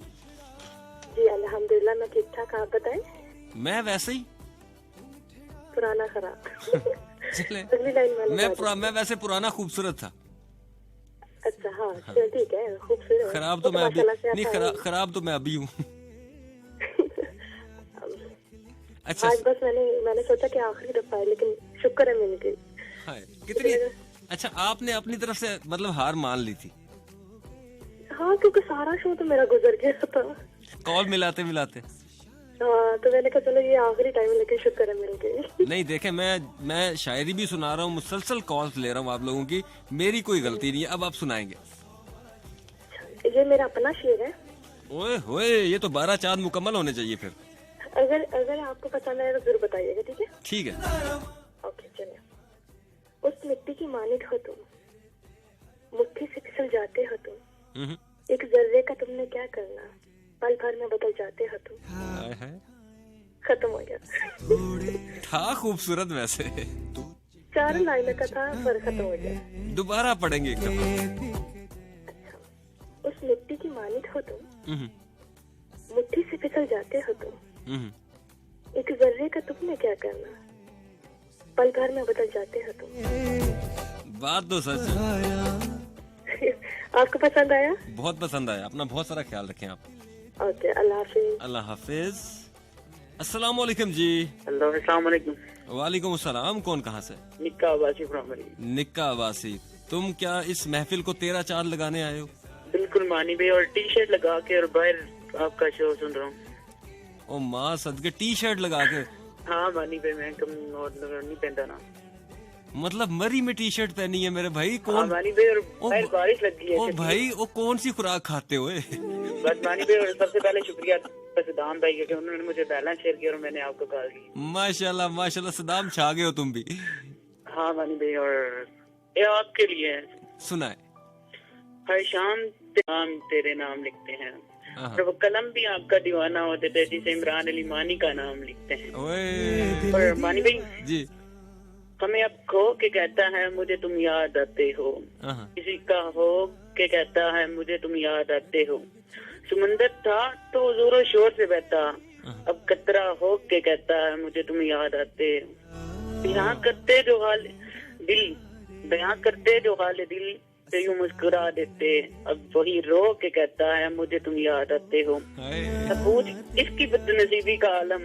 जी अल्हम्दुलिल्लाह मैं ठीक ठाक, आप बताएं? मैं वैसे ही पुराना खराब। चले अगली लाइन वाला मैं वैसे पुराना खूबसूरत था। अच्छा हाँ ठीक है, खूबसूरत। खराब तो मैं अभी नहीं, खराब तो मैं अभी हूँ। अच्छा, आज बस मैंने सोचा कि आखिरी दफा है, लेकिन शुक्र है मिल गई। कितनी अच्छा, आपने अपनी तरफ से मतलब हार मान ली थी? हाँ, क्योंकि सारा शो तो मेरा गुजर गया था कॉल मिलाते मिलाते। हाँ, तो मैंने कहा चलो ये आखिरी टाइम है, लेकिन शुक्र है मिल गई। नहीं देखे, मैं शायरी भी सुना रहा हूँ, मुसलसल कॉल्स ले रहा हूँ आप लोगों की, मेरी कोई गलती नहीं है। अब आप सुनाएंगे। ये मेरा अपना शेर है। ओए होए, ये तो 12 चांद मुकम्मल होने चाहिए फिर। अगर आपको पसंद आए तो जरूर बताइएगा, ठीक है? ठीक है। ओके चलिए। उस मिट्टी की मानिक हो तुम, मुट्ठी से फिसल जाते हो तुम, एक जर्रे का तुमने क्या करना, पल भर में बदल जाते हो तुम। खत्म हो गया। था खूबसूरत वैसे। 4 लाइन का था पर खत्म हो गया। दोबारा पढ़ेंगे एक दफा। उस मिट्टी की मानिक हो तुम, मुट्ठी से फिसल जाते हो तुम, एक जर्रे का तुमने क्या करना, पल भर में बदल जाते हो तुम। बात तो सच है। आपको पसंद आया? बहुत पसंद आया। अपना बहुत सारा ख्याल रखें आप। ओके, अल्लाह हाफिज। अल्लाह हाफिज। अस्सलाम वालेकुम जी। अस्सलाम वालेकुम। वालेकुम अस्सलाम। कौन कहाँ से? निक्का आवासी फ्रॉम। निक्का आवासी, तुम क्या इस महफिल को 13 चांद लगाने आए हो? बिल्कुल मानी भाई, और टी शर्ट लगा के और बाहर आपका शो सुन रहा हूँ। ओ माँ सदके, टी शर्ट लगा के? हाँ मानी भाई, मैं कम और नहीं पहनता ना। मतलब मरी में टी शर्ट पहनी है मेरे भाई? कौन? हाँ मानी भाई, और बारिश लग गई है। ओ भाई, वो कौन सी खुराक खाते हुए? बस मानी भाई, और सबसे पहले शुक्रिया सदाम भाई, क्योंकि उन्होंने मुझे बैलेंस शेयर किया और मैंने आपको कॉल की। माशाल्लाह माशाल्लाह, सदाम छा गए हो तुम भी। हाँ मानी भाई, और ये आपके लिए है। सुनाए। हर शाम तेरे नाम लिखते हैं, और वो कलम भी आपका दीवाना होते थे, जिसे इमरान अली मानी का नाम लिखते हैं। और मानी भाई जी, हमें अब खो के कहता है मुझे तुम याद आते हो, किसी का हो के कहता है मुझे तुम याद आते हो, समंदर था तो जोरों शोर से बहता, अब कतरा हो के कहता है मुझे तुम याद आते हो, बयां करते जो हाल दिल, बयां करते जो हाल दिल से यूं मुस्कुरा देते, अब वही रो के कहता है मुझे तुम याद आते हो। पूछ इसकी बदनसीबी का आलम,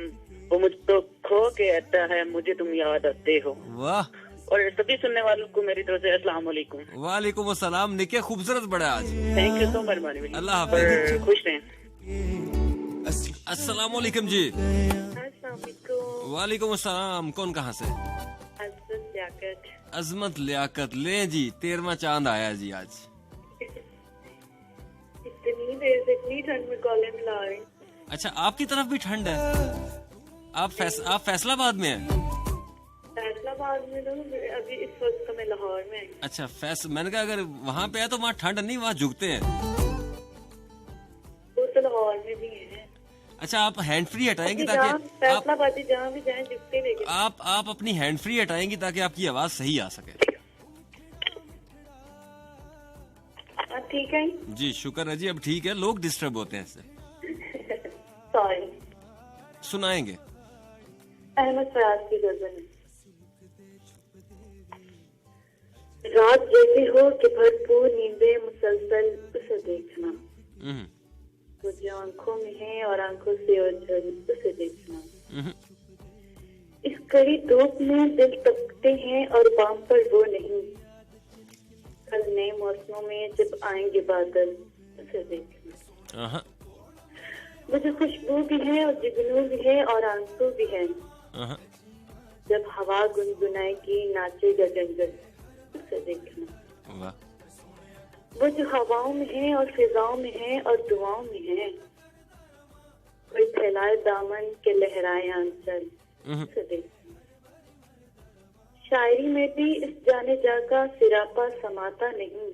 वो मुझ तो खो के कहता है मुझे तुम याद आते हो। वाह। और सभी सुनने वालों को मेरी तरफ से अस्सलाम वालेकुम। वालेकुम अस्सलाम। निके खूबसूरत बड़ा आज। थैंक यू सो मच मानी भाई। अल्लाह हाफिज। खुश रहें। अस्सलाम वालेकुम जी। अस्सलाम वालेकुम। वालेकुम अस्सलाम। कौन कहाँ से? अजमत लियाकत। अजमत लियाकत। ले जी, 13वां चांद आया जी आज। इतनी देर से इतनी ठंड में कॉलेज मिला रहे। अच्छा, आपकी तरफ भी ठंड है? आप फैसलाबाद में हैं? फैसलाबाद में तो अभी इस वक्त तो मैं लाहौर में। अच्छा, मैंने कहा अगर वहाँ पे है तो वहाँ ठंड नहीं, वहाँ झुकते हैं। वो तो लाहौर में भी है। अच्छा, आप हैंड फ्री हटाएंगी ताकि फैसलाबादी जहाँ भी जाएं झुकते रहेंगे। आप अपनी हैंड फ्री हटाएंगी ताकि आपकी आवाज सही आ सके। ठीक है जी, शुक्र है जी। अब ठीक है, लोग डिस्टर्ब होते हैं इससे। सॉरी। सुनाएंगे। अहमद फराज की गजल। रात जैसी हो कि भरपूर नींदे मुसलसल उसे देखना, वो जो आंखों में है और आंखों से ओझल उसे देखना, इस कड़ी धूप में दिल तपकते हैं और बाम पर वो नहीं, कल नए मौसमों में जब आएंगे बादल उसे देखना, वो जो खुशबू भी है और जुगनू भी है और आंसू भी है, जब हवा गुनगुनाएगी नाचेगा जंगल उसे देखना, वो जो हवाओं में है और फिजाओं में है और दुआओं में है, कोई फैलाए दामन के लहराए आंचल उसे देखना, शायरी में भी इस जाने जाका सिरापा समाता नहीं,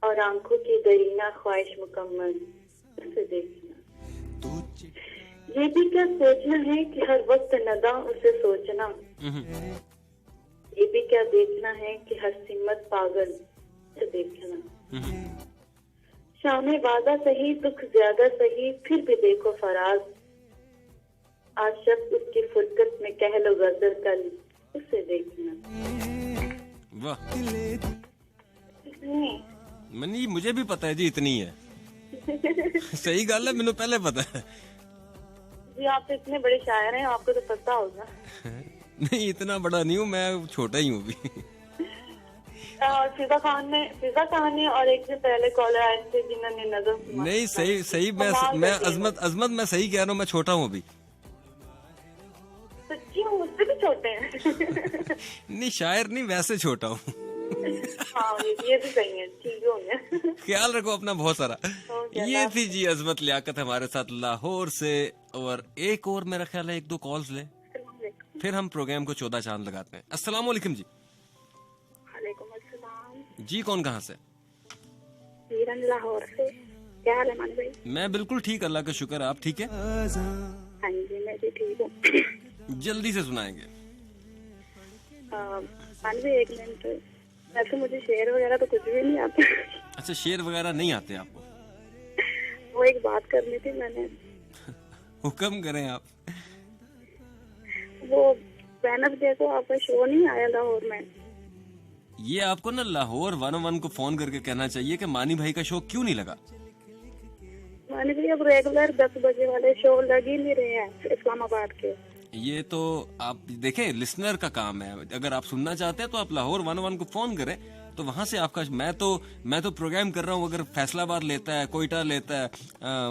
और आंखों की दरीना ख्वाहिश मुकम्मल उसे देखना। ये भी क्या सोचना है कि हर वक्त नदा उसे सोचना, ये भी क्या देखना है कि हर सिम्मत पागल उसे देखना। शामे वादा सही दुख ज्यादा सही फिर भी देखो फराज, आज शब्द उसकी फुरकत में कह लो गजल कल उसे देखना। वाह मनी, मुझे भी पता है जी, इतनी है। सही गल है, मैंने पहले पता है जी। आप तो इतने बड़े शायर हैं, आपको तो पता होगा। नहीं इतना बड़ा नहीं हूँ मैं, छोटा ही हूँ भी। और फिजा खान ने और एक से पहले कॉलर आए थे जिन्होंने नज़म। नहीं सही मैं अजमत मैं सही कह रहा हूँ, मैं छोटा हूँ अभी। सच्ची हूँ, मुझसे भी छोटे हैं। नहीं शायर नहीं, वैसे छोटा हूँ। हाँ ये भी सही है, ठीक हो गया। ख्याल रखो अपना बहुत सारा। ये थी जी अजमत लियाकत हमारे साथ लाहौर से। और एक और मेरा ख्याल है 1-2 कॉल्स ले, फिर हम प्रोग्राम को 14 चांद लगाते हैं। अस्सलाम वालेकुम जी। वालेकुम अस्सलाम जी। कौन कहाँ से? हीरन लाहौर से। क्या हाल है मान भाई? मैं बिल्कुल ठीक, अल्लाह का शुक्र। आप ठीक है? हाँ जी मैं भी ठीक हूँ। जल्दी से सुनाएंगे। मान भाई 1 मिनट, वैसे मुझे शेर वगैरह तो कुछ भी नहीं आता। अच्छा शेर वगैरह नहीं आते आपको? वो एक बात करनी थी मैंने। हुक्म करें आप। वो बैनर देखो, आपका शो नहीं आया लाहौर में। ये आपको ना लाहौर 101 को फोन करके कहना चाहिए कि मानी भाई का शो क्यों नहीं लगा। मानी भाई अब रेगुलर 10 बजे वाले शो लग ही नहीं रहे हैं इस्लामाबाद के। ये तो आप देखें, लिसनर का काम है। अगर आप सुनना चाहते हैं तो आप लाहौर 101 को फोन करें, तो वहां से आपका मैं तो प्रोग्राम कर रहा हूँ। अगर फैसलाबाद लेता है, कोयटा लेता है,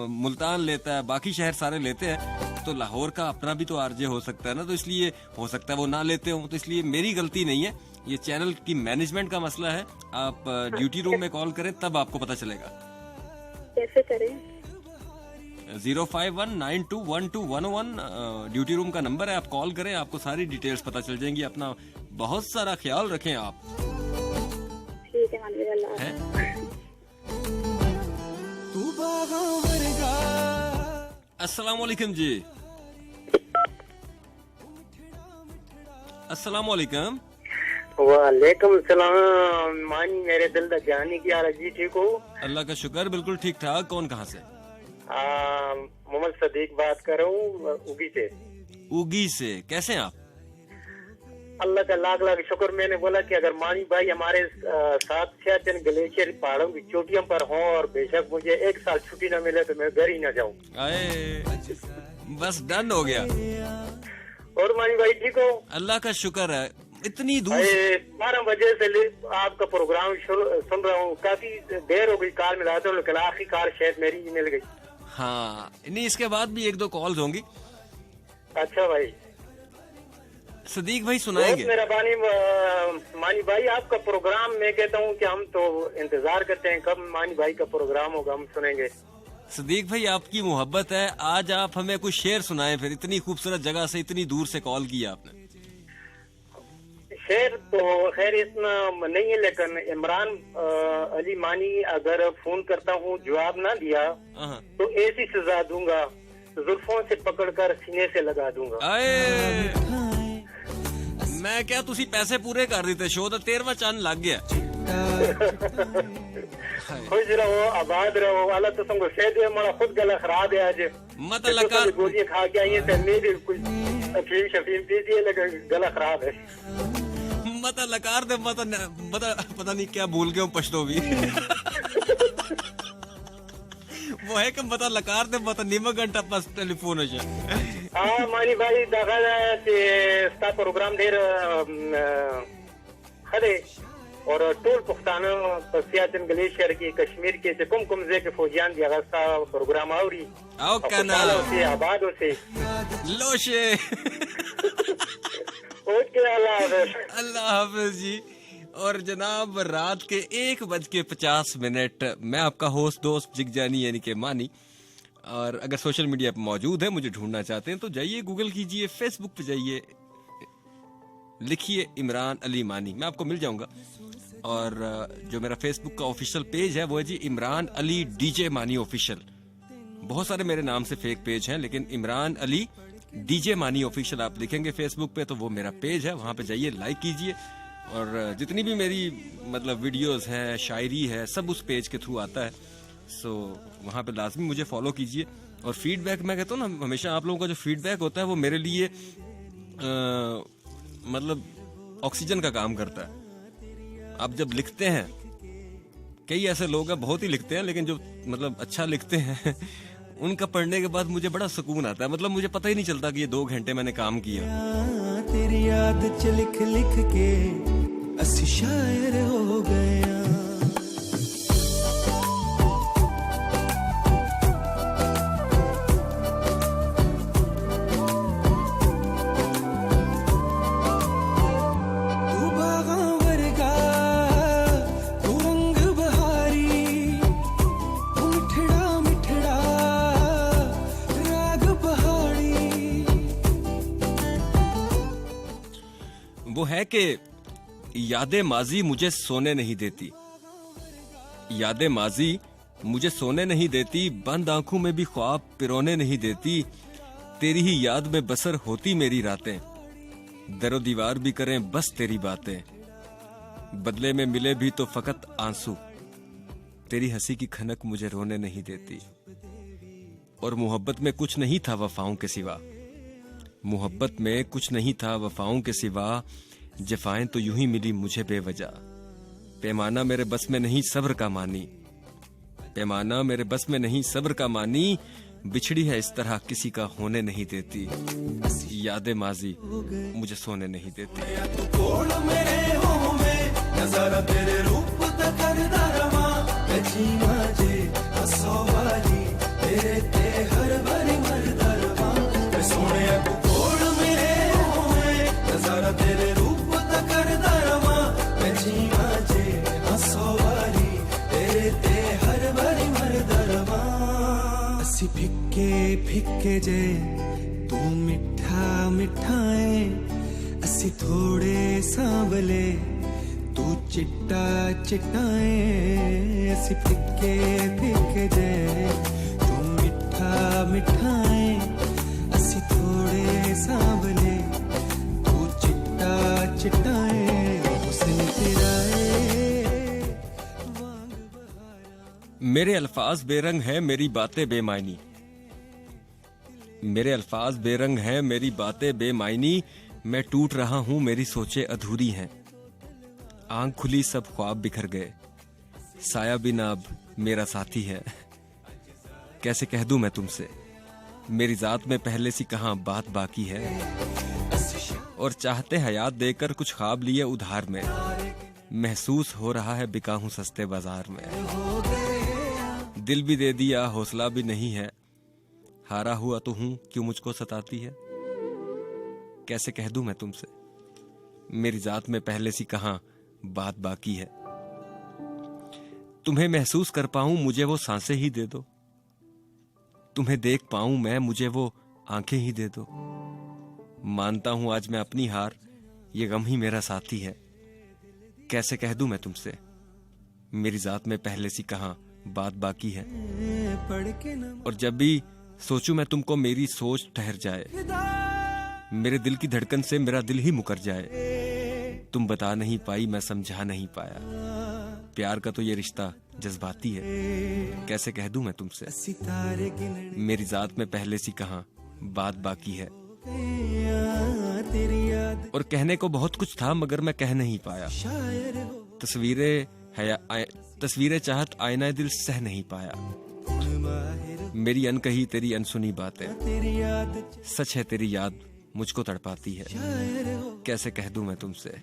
मुल्तान लेता है, बाकी शहर सारे लेते हैं, तो लाहौर का अपना भी तो आरजे हो सकता है ना। तो इसलिए हो सकता है वो ना लेते हो, तो इसलिए मेरी गलती नहीं है, ये चैनल की मैनेजमेंट का मसला है। आप ड्यूटी रूम में कॉल करें तब आपको पता चलेगा। कैसे करें? 051921211 ड्यूटी रूम का नंबर है, आप कॉल करें, आपको सारी डिटेल्स पता चल जाएंगी। अपना बहुत सारा ख्याल रखें आप। ठीक है मानवीय। अस्सलाम वालेकुम जी। अस्सलाम वालेकुम। वालेकुम सलाम। मानी मेरे दिल दा जानी की हाल जी, ठीक हो? अल्लाह का शुक्र, बिल्कुल ठीक ठाक। कौन कहाँ से? मोहम्मद सदीक बात कर रहा हूँ उगी से। उगी से कैसे हैं आप? अल्लाह का लाख लाख शुक्र। मैंने बोला कि अगर मानी भाई हमारे साथ सियाचिन ग्लेशियर पहाड़ों की चोटियों पर हों और बेशक मुझे 1 साल छुट्टी न मिले तो मैं घर ही न जाऊँ। बस डन हो गया। और मानी भाई ठीक हो? अल्लाह का शुक्र है। इतनी दूर 12 बजे से आपका प्रोग्राम सुन रहा हूँ, काफी देर हो गई कॉल मिलाते हो, लेकिन आखिरकार शायद मेरी ही मिल गई। हाँ नहीं, इसके बाद भी 1-2 कॉल्स होंगी। अच्छा भाई। सदीक भाई सुनाएंगे। मेरा मानी भाई आपका प्रोग्राम, मैं कहता हूँ कि हम तो इंतजार करते हैं कब मानी भाई का प्रोग्राम होगा, हम सुनेंगे। सदीक भाई आपकी मोहब्बत है, आज आप हमें कुछ शेर सुनाए। फिर इतनी खूबसूरत जगह से इतनी दूर से कॉल किया आपने। शेर तो खैर इतना नहीं है, लेकिन इमरान अली मानी अगर फोन करता हूँ जवाब ना दिया तो ऐसी सजा दूंगा, जुल्फों से पकड़कर सीने से लगा दूंगा। मैं क्या तुसी पैसे पूरे कर दी थे, शो का 13वां चांद लग गया। खुश रहो, आबाद रहो। वाला तो तुमको शायद हमारा खुद गला खराब है आज। मत लकार गोलियां खा के आई है, भी कुछ अफीम शफीम दीजिए, लेकिन गला खराब है। मत लकार दे, मत पता नहीं क्या भूल गया हूँ पछतो भी। वो है कि मत लकार दे, मत निमक घंटा पास टेलीफोन है। हाँ मानी भाई दाखिल है प्रोग्राम देर खरे और टोल पुख्ताना सियाचिन ग्लेशियर की कश्मीर के से कुम जे के फौजियान दी अगस्ता प्रोग्राम आवरी आओ कना से आबाद से लोशे। ओके अल्लाह हाफिज जी। और जनाब रात के 1:50 मैं आपका होस्ट दोस्त जिगजानी यानी के मानी, और अगर सोशल मीडिया पर मौजूद है, मुझे ढूंढना चाहते हैं तो जाइए, गूगल कीजिए, फेसबुक पे जाइए, लिखिए इमरान अली मानी, मैं आपको मिल जाऊंगा। और जो मेरा फेसबुक का ऑफिशियल पेज है वो है जी इमरान अली डीजे मानी ऑफिशियल। बहुत सारे मेरे नाम से फेक पेज हैं, लेकिन इमरान अली डीजे मानी ऑफिशियल आप लिखेंगे फेसबुक पे तो वो मेरा पेज है, वहां पे जाइए, लाइक कीजिए। और जितनी भी मेरी मतलब वीडियोस हैं, शायरी है, सब उस पेज के थ्रू आता है। सो वहां पे लाजमी मुझे फॉलो कीजिए। और फीडबैक, मैं कहता हूँ ना, हमेशा आप लोगों का जो फीडबैक होता है वो मेरे लिए मतलब ऑक्सीजन का काम करता है। आप जब लिखते हैं, कई ऐसे लोग हैं बहुत ही लिखते हैं, लेकिन जो मतलब अच्छा लिखते हैं उनका पढ़ने के बाद मुझे बड़ा सुकून आता है। मतलब मुझे पता ही नहीं चलता कि ये 2 घंटे मैंने काम किया। तेरी याद च लिख लिख के असी शायर हो गए। वो है कि यादें माजी मुझे सोने नहीं देती, यादें माजी मुझे सोने नहीं देती, बंद आंखों में भी ख्वाब पिरोने नहीं देती, तेरी ही याद में बसर होती मेरी रातें, दरो दीवार भी करें बस तेरी बातें, बदले में मिले भी तो फकत आंसू, तेरी हंसी की खनक मुझे रोने नहीं देती। और मोहब्बत में कुछ नहीं था वफाओं के सिवा, मोहब्बत में कुछ नहीं था वफाओं के सिवा, जफाएं तो यूं ही मिली मुझे बेवजह, पैमाना मेरे बस में नहीं सब्र का मानी, पैमाना मेरे बस में नहीं सब्र का मानी, बिछड़ी है इस तरह किसी का होने नहीं देती, यादें माजी मुझे सोने नहीं देती। फिक्के फिक्के जे तू मिठा मिठाए, असी थोड़े सांवले तू चिट्टा चिट्टाए, असी फिक्के फिक्के जे तू मिठा मिठाए, असी थोड़े सांवले तू चिट्टा चिट्टाए, हुस्न तेरा मेरे अल्फाज बेरंग है मेरी बातें बेमायनी, मेरे अल्फाज बेरंग है मेरी बातें बेमायनी, मैं टूट रहा हूं मेरी सोचें अधूरी हैं, आंख खुली सब ख्वाब बिखर गए, साया बिना अब मेरा साथी है, कैसे कह दूं मैं तुमसे मेरी जात में पहले सी कहां बात बाकी है, और चाहते हयात देकर कुछ ख्वाब लिए उधार में, महसूस हो रहा है बिका हूं सस्ते बाजार में, दिल भी दे दिया हौसला भी नहीं है, हारा हुआ तो हूं क्यों मुझको सताती है, कैसे कह दूं मैं तुमसे मेरी जात में पहले सी कहां बात बाकी है, तुम्हें महसूस कर पाऊं मुझे वो सांसें ही दे दो, तुम्हें देख पाऊं मैं मुझे वो आंखें ही दे दो, मानता हूं आज मैं अपनी हार, ये गम ही मेरा साथी है, कैसे कह दूं मैं तुमसे मेरी जात में पहले सी कहां बात बाकी है, और जब भी सोचूं मैं तुमको मेरी सोच ठहर जाए, मेरे दिल की धड़कन से मेरा दिल ही मुकर जाए, तुम बता नहीं पाई मैं समझा नहीं पाया, प्यार का तो ये रिश्ता जज्बाती है, कैसे कह दूं मैं तुमसे मेरी जात में पहले सी कहां बात बाकी है, और कहने को बहुत कुछ था मगर मैं कह नहीं पाया, तस्वीरें चाहत आईना दिल सह नहीं पाया, मेरी अनकही तेरी अनसुनी बातें, सच है तेरी याद मुझको तड़पाती है, कैसे कह दूं मैं तुमसे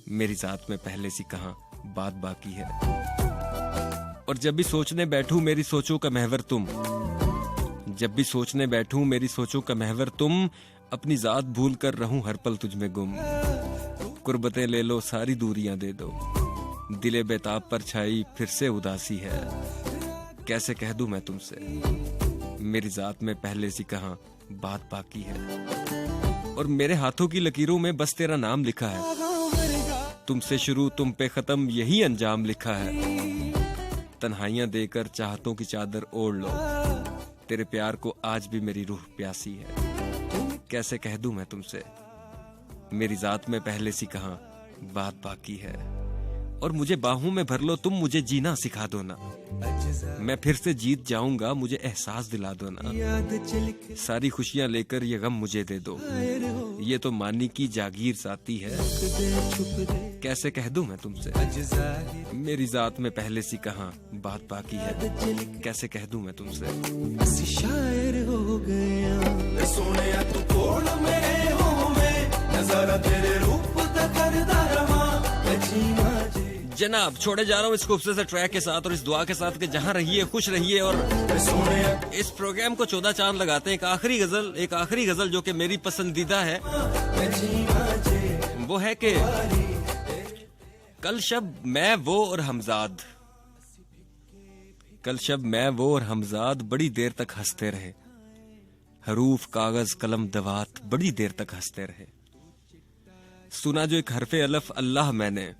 मेरी जात में पहले सी कहां बात बाकी है, और जब भी सोचने बैठूं मेरी सोचों का महवर तुम, जब भी सोचने बैठूं मेरी सोचों का महवर तुम, अपनी जात भूल कर रहूं हर पल तुझ में गुम, कुर्बतें ले लो सारी दूरियां दे दो, दिले बेताब पर छाई फिर से उदासी है, कैसे कह दूं मैं तुमसे मेरी जात में पहले सी कहां बात बाकी है। और मेरे हाथों की लकीरों में बस तेरा नाम लिखा है। तुमसे शुरू तुम पे खत्म यही अंजाम लिखा है। तन्हाइयां देकर चाहतों की चादर ओढ़ लो, तेरे प्यार को आज भी मेरी रूह प्यासी है। कैसे कह दूं मैं तुमसे, मेरी जात में पहले सी कहां बात बाकी है। और मुझे बाहों में भर लो तुम, मुझे जीना सिखा दो ना, मैं फिर से जीत जाऊंगा, मुझे एहसास दिला दो ना। सारी खुशियां लेकर ये गम मुझे दे दो, ये तो मानी की जागीर साथी है। कैसे कह दूं मैं तुमसे, मेरी जात में पहले सी कहां बात बाकी है। कैसे कह दूं मैं तुमसे। शायर हो गया सोने तू कोल मेरे होवे, नजारा तेरे रूप दा करदा रहा जीवा। जनाब छोड़े जा रहा हूँ इस खूबसूरत से ट्रैक के साथ और इस दुआ के साथ कि जहाँ रहिए खुश रहिए। और इस प्रोग्राम को 14 चांद लगाते हैं। एक आखिरी गजल जो कि मेरी पसंदीदा है, वो है कि कल शब मैं वो और हमजाद बड़ी देर तक हंसते रहे। हरूफ कागज कलम दवात बड़ी देर तक हंसते रहे। सुना जो एक हरफे अलफ अल्लाह मैंने,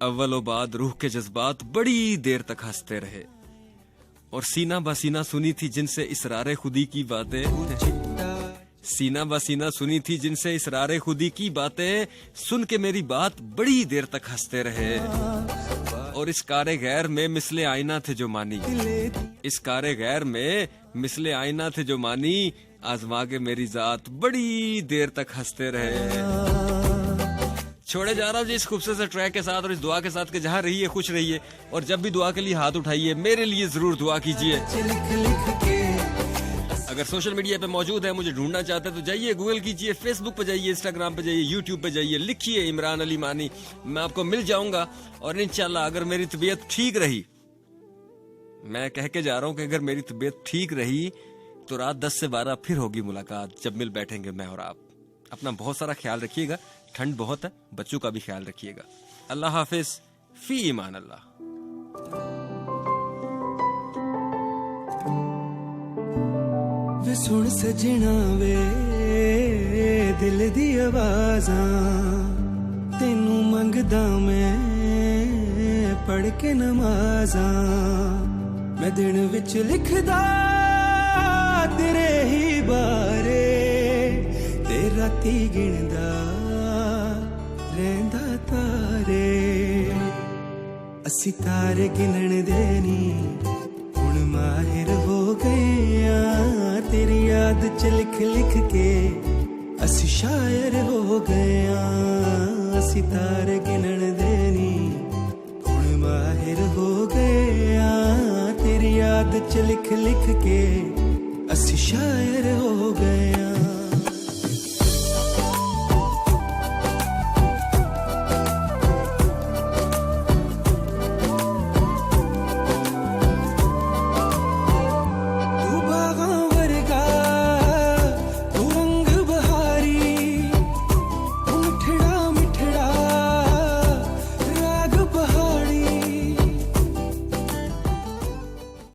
अव्वल व बाद रूह के जज्बात बड़ी देर तक हंसते रहे। और सीना बसीना सुनी थी जिनसे इसरारे खुदी की बातें, सीना बसीना सुनी थी जिनसे इसरारे खुदी की बातें, सुन के मेरी बात बड़ी देर तक हंसते रहे। और इस कारे गैर में मिसले आईना थे जो मानी, इस कारे गैर में मिसले आईना थे जो मानी, आजमा के मेरी जात बड़ी देर तक हंसते रहे। छोड़े जा रहा हूँ जी इस खूबसूरत से ट्रैक के साथ और इस दुआ के साथ कि जहाँ रहिए खुश रहिए। और जब भी दुआ के लिए हाथ उठाइए मेरे लिए जरूर दुआ कीजिए। अगर सोशल मीडिया पे मौजूद है, मुझे ढूंढना चाहते हैं तो जाइए गूगल कीजिए, फेसबुक पे जाइए, इंस्टाग्राम पे जाइए, यूट्यूब पे जाइए, लिखिए इमरान अली मानी, मैं आपको मिल जाऊंगा। और इंशाल्लाह अगर मेरी तबीयत ठीक रही, मैं कह के जा रहा हूँ कि अगर मेरी तबीयत ठीक रही तो रात 10 से 12 फिर होगी मुलाकात, जब मिल बैठेंगे मैं और आप। अपना बहुत सारा ख्याल रखिएगा, ठंड बहुत है, बच्चों का भी ख्याल रखिएगा। अल्लाह हाफिज, फी ईमान अल्लाह। वे सुन सजना वे दिल दी आवाज़ां, तेनू मंगदा मैं पढ़ के नमाज़ां। मैं दिन विच लिखदा तेरे ही बारे, ते राती गिनदा रहंदा तारे। असी तारे गिनण दे नी हुण माहिर हो गए आ, तेरी याद च लिख लिख के असी शायर हो गए आ। असी तारे गिनण दे नी हुण माहिर हो गए आ, तेरी याद च लिख लिख के असी शायर हो गए आ।